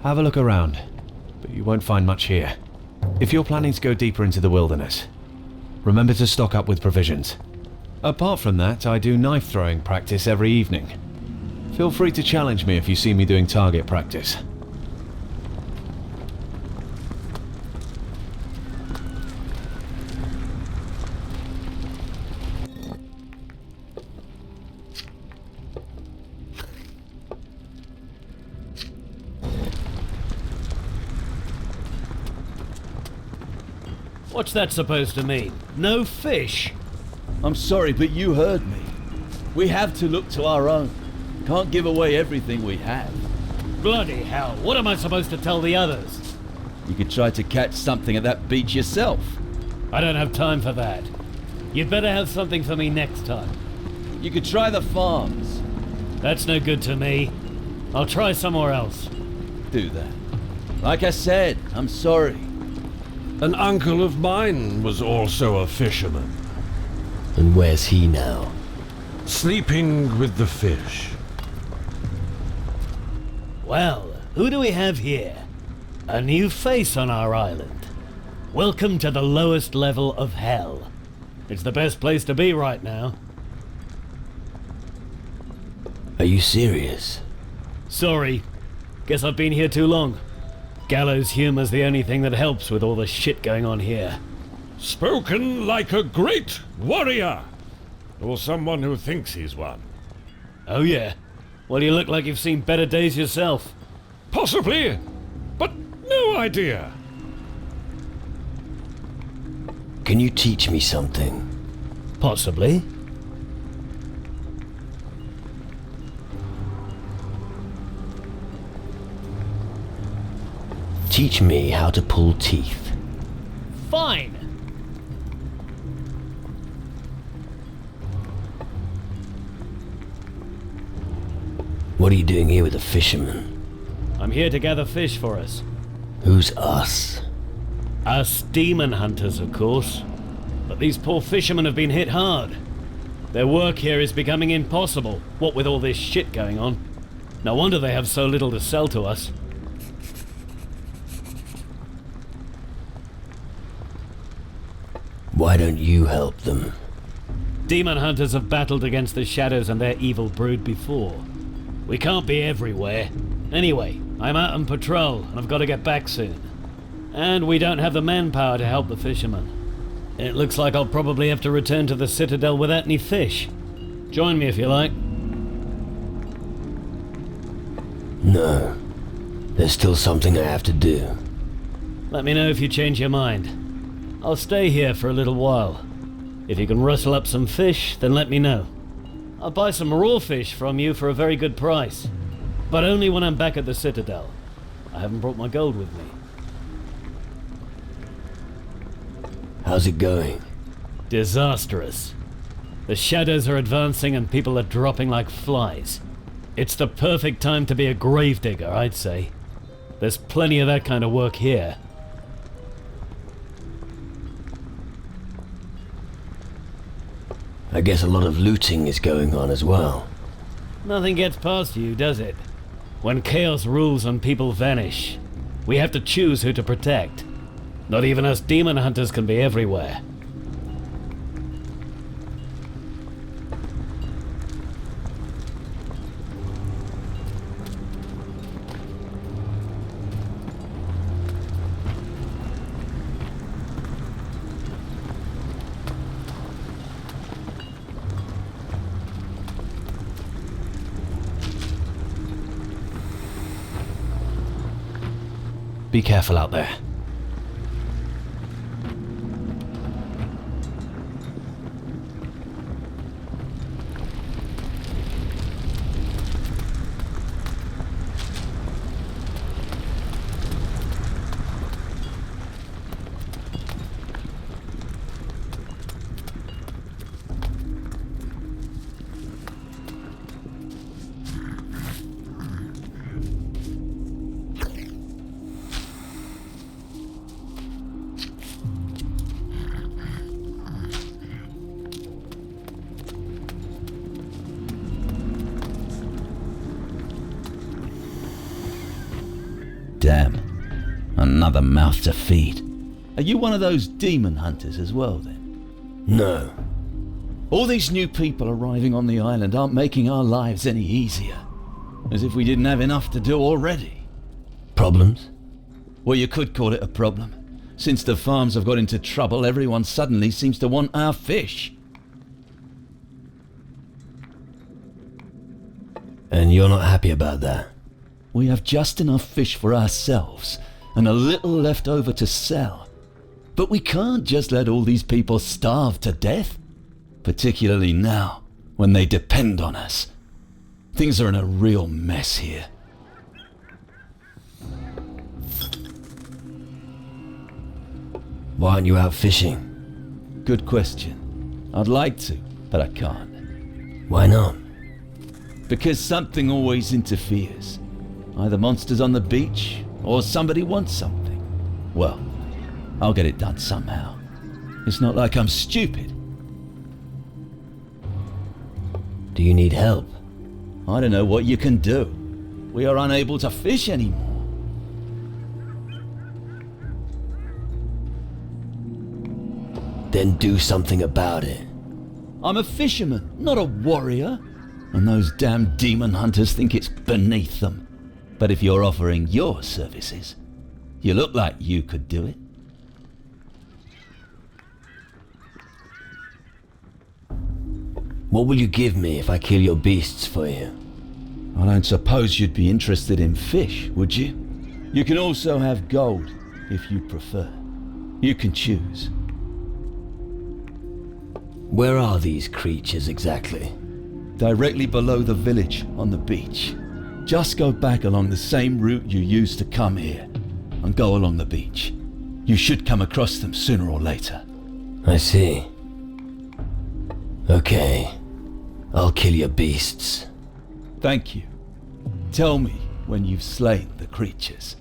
Have a look around, but you won't find much here. If you're planning to go deeper into the wilderness, remember to stock up with provisions. Apart from that, I do knife throwing practice every evening. Feel free to challenge me if you see me doing target practice. What's that supposed to mean? No fish? I'm sorry, but you heard me. We have to look to our own. Can't give away everything we have. Bloody hell, what am I supposed to tell the others? You could try to catch something at that beach yourself. I don't have time for that. You'd better have something for me next time. You could try the farms. That's no good to me. I'll try somewhere else. Do that. Like I said, I'm sorry. An uncle of mine was also a fisherman. And where's he now? Sleeping with the fish. Well, who do we have here? A new face on our island. Welcome to the lowest level of hell. It's the best place to be right now. Are you serious? Sorry. Guess I've been here too long. Gallows humor's the only thing that helps with all the shit going on here. Spoken like a great warrior! Or someone who thinks he's one. Oh yeah? Well, you look like you've seen better days yourself. Possibly, but no idea. Can you teach me something? Possibly. Teach me how to pull teeth. Fine! What are you doing here with a fisherman? I'm here to gather fish for us. Who's us? Us demon hunters, of course. But these poor fishermen have been hit hard. Their work here is becoming impossible, what with all this shit going on. No wonder they have so little to sell to us. Why don't you help them? Demon hunters have battled against the shadows and their evil brood before. We can't be everywhere. Anyway, I'm out on patrol and I've got to get back soon. And we don't have the manpower to help the fishermen. It looks like I'll probably have to return to the Citadel without any fish. Join me if you like. No. There's still something I have to do. Let me know if you change your mind. I'll stay here for a little while. If you can rustle up some fish, then let me know. I'll buy some raw fish from you for a very good price. But only when I'm back at the Citadel. I haven't brought my gold with me. How's it going? Disastrous. The shadows are advancing and people are dropping like flies. It's the perfect time to be a gravedigger, I'd say. There's plenty of that kind of work here. I guess a lot of looting is going on as well. Nothing gets past you, does it? When chaos rules and people vanish, we have to choose who to protect. Not even us demon hunters can be everywhere. Be careful out there. Damn. Another mouth to feed. Are you one of those demon hunters as well, then? No. All these new people arriving on the island aren't making our lives any easier. As if we didn't have enough to do already. Problems? Well, you could call it a problem. Since the farms have got into trouble, everyone suddenly seems to want our fish. And you're not happy about that? We have just enough fish for ourselves, and a little left over to sell. But we can't just let all these people starve to death. Particularly now, when they depend on us. Things are in a real mess here. Why aren't you out fishing? Good question. I'd like to, but I can't. Why not? Because something always interferes. Either monsters on the beach, or somebody wants something. Well, I'll get it done somehow. It's not like I'm stupid. Do you need help? I don't know what you can do. We are unable to fish anymore. Then do something about it. I'm a fisherman, not a warrior. And those damn demon hunters think it's beneath them. But if you're offering your services, you look like you could do it. What will you give me if I kill your beasts for you? I don't suppose you'd be interested in fish, would you? You can also have gold, if you prefer. You can choose. Where are these creatures exactly? Directly below the village, on the beach. Just go back along the same route you used to come here, and go along the beach. You should come across them sooner or later. I see. Okay. I'll kill your beasts. Thank you. Tell me when you've slain the creatures.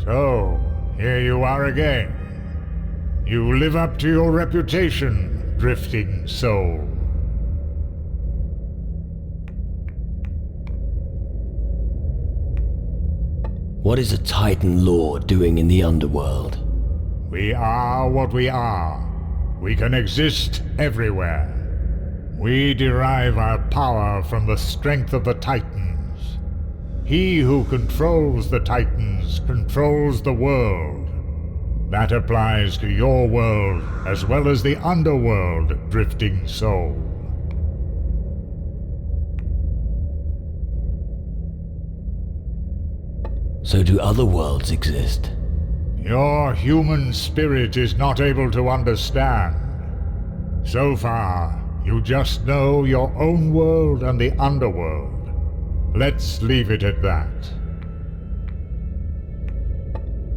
So, here you are again. You live up to your reputation, drifting soul. What is a Titan Lord doing in the underworld? We are what we are. We can exist everywhere. We derive our power from the strength of the Titans. He who controls the Titans controls the world. That applies to your world as well as the underworld, Drifting Soul. So do other worlds exist? Your human spirit is not able to understand. So far, you just know your own world and the underworld. Let's leave it at that.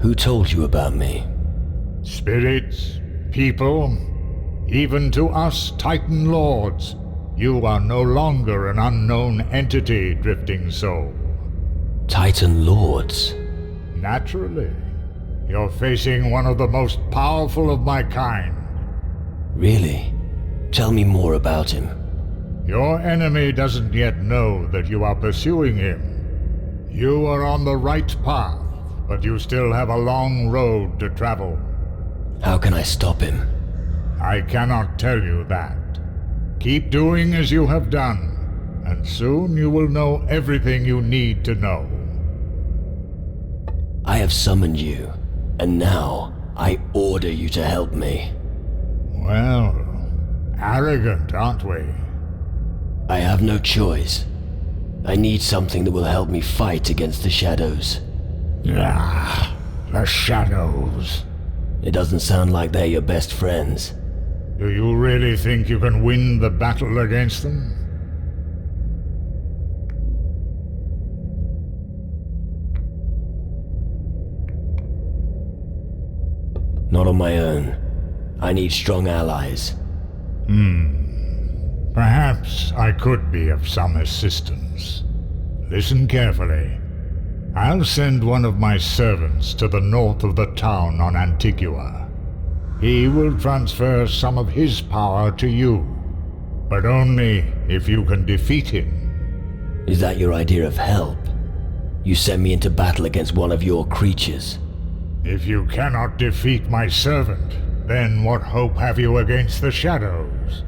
Who told you about me? Spirits, people, even to us Titan Lords, you are no longer an unknown entity, Drifting Soul. Titan Lords? Naturally. You're facing one of the most powerful of my kind. Really? Tell me more about him. Your enemy doesn't yet know that you are pursuing him. You are on the right path, but you still have a long road to travel. How can I stop him? I cannot tell you that. Keep doing as you have done, and soon you will know everything you need to know. I have summoned you, and now I order you to help me. Well, arrogant, aren't we? I have no choice. I need something that will help me fight against the shadows. Ah, the shadows. It doesn't sound like they're your best friends. Do you really think you can win the battle against them? Not on my own. I need strong allies. Perhaps I could be of some assistance. Listen carefully. I'll send one of my servants to the north of the town on Antigua. He will transfer some of his power to you, but only if you can defeat him. Is that your idea of help? You send me into battle against one of your creatures? If you cannot defeat my servant, then what hope have you against the shadows?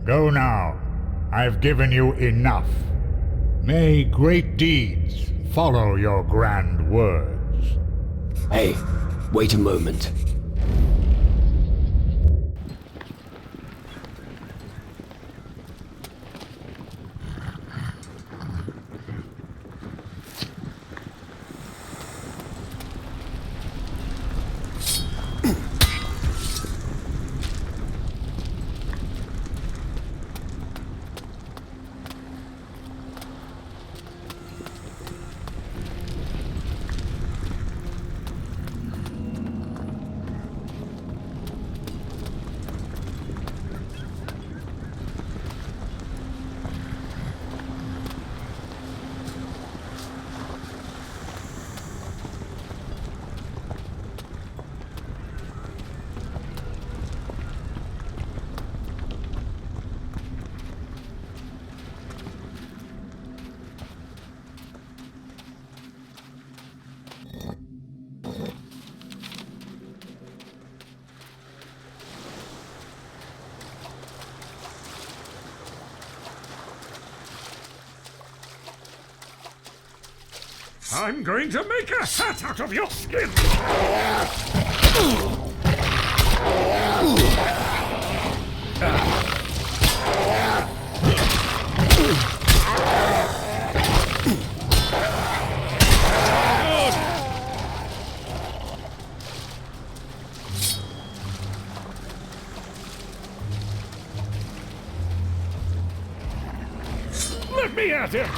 Go now. I've given you enough. May great deeds follow your grand words. Hey, wait a moment. I'm going to make a hat out of your skin! Let me at him!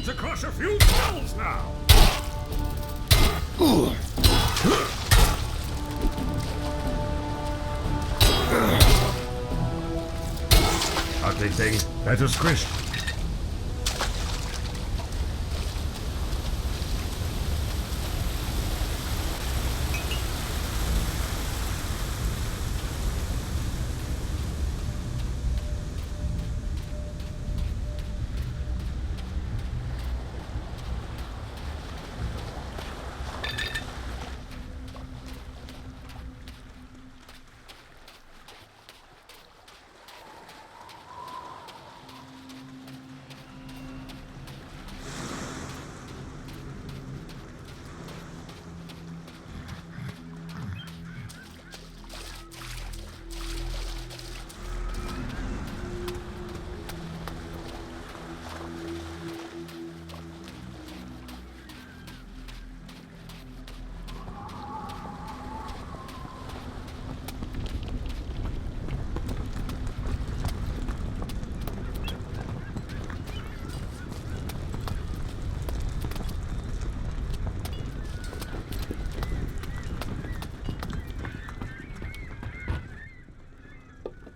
need to crush a few skulls now! Ugly thing, better squish.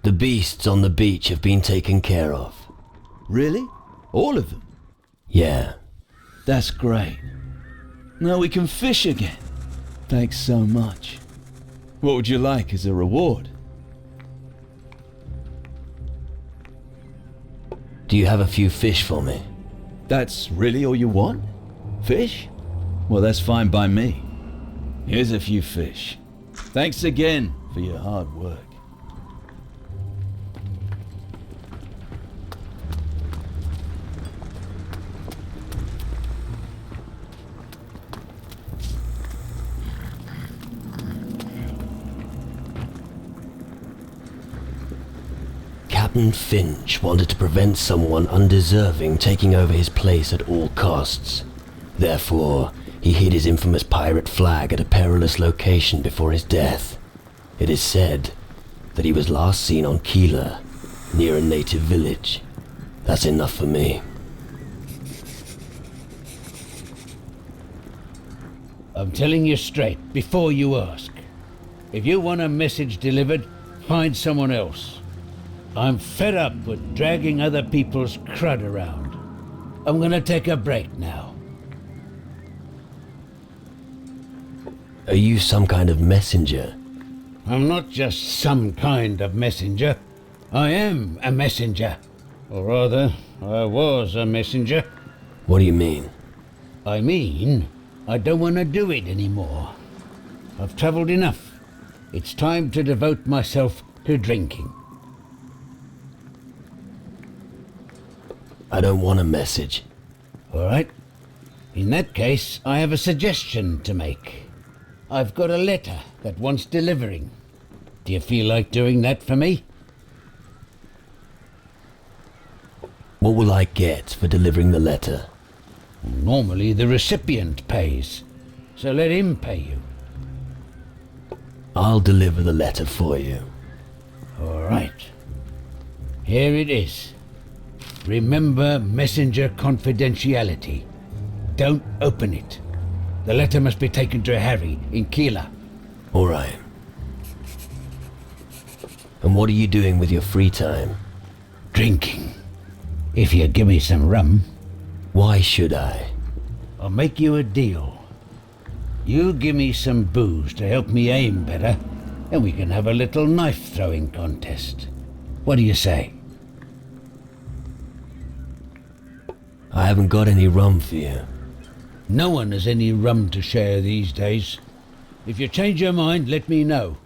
The beasts on the beach have been taken care of. Really? All of them? Yeah. That's great. Now we can fish again. Thanks so much. What would you like as a reward? Do you have a few fish for me? That's really all you want? Fish? Well, that's fine by me. Here's a few fish. Thanks again for your hard work. Captain Finch wanted to prevent someone undeserving taking over his place at all costs. Therefore, he hid his infamous pirate flag at a perilous location before his death. It is said that he was last seen on Keeler, near a native village. That's enough for me. I'm telling you straight, before you ask. If you want a message delivered, find someone else. I'm fed up with dragging other people's crud around. I'm gonna take a break now. Are you some kind of messenger? I'm not just some kind of messenger. I am a messenger. Or rather, I was a messenger. What do you mean? I mean, I don't want to do it anymore. I've traveled enough. It's time to devote myself to drinking. I don't want a message. All right. In that case, I have a suggestion to make. I've got a letter that wants delivering. Do you feel like doing that for me? What will I get for delivering the letter? Normally the recipient pays, so let him pay you. I'll deliver the letter for you. All right. Here it is. Remember messenger confidentiality. Don't open it. The letter must be taken to Harry in Keeler. All right. And what are you doing with your free time? Drinking. If you give me some rum. Why should I? I'll make you a deal. You give me some booze to help me aim better, and we can have a little knife-throwing contest. What do you say? I haven't got any rum for you. No one has any rum to share these days. If you change your mind, let me know.